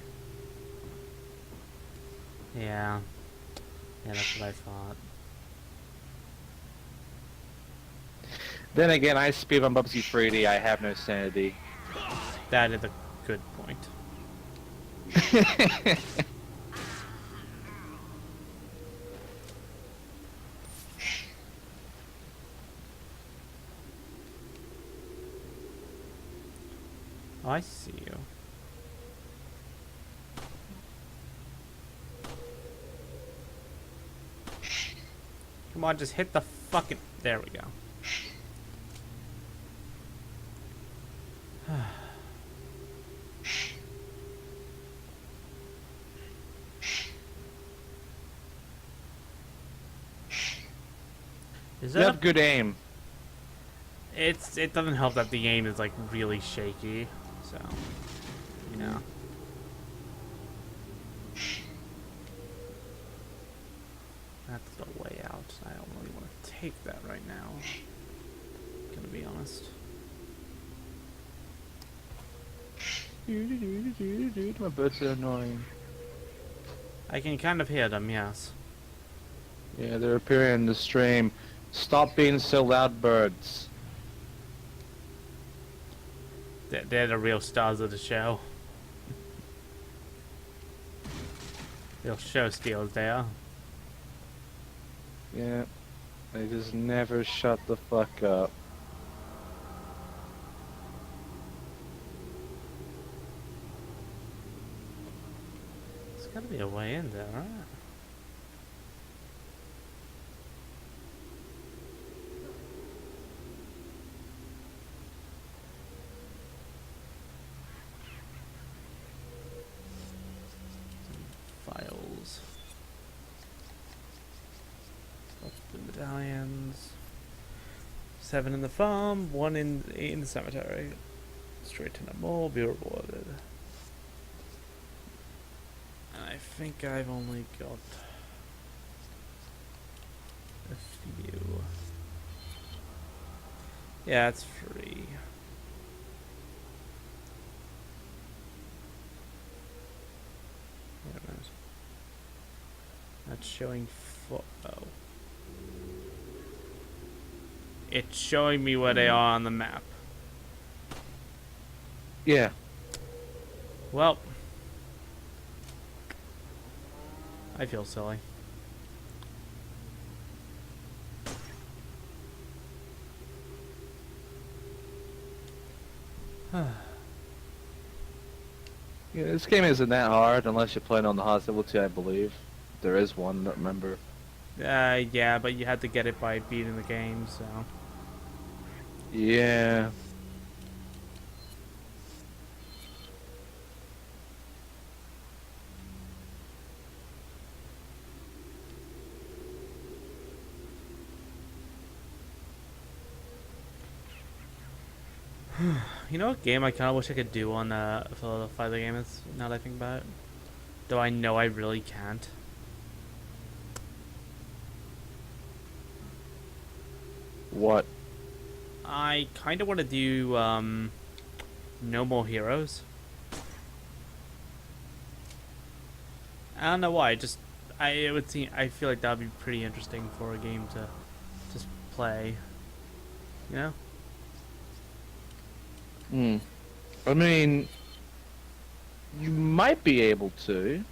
Yeah. Yeah, that's what I thought. Then again, I speed run Bubsy 3D, I have no sanity. That is a good point. Oh, I see you. Come on, just hit the fucking... There we go. Is You that have good aim. it doesn't help that the game is like really shaky, so yeah. That's the way out. I don't really want to take that right now. Gonna be honest. My birds are annoying. I can kind of hear them, yes. Yeah, they're appearing in the stream. Stop being so loud, birds. They're the real stars of the show. Real show stealers they are. Yeah, they just never shut the fuck up. There's gotta be a way in there, right? Files. The medallions. 7 in the farm, 1 in the cemetery. Straight to the mall, be rewarded. And I think I've only got a few. Yeah, it's free. Wait a minute. That's showing oh. It's showing me where they are on the map. Yeah. Well, I feel silly. Yeah, this game isn't that hard unless you're playing on the hard difficulty, I believe. There is one, I don't remember. Yeah, but you had to get it by beating the game, so. Yeah. You know what game I kind of wish I could do on for the fighter game is, now that I think about it? Though I know I really can't. What? I kind of want to do No More Heroes. I don't know why. It would seem. I feel like that would be pretty interesting for a game to just play. You know? I mean, you might be able to.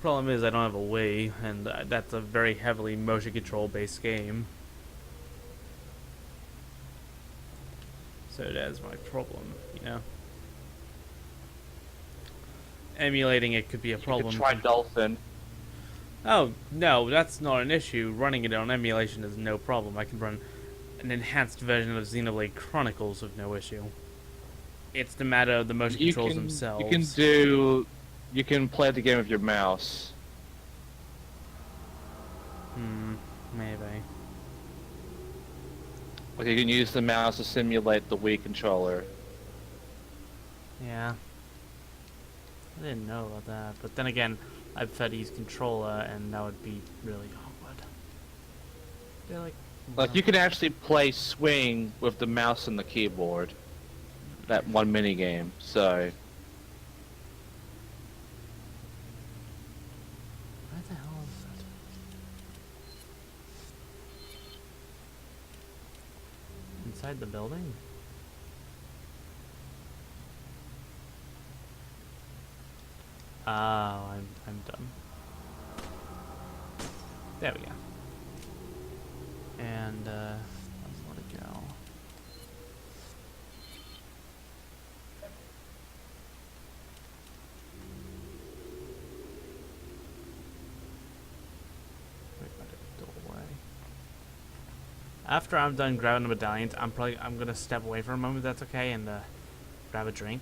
Problem is, I don't have a Wii, and that's a very heavily motion control based game. So that's my problem, you know. Emulating it could be a You problem. could try Dolphin. Oh, no, that's not an issue. Running it on emulation is no problem. I can run an enhanced version of Xenoblade Chronicles with no issue. It's the matter of the motion controls themselves. You can play the game with your mouse. Maybe. Like you can use the mouse to simulate the Wii controller. Yeah. I didn't know about that. But then again, I prefer to use controller, and that would be really awkward. They're Like you can actually play Swing with the mouse and the keyboard. That one mini game. So Where the hell is that? Inside the building? Oh, I'm done. There we go. And let's let it go. Wait, I did it away. After I'm done grabbing the medallions, I'm gonna step away for a moment. If that's okay, and grab a drink.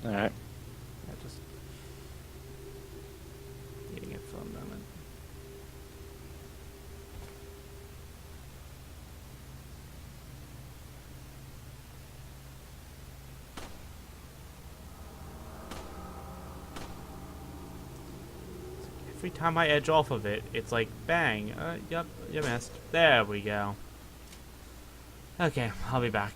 alright. Yeah, just eating it for a moment. Every time I edge off of it, it's like, bang, yep, you missed. There we go. Okay, I'll be back.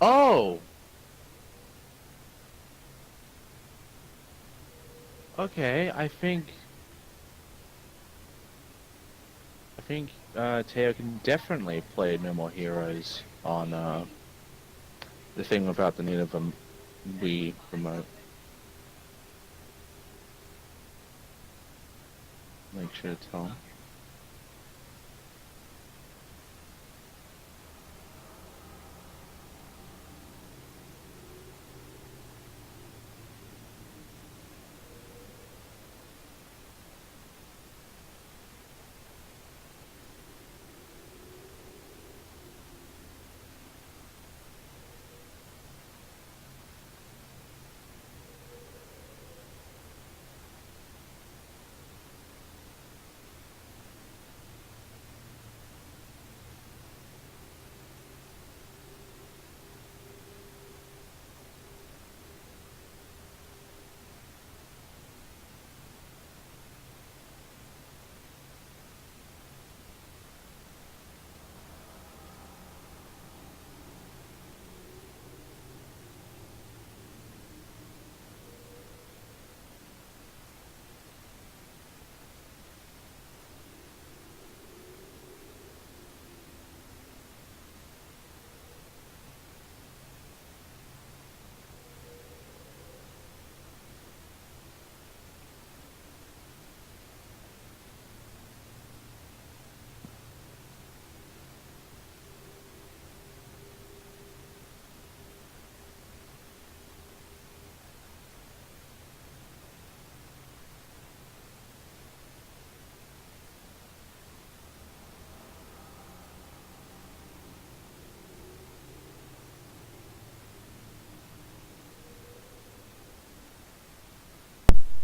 Oh! Okay, I think Teo can definitely play No More Heroes on the thing without the need of a Wii remote. Make sure to tell him.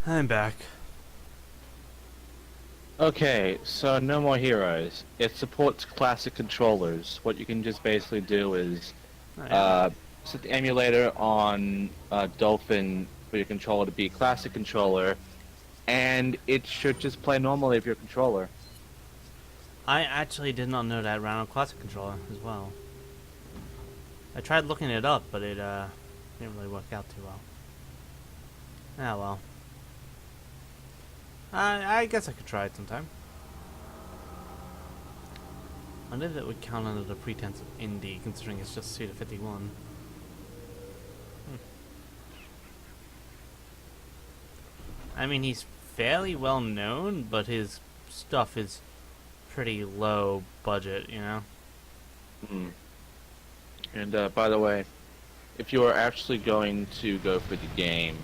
I'm back. Okay, so no more heroes. It supports classic controllers. What you can just basically do is Oh, yeah. set the emulator on Dolphin for your controller to be a classic controller, and it should just play normally with your controller. I actually did not know that ran on Classic Controller as well. I tried looking it up, but it didn't really work out too well. Ah well. I guess I could try it sometime. I wonder if it would count under the pretense of indie, considering it's just Suda 51. I mean, he's fairly well known, but his stuff is pretty low budget, you know? Mm. And by the way, if you are actually going to go for the game,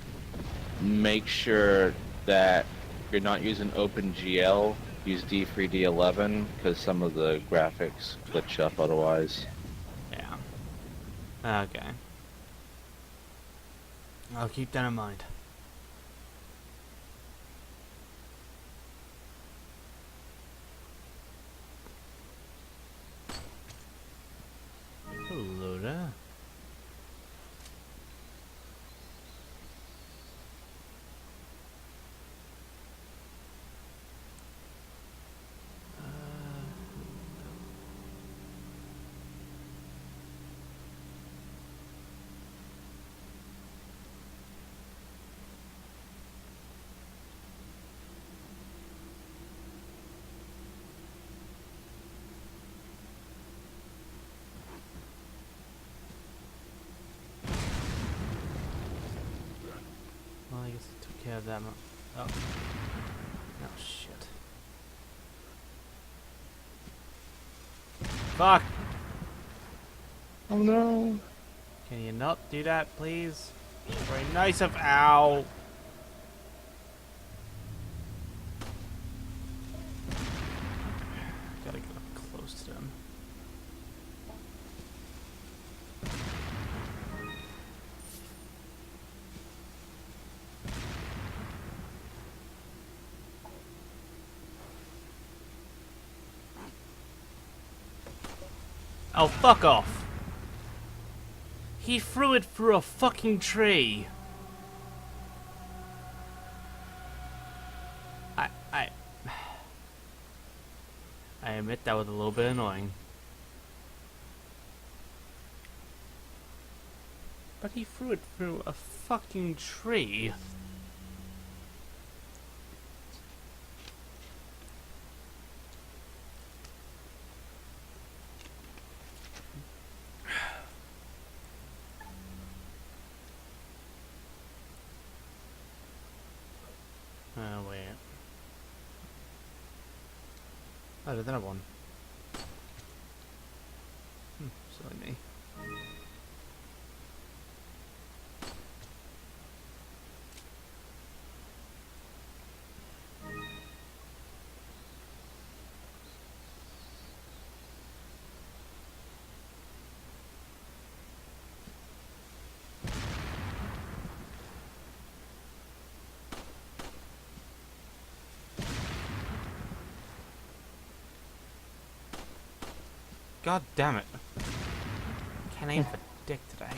make sure that you're not using OpenGL. Use D3D11 because some of the graphics glitch up otherwise. Yeah. Okay. I'll keep that in mind. Hello there. Well, I guess I took care of that. Oh. Oh, shit. Fuck! Oh no! Can you not do that, please? Very nice of. Ow! Gotta get up close to them. Oh, fuck off! He threw it through a fucking tree! I admit that was a little bit annoying. But he threw it through a fucking tree. Oh, wait. Oh, there's another one. Silly me. God damn it. Can't aim for dick today.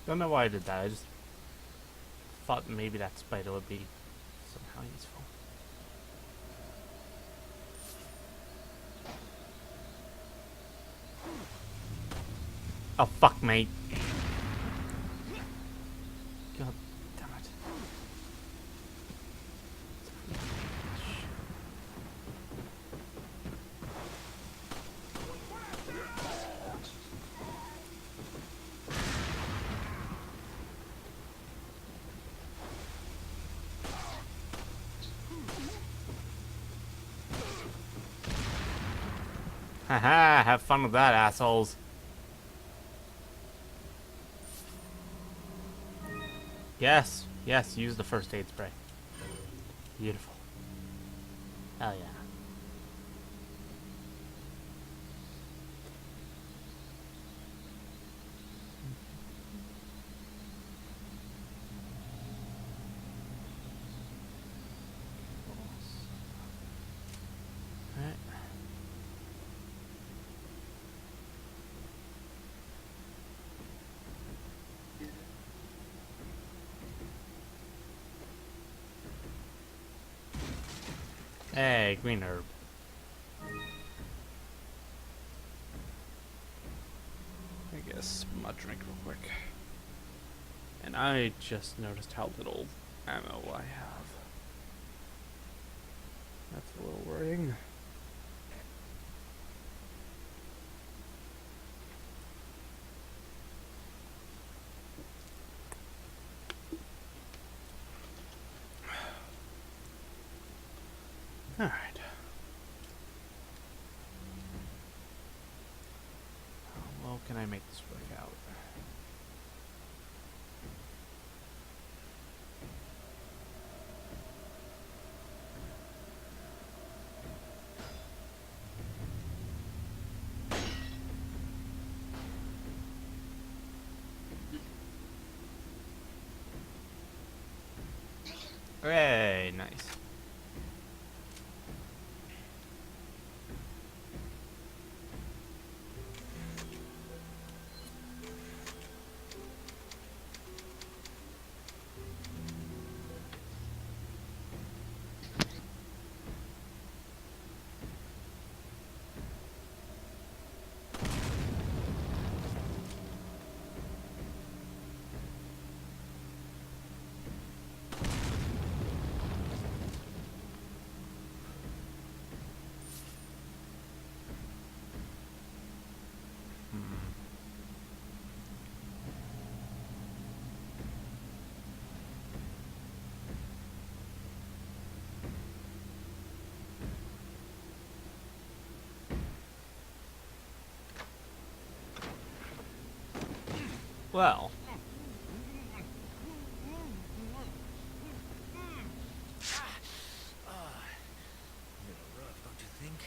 Don't know why I did that. I just thought maybe that spider would be somehow useful. Oh, fuck, mate. God damn it. Haha, have fun with that, assholes. Yes, yes, use the first aid spray. Beautiful. Hell yeah. Alright. Hey, green herb. I guess my drink real quick. And I just noticed how little ammo I have. That's a little worrying. Alright. How well can I make this work out? Hooray, nice. Well. A little rough, don't you think?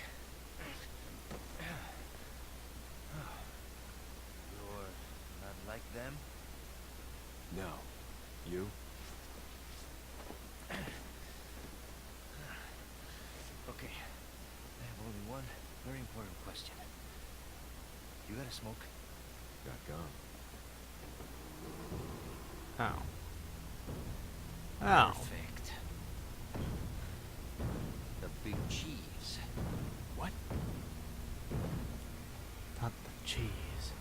You're not like them? No. You? Okay. I have only one very important question. You got a smoke? Got gum. Oh. Oh. Perfect. The big cheese. What? Not the cheese.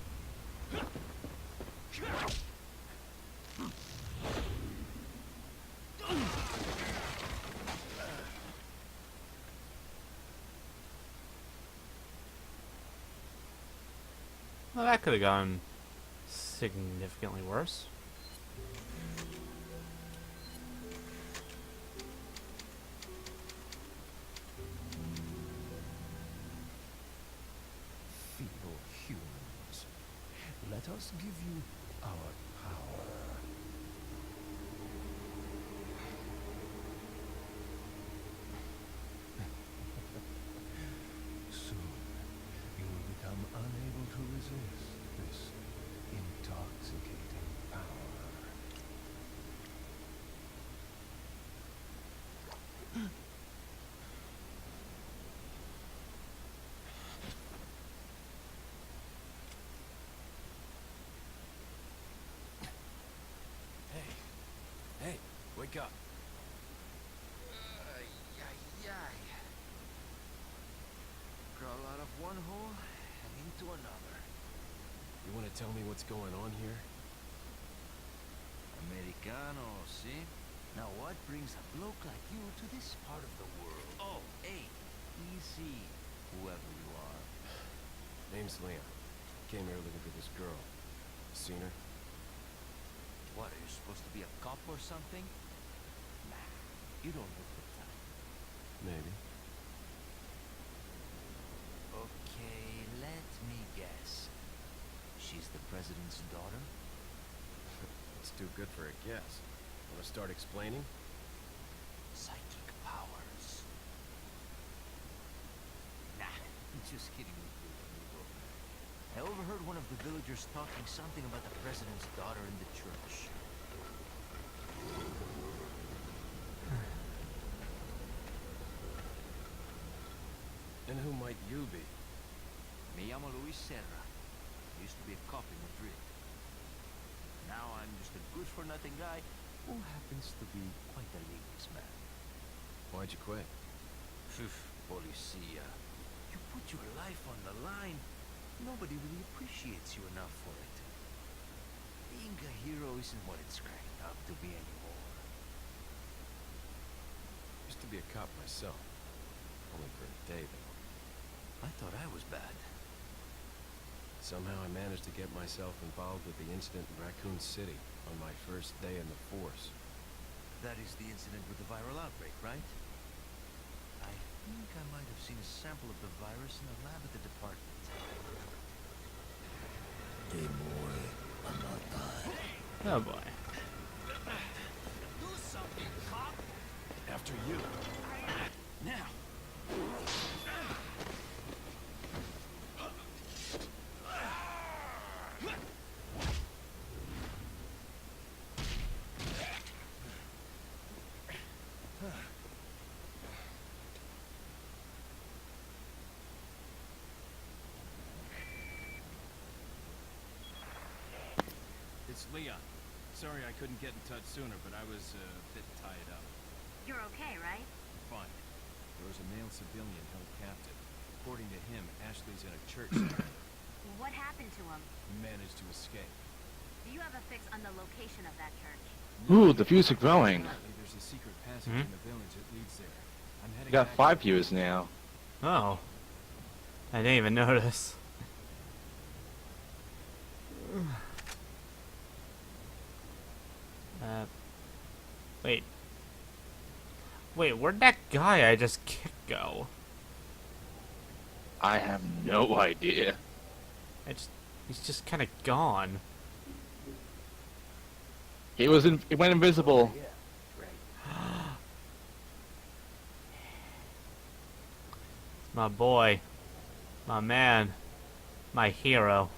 Well, that could have gone significantly worse. Feeble humans. Let us give you our power. Soon, you will become unable to resist this intoxicating power. Wake up. Crawl out of one hole and into another. You want to tell me what's going on here? Americano, see? Now what brings a bloke like you to this part of the world? Oh, hey, easy, whoever you are. Name's Leon. Came here looking for this girl. Seen her? What, are you supposed to be a cop or something? Nah, you don't look the type. Maybe. Okay, let me guess. She's the president's daughter? It's too good for a guess. Want to start explaining? Psychic powers. Nah, I'm just kidding with you, amigo. I overheard one of the villagers talking something about the president's daughter in the church. And who might you be? Me llamo Luis Serra. I used to be a cop in Madrid. Now I'm just a good-for-nothing guy who happens to be quite a ladies' man. Why'd you quit? Phew, policia. You put your life on the line. Nobody really appreciates you enough for it. Being a hero isn't what it's cracked up to be anymore. Used to be a cop myself. Only for a day, though. I thought I was bad. Somehow I managed to get myself involved with the incident in Raccoon City on my first day in the force. That is the incident with the viral outbreak, right? I think I might have seen a sample of the virus in the lab at the department. Hey boy, I'm not dying. Oh boy. Do something, cop! After you. Now! It's Leon. Sorry I couldn't get in touch sooner, but I was a bit tied up. You're okay, right? Fine. There was a male civilian held captive. According to him, Ashley's in a church somewhere. What happened to him? He managed to escape. Do you have a fix on the location of that church? Ooh, the views are growing. Apparently there's a secret passage in the village that leads there. I'm heading We got back 5 views now. Oh. I didn't even notice. Wait. Wait, where'd that guy I just kicked go? I have no idea. He's just kind of gone. He went invisible. My boy. My man. My hero.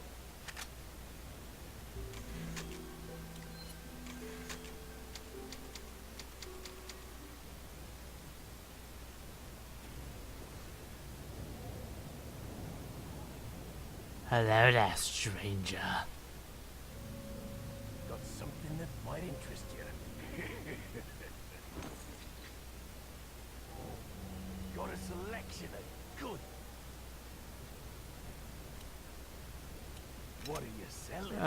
Hello there, stranger. Got something that might interest you. Got a selection of good. What are you selling?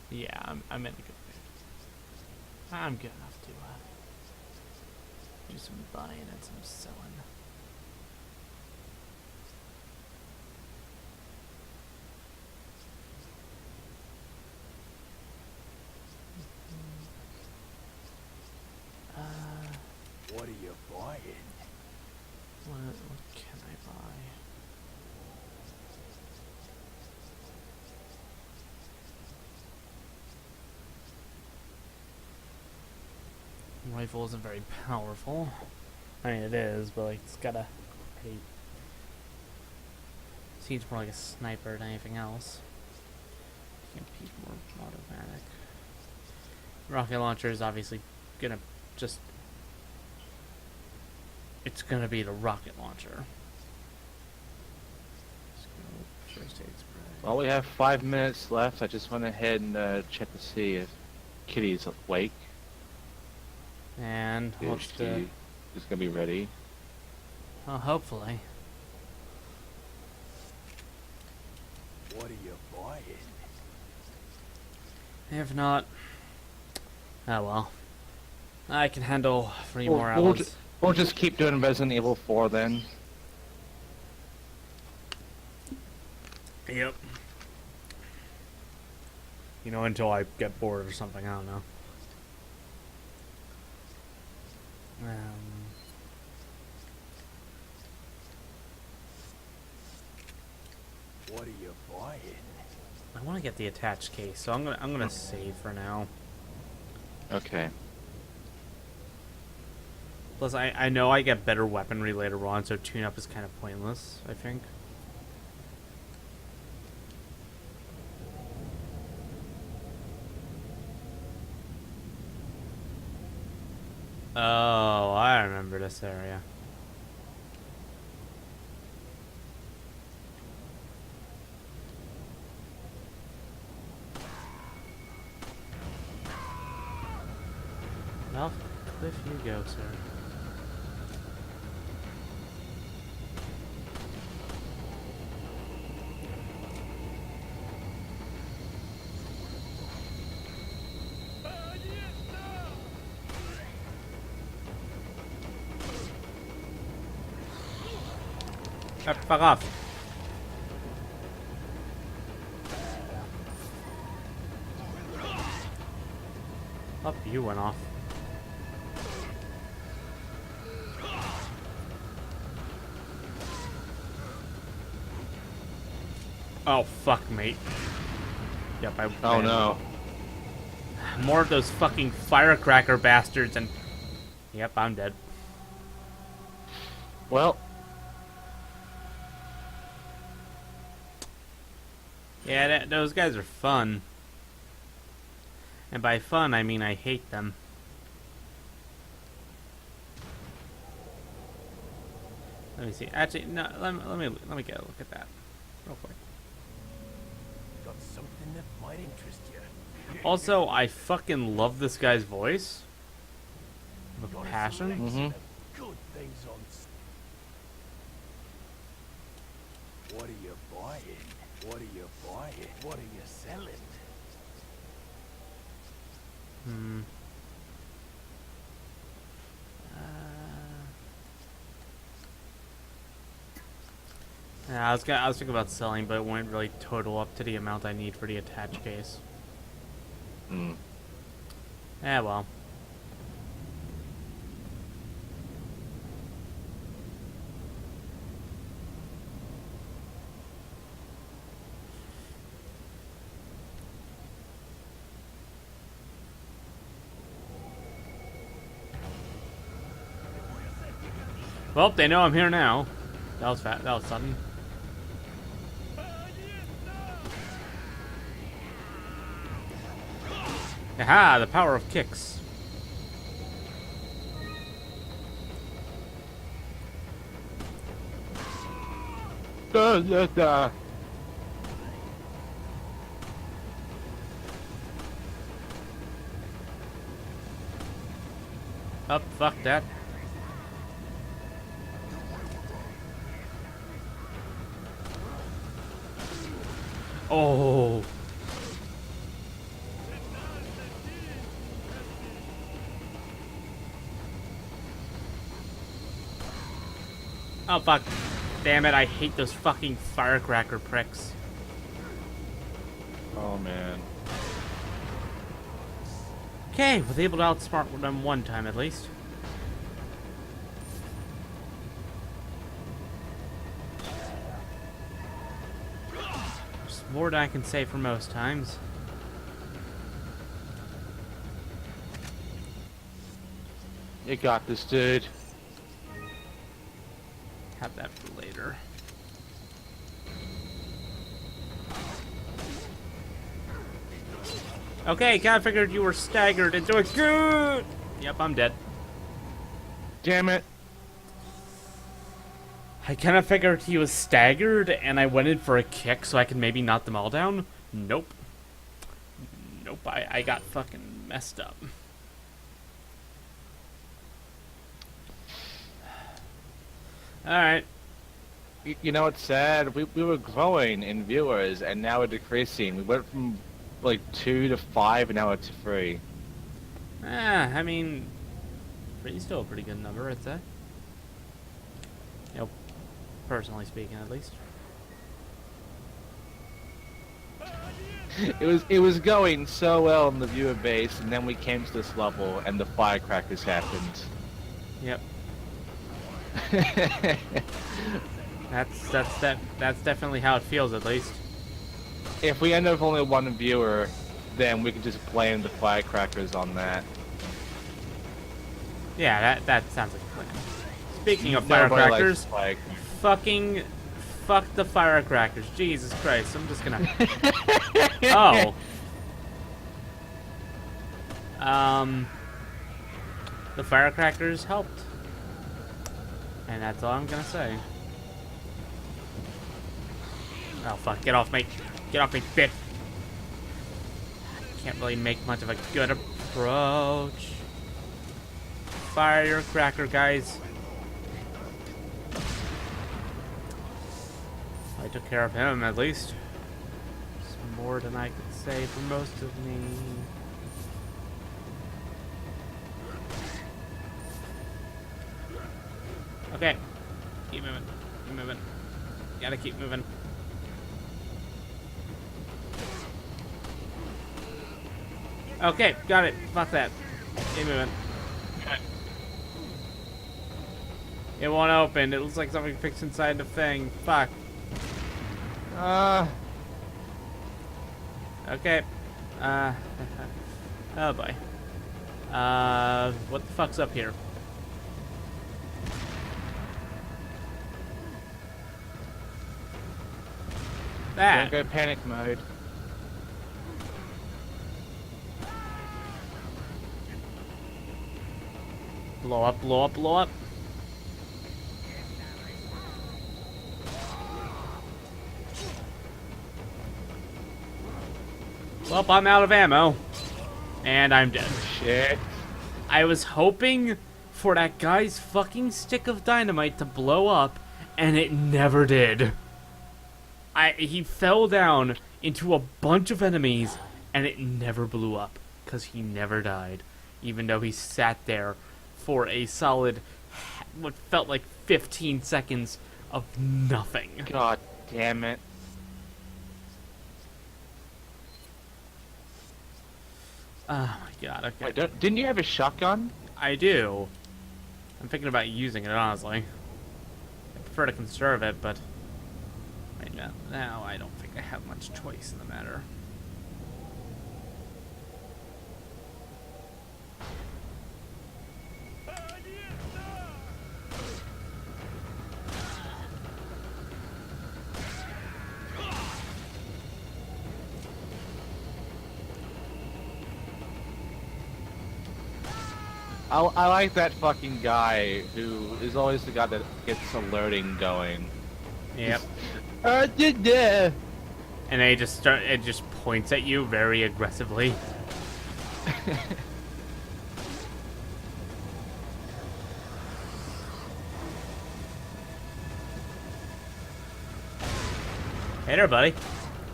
Yeah, I'm in a good. I'm good enough to do some buying and some selling. What are you buying? What can I buy? Rifle isn't very powerful. I mean, it is, but like, it's got a pretty. Seems more like a sniper than anything else. Can't be more automatic. Rocket launcher is obviously gonna just. It's gonna be the rocket launcher. Scope, first aid spray. Well, we have 5 minutes left. I just went ahead and checked to see if Kitty's awake. And what's the... It's gonna be ready. Well, hopefully. What are you buying? If not... Oh well. I can handle 3 more We'll, hours. we'll just keep doing Resident Evil 4 then. Yep. You know, until I get bored or something, I don't know. What are you buying? I want to get the attached case, so I'm gonna save for now. Okay. Plus, I know I get better weaponry later on, so tune-up is kind of pointless, I think. Oh, I remember this area. Well, cliff you go, sir. Fuck off. Up, you went off. Oh, fuck, mate. Yep, Oh no. More of those fucking firecracker bastards and... Yep, I'm dead. Well, Yeah, those guys are fun. And by fun, I mean I hate them. Let me see. Actually, no. Let me get a look at that real quick. Got something that might interest you. Also, I fucking love this guy's voice. With Got passion. a selection Mhm. of good things on. What are you buying? What are you buying? What are you selling? Hmm. Yeah, I was thinking about selling, but it wouldn't really total up to the amount I need for the attached case. hmm. Yeah, well. Well, they know I'm here now. That was fat. That was sudden. Aha! The power of kicks. Up, fuck that. Oh. Oh, fuck. Damn it, I hate those fucking firecracker pricks. Oh man. Okay, was able to outsmart them one time at least. There's more than I can say for most times. You got this, dude. Have that for later. Okay, kinda figured you were staggered and doing good! Yep, I'm dead. Damn it. I kinda figured he was staggered and I went in for a kick so I could maybe knock them all down. Nope. Nope, I got fucking messed up. Alright. You know what's sad? We were growing in viewers, and now we're decreasing. We went from like 2 to 5, and now we're to 3. I mean, three's still a pretty good number, I'd say. You know, personally speaking, at least. It was going so well in the viewer base, and then we came to this level, and the firecrackers happened. Yep. That's definitely how it feels, at least. If we end up with only 1 viewer, then we can just blame the firecrackers on that. Yeah, that sounds like a plan. Speaking of Nobody likes firecrackers, firecrackers. fucking fuck the firecrackers. Jesus Christ, I'm just gonna... Oh. The firecrackers helped. And that's all I'm gonna say. Oh fuck, get off me. Get off me, bitch. Can't really make much of a good approach. Firecracker, guys. I took care of him, at least. It's more than I could say for most of me. Okay. Keep moving. Keep moving. Gotta keep moving. Okay, got it. Fuck that. Keep moving. It won't open. It looks like something fixed inside the thing. Fuck. Okay. Oh boy. What the fuck's up here? That. Don't go panic mode. Blow up, blow up, blow up. Well, I'm out of ammo. And I'm dead. Shit. I was hoping for that guy's fucking stick of dynamite to blow up, and it never did. He fell down into a bunch of enemies, and it never blew up, because he never died. Even though he sat there for a solid, what felt like 15 seconds of nothing. God damn it. Oh my god, okay. Wait, didn't you have a shotgun? I do. I'm thinking about using it, honestly. I prefer to conserve it, but right now I don't think I have much choice in the matter. I like that fucking guy who is always the guy that gets alerting going. Yep. Did that. And it just points at you very aggressively. Hey there, buddy.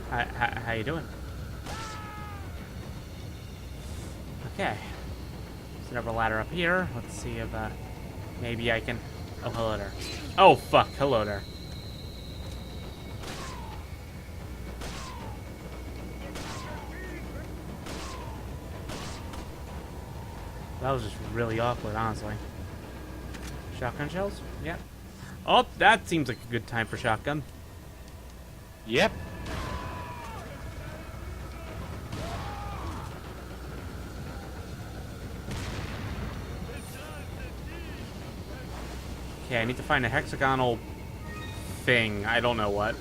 How you doing? Okay. There's another ladder up here. Let's see if maybe I can... Oh, hello there. Oh, fuck. Hello there. That was just really awkward, honestly. Shotgun shells? Yep. Oh, that seems like a good time for shotgun. Yep. Okay, I need to find a hexagonal thing. I don't know what.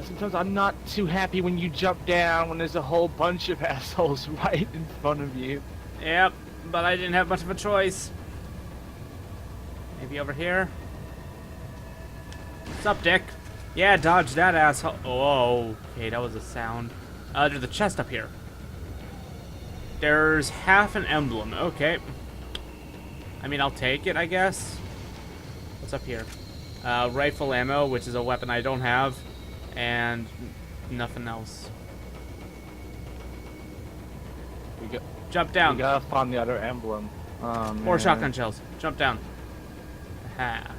Sometimes I'm not too happy when you jump down when there's a whole bunch of assholes right in front of you. Yep, but I didn't have much of a choice. Maybe over here? What's up, Dick? Yeah, dodge that asshole. Oh, okay, that was a sound. There's a chest up here. There's half an emblem. Okay. I mean, I'll take it, I guess. What's up here? Rifle ammo, which is a weapon I don't have, and nothing else. Jump down. We gotta find the other emblem. Or shotgun shells. Jump down. Aha.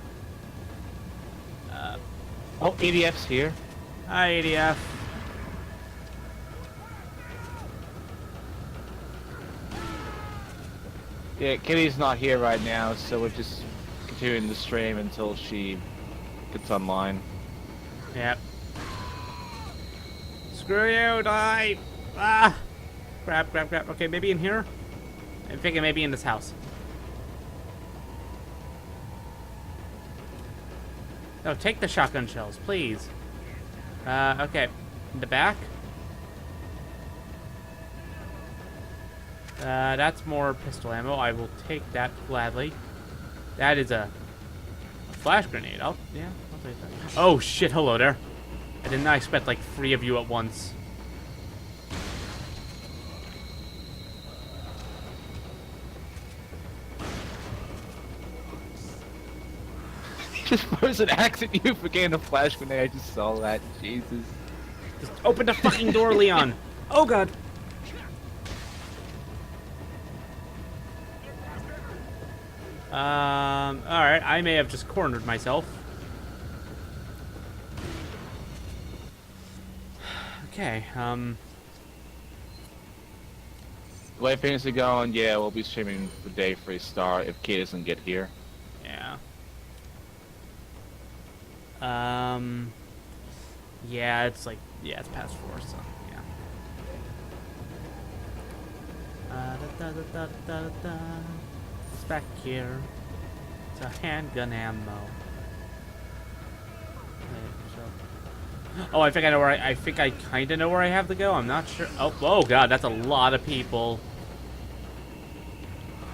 Oh, ADF's here. Hi, ADF. Yeah, Kitty's not here right now, so we're just continuing the stream until she gets online. Yep. Screw you, die! Ah! Crap, crap, crap. Okay, maybe in here? I'm thinking maybe in this house. No, take the shotgun shells, please. Okay. In the back? That's more pistol ammo. I will take that gladly. That is a flash grenade. I'll take that. Oh shit, hello there. I did not expect like 3 of you at once. Just throws an axe at you for getting a flash grenade. I just saw that. Jesus. Just open the fucking door, Leon. Oh god. Alright, I may have just cornered myself. Okay, The way things are going, yeah, we'll be streaming the day for a start if Kate doesn't get here. yeah. Yeah, it's like, yeah, it's past 4, so, yeah. It's back here. It's a handgun ammo. Oh, I think I know where I think I kind of know where I have to go. I'm not sure. Oh god, that's a lot of people.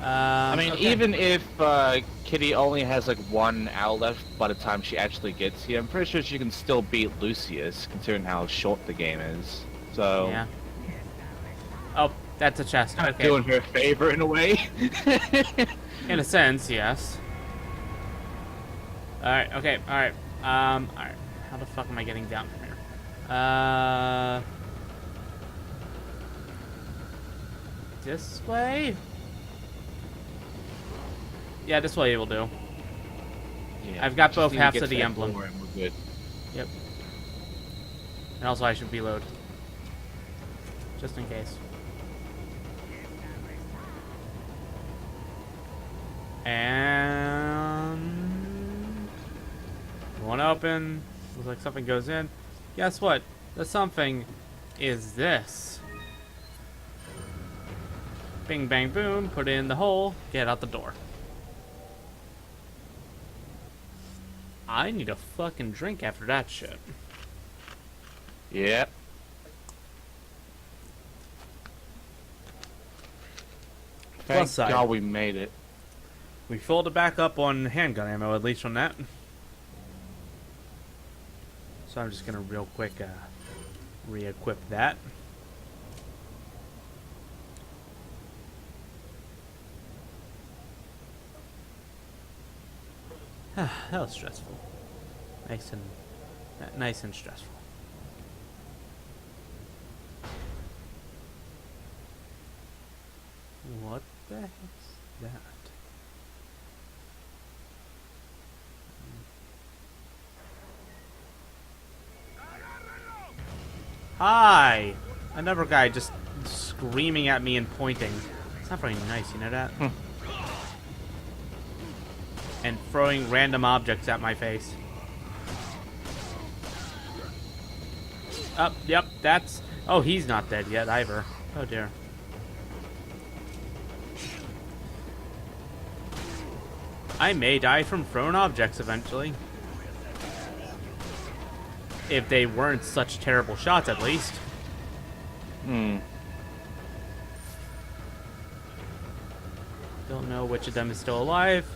I mean, okay. even if Kitty only has like 1 hour left by the time she actually gets here, I'm pretty sure she can still beat Lucius, considering how short the game is. So, Yeah. Oh, that's a chest. kind of Okay. doing her a favor in a way. In a sense, yes. Alright, okay, alright. Alright. How the fuck am I getting down from here? This way? Yeah, this way will do. Yeah, I've got just both need to halves get of to the that emblem. door and we're good. Yep. And also I should reload. Just in case. And one open. Looks like something goes in. Guess what? The something is this. Bing bang boom, put it in the hole, get out the door. I need a fucking drink after that shit. Yep. Thank Plus side. God we made it. We filled it back up on handgun ammo, at least on that. So I'm just gonna real quick re-equip that. That was stressful. Nice and stressful. What the heck's that? Hi! Another guy just screaming at me and pointing. It's not very nice, you know that? And throwing random objects at my face. Yep, that's... Oh, he's not dead yet, either. Oh, dear. I may die from thrown objects eventually. If they weren't such terrible shots, at least. Don't know which of them is still alive.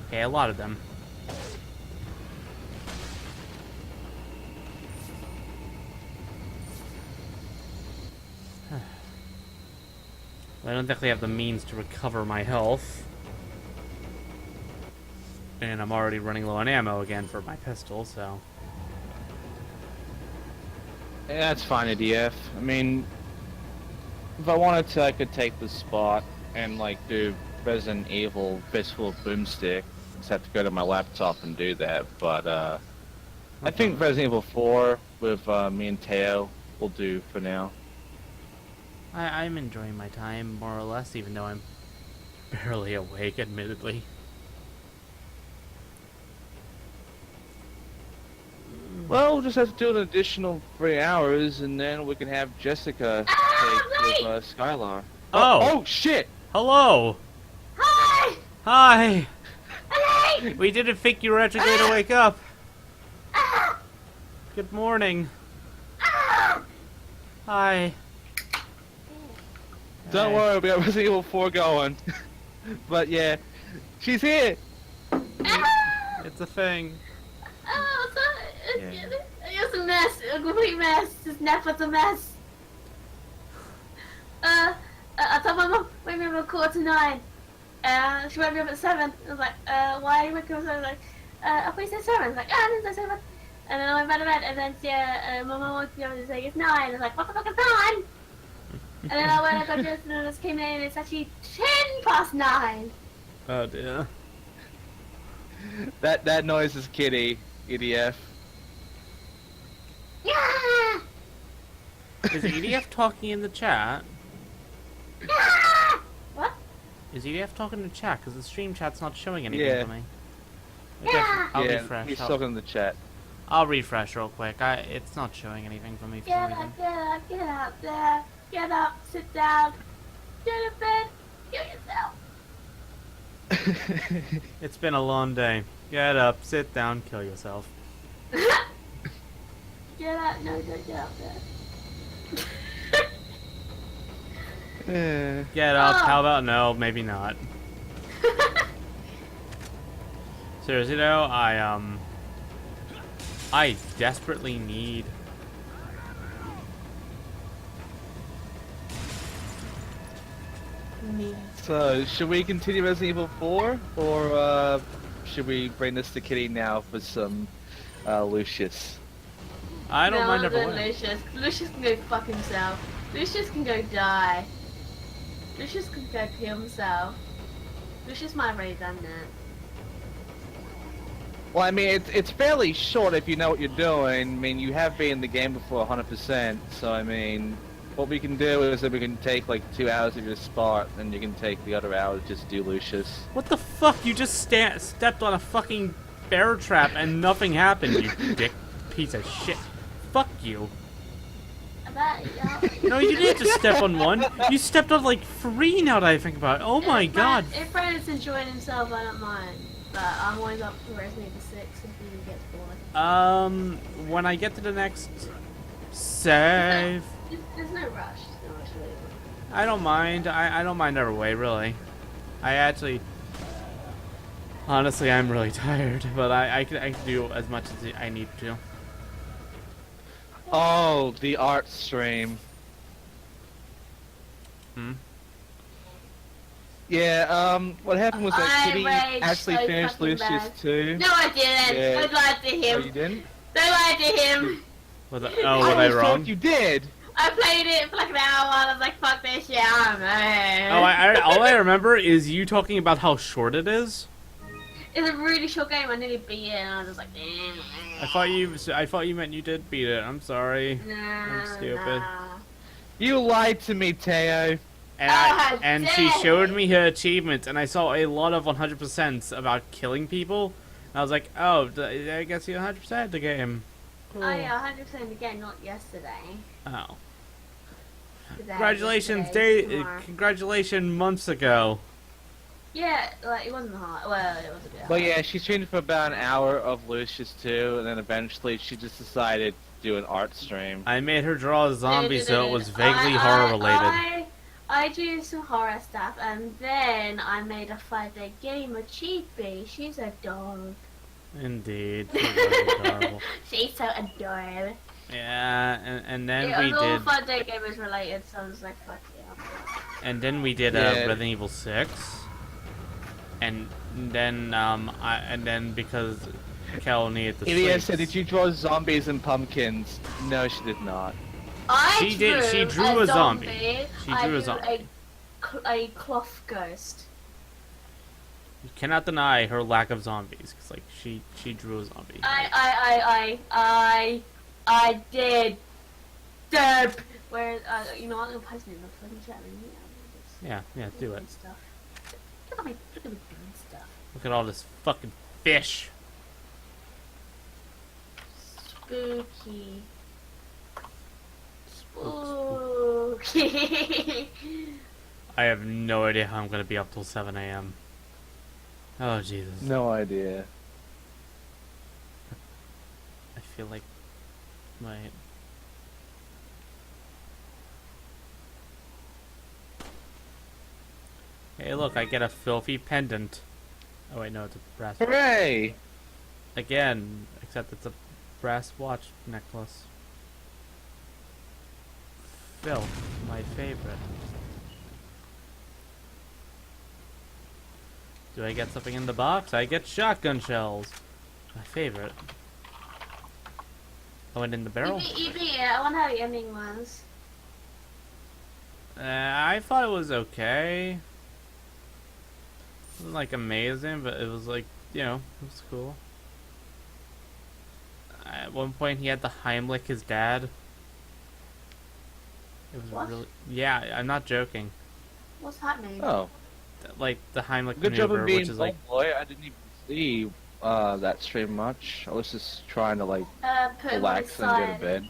Okay, a lot of them. I don't think I have the means to recover my health. And I'm already running low on ammo again for my pistol, so... Yeah, that's fine, ADF. I mean, if I wanted to, I could take the spot and, like, do Resident Evil Fistful of Boomstick. Just have to go to my laptop and do that, but, I think Resident Evil 4 with, me and Teo will do for now. I'm enjoying my time, more or less, even though I'm barely awake, admittedly. Well, we'll just have to do an additional 3 hours, and then we can have Jessica take with Skylar. Oh! Oh, shit! Hello! Hi! Hi! Hey! We didn't think you were actually going to wake up. Good morning. Hi. Don't Hey. worry, we got Resident Evil 4 going. But yeah, she's here! It's a thing. Oh, Yeah. it's a mess. A complete mess. This nap was a mess. I told my mom, wake me up at 9:15. She woke me up at 7. I was like, why are you waking me up at 7? I was like, I thought you said 7. I was like, I didn't say 7. And then I went back to bed, and then my mom woke me up and said, it's 9. I was like, what the fuck is 9? And then I went and got dressed, and I just came in, and it's actually 9:10. Oh dear. That noise is Kitty, EDF. Yeah! Is EDF talking in the chat? What? Is EDF talking in the chat? Because the stream chat's not showing anything Yeah. for me. Okay, I'll yeah, refresh. he's I'll, talking in the chat. I'll refresh real quick. It's not showing anything for me for some Get reason. up, get up, get out there. Get up, sit down. Get in bed. Kill yourself. It's been a long day. Get up, sit down, kill yourself. Get up, no, don't get up there. Get up, Oh. how about no, maybe not. Seriously though, I desperately need... So, should we continue Resident Evil 4, or should we bring this to Kitty now for some Lucius? I don't mind no, ever I'm winning. Lucius. Lucius can go fuck himself. Lucius can go die. Lucius can go kill himself. Lucius might have already done that. Well, I mean, it's fairly short if you know what you're doing. I mean, you have been in the game before 100%, so I mean, what we can do is that we can take like 2 hours of your spot, and you can take the other hours just do Lucius. What the fuck? You just stepped on a fucking bear trap and nothing happened, you dick piece of shit. Fuck you. No, you didn't just step on one. You stepped on like 3 now that I think about it. Oh my god. If Brandon's enjoying himself, I don't mind. But I'm always up for Resident Evil 6 if he gets bored. When I get to the next save, There's no rush. There's no rush really. I don't mind. I don't mind either way, really. I actually, honestly, I'm really tired, but I can do as much as I need to. Oh, the art stream. Hmm. Yeah, what happened was that I Kitty raged actually so finished fucking Lucius bad. too. No, I didn't. Yeah. Don't lie to Oh, him. you didn't? Don't lie to him. Was I, oh, was I always wrong? thought you did. I played it for like an hour and I was like, fuck this shit, I'm Oh, all I remember is you talking about how short it is. It's a really short game, I nearly beat it and I was just like, I thought you meant you did beat it. I'm sorry. nah, I'm stupid. nah. You lied to me, Teo. And Oh, and she dang. showed me her achievements, and I saw a lot of 100% about killing people. And I was like, oh, I guess you 100% the game. Cool. Oh yeah, 100% again, not yesterday. Oh. Today, Congratulations, yesterday, tomorrow. congratulations months ago. Yeah, like, it wasn't hard. Well, it was a bit hard. But yeah, she streamed for about an hour of Lucius too, and then eventually she just decided to do an art stream. I made her draw a zombie, so it was vaguely horror related. I do some horror stuff, and then I made a 5-day game of Cheapy. She's a dog. Indeed. It was adorable. She's so adorable. Yeah, and then Yeah, we all did. 5-day gamers related, so I was like, fuck yeah. and then we did Yeah. Resident Evil 6, and then because Kel needed to Ilya sleep. said, "Did you draw zombies and pumpkins?" No, she did not. She did- she drew a zombie. She drew a zombie. A cloth ghost. You cannot deny her lack of zombies, because like she drew a zombie. I did. Derp. Where you know what? I'm gonna post it in the fucking chat room. Yeah, do it. Stuff. Look at me doing stuff. Look at all this fucking fish. Spooky. Spooky. I have no idea how I'm gonna be up till 7 a.m. Oh Jesus. No idea. I feel like my... Hey look, I get a filthy pendant. Oh wait, no, it's a brass... Hooray! Again, except it's a brass watch necklace. Filth, my favorite. Do I get something in the box? I get shotgun shells. My favorite. Oh, and in the barrel? You beat it. I wonder how the ending was. I thought it was okay. It wasn't like amazing, but it was like, you know, it was cool. At one point he had to Heimlich his dad. It was What? really... Yeah, I'm not joking. What's happening? Oh, Like, the Heimlich good job maneuver, of being which is like... boy. I didn't even see that stream much. I was just trying to like Put him relax and go to bed.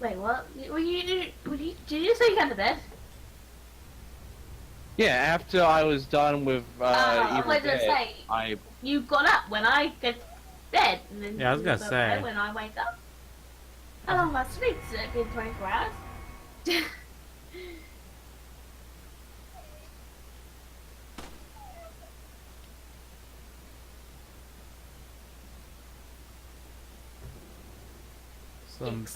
Wait, what? Did you say you got to bed? Yeah, after I was done with I Evil was gonna Dead, say, I you got up when I get to bed. And then Yeah, I was you gonna go to say. bed when I wake up. How long have I sleep? Has it been 24 hours? Some...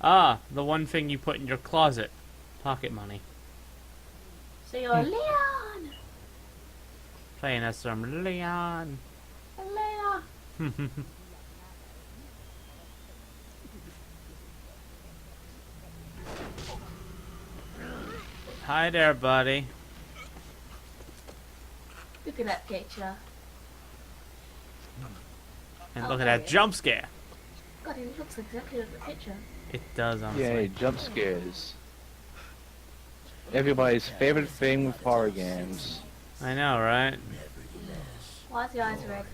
Ah, the one thing you put in your closet. Pocket money. So you're Leon! Playing as some Leon. Leon! Hi there, buddy. Look at that picture. And Oh, look at there that it is. jump scare. God, it looks exactly like the picture. It does, honestly. yay, jump scares. Everybody's favorite thing with horror games. I know, right? Why is the eyes red?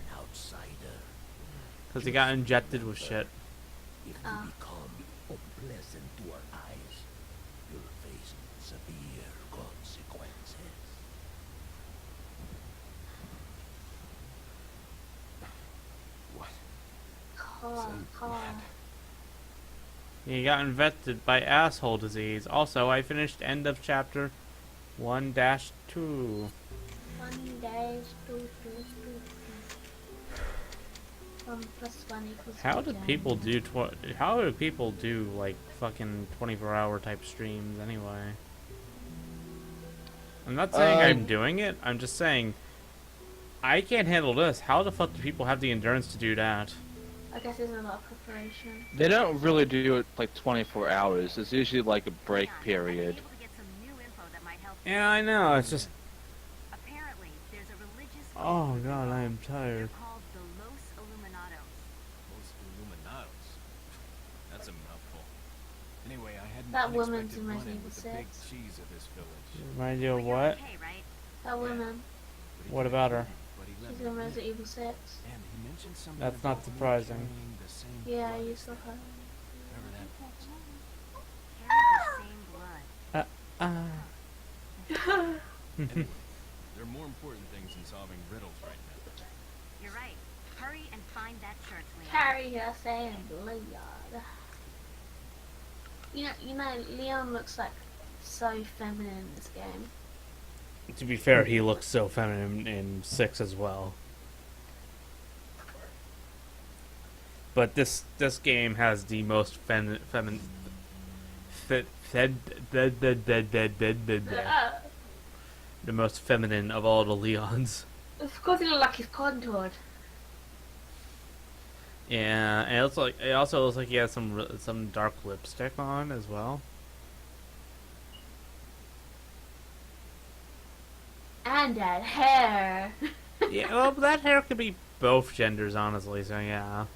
Because he got injected with shit. Oh. Become unpleasant to our eyes. You'll face severe consequences. Car. He got infected by asshole disease. Also, I finished end of chapter 1-2. 1 dash 2. 1 plus 1 equals How do 10. people do like fucking 24-hour type streams anyway? I'm not saying I'm doing it. I'm just saying I can't handle this. How the fuck do people have the endurance to do that? I guess there's a lot of preparation. They don't really do it like 24 hours. It's usually like a break period. Yeah, I know. It's just... Apparently, there's a religious Oh cult god, I am They're tired. called the Los Illuminados. Los Illuminados. That's a mouthful. Anyway, I had an That woman's unexpected in run-in Resident with the Evil big 6. cheese of this village. Remind you of But you're what? okay, right? That woman, But he What did about it, her? but he let she's me in live. Resident Evil 6. And he mentioned something That's about not surprising. carrying the same Yeah, blood, you saw her. whatever that was. Carry the same blood. Anyway, there are more important things than solving riddles right now. You're right. Hurry and find that church, Leon. Carry her same blood. You know, Leon looks like so feminine in this game. To be fair, he looks so feminine in 6 as well. But this game has the most feminine the most feminine of all the Leons. Of course, he looks like he's contoured. Yeah, and it also looks like he has some dark lipstick on as well. And that hair. Yeah, well, that hair could be both genders, honestly. So yeah.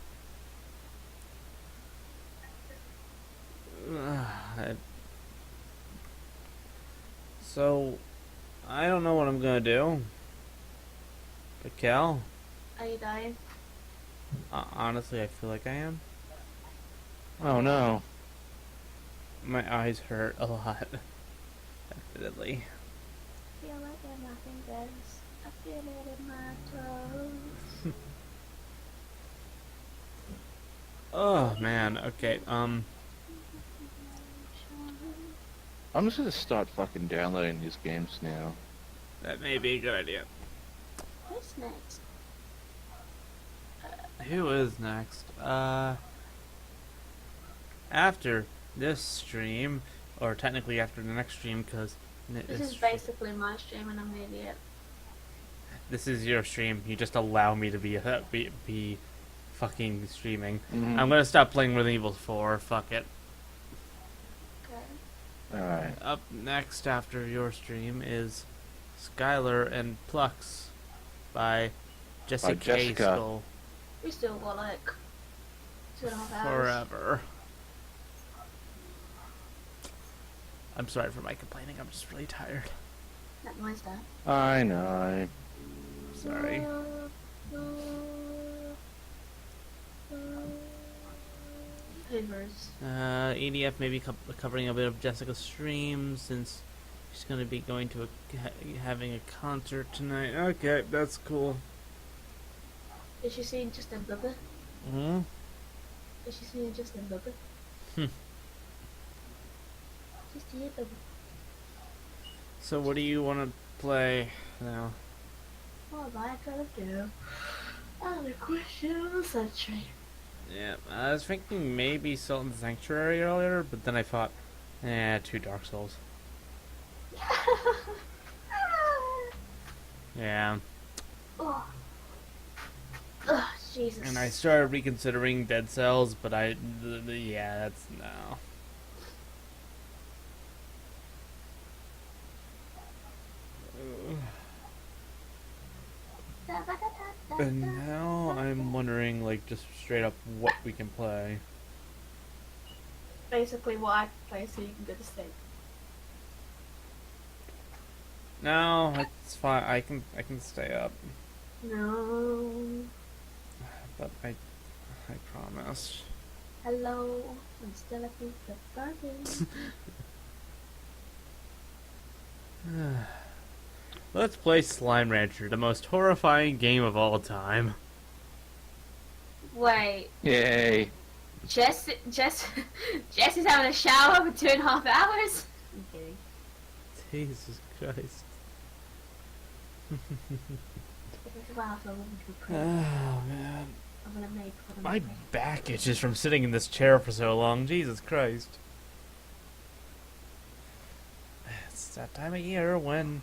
So, I don't know what I'm gonna do. But Cal, Are you dying? honestly, I feel like I am. Oh no. My eyes hurt a lot. Admittedly. I feel like I'm nothing else. I feel it in my toes. Oh man. Okay. I'm just gonna start fucking downloading these games now. That may be a good idea. What's next? Who is next? After this stream, or technically after the next stream, because This is basically my stream and I'm an idiot. this is your stream. You just allow me to be fucking streaming. Mhm. I'm gonna stop playing Resident Evil 4. Fuck it. Okay. Alright. Up next after your stream is Skylar and Plux by Jessica Jessica. Skull We still got like 2.5 hours. forever. I'm sorry for my complaining. I'm just really tired. That noise there. I know. Sorry. Hoovers. EDF may be covering a bit of Jessica's stream since she's going to be going to having a concert tonight. Okay, that's cool. Is she seeing just a blubber? Hmm. Is she seeing just a blubber? Hmm. Just a blubber. So what do you want to play now? What am I gonna do? I'm a question on the century. Yeah, I was thinking maybe SotN Sanctuary earlier, but then I thought, two Dark Souls. Yeah. Oh. Ugh, Jesus. And I started reconsidering Dead Cells, but yeah, that's no. And now I'm wondering, like, just straight up what we can play. Basically what I can play so you can go to sleep. No, it's fine. I can stay up, No. but I promise. Hello. I'm still at the garden. Let's play Slime Rancher, the most horrifying game of all time. Wait. Yay. Jess is having a shower for 2.5 hours? I'm kidding. Jesus Christ. Wow, so I'm going to be Oh pretty. man. I'm gonna make what I'm My making. back itches from sitting in this chair for so long. Jesus Christ. It's that time of year when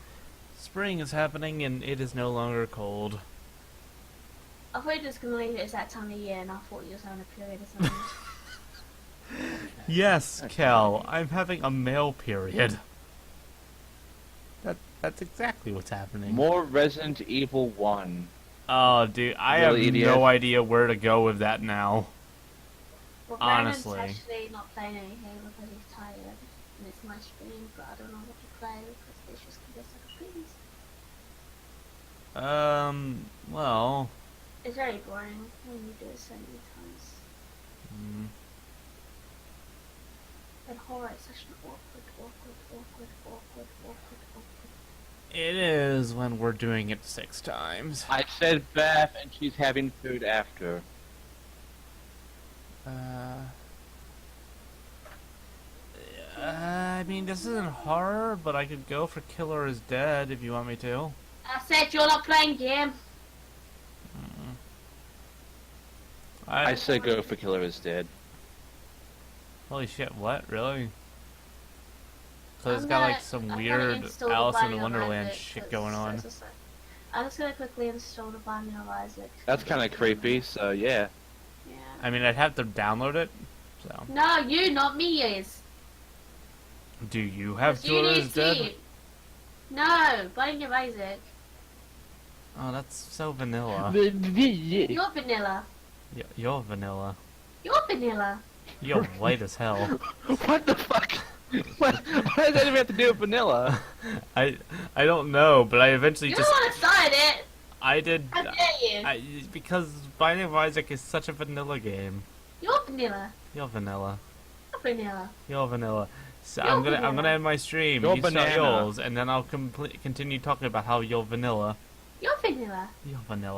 spring is happening and it is no longer cold. I thought you were just gonna leave it as that time of year and I thought you was having a period or something. Yes, Kel, I'm having a male period. That's exactly what's happening. More Resident Evil 1. Oh, dude, I Really, have EDF? no idea where to go with that now. Well, Honestly. Brandon's actually not playing any Halo because he's tired. And it's my stream, but I don't know what to play because it's just gonna get such a please. Well, It's very boring when you do it so many times. And horror is such an awkward. it is when we're doing it 6 times. I said bath and she's having food after. I mean, this isn't horror, but I could go for Killer is Dead if you want me to. I said you're not playing game. I said go for Killer is Dead. Holy shit, what? Really? So it's got like some weird Alice in Wonderland shit going on. I'm just gonna quickly install the Binding of Isaac. That's kind of creepy. So yeah. Yeah. I mean, I'd have to download it. So. No, you, not me, is. Do you have You Jorah need is dead? Steve. No, Binding of Isaac. Oh, that's so vanilla. You're vanilla. You're vanilla. You're vanilla. You're white as hell. What the fuck? What does that even have to do with vanilla? I don't know, but I eventually You're just the one that started it. I did. How dare you? Because Binding of Isaac is such a vanilla game. You're vanilla. You're vanilla. You're vanilla. You're vanilla. So You're I'm gonna vanilla. end my stream. You're You start banana. yours, and then I'll continue talking about how you're vanilla. You're vanilla. You're vanilla.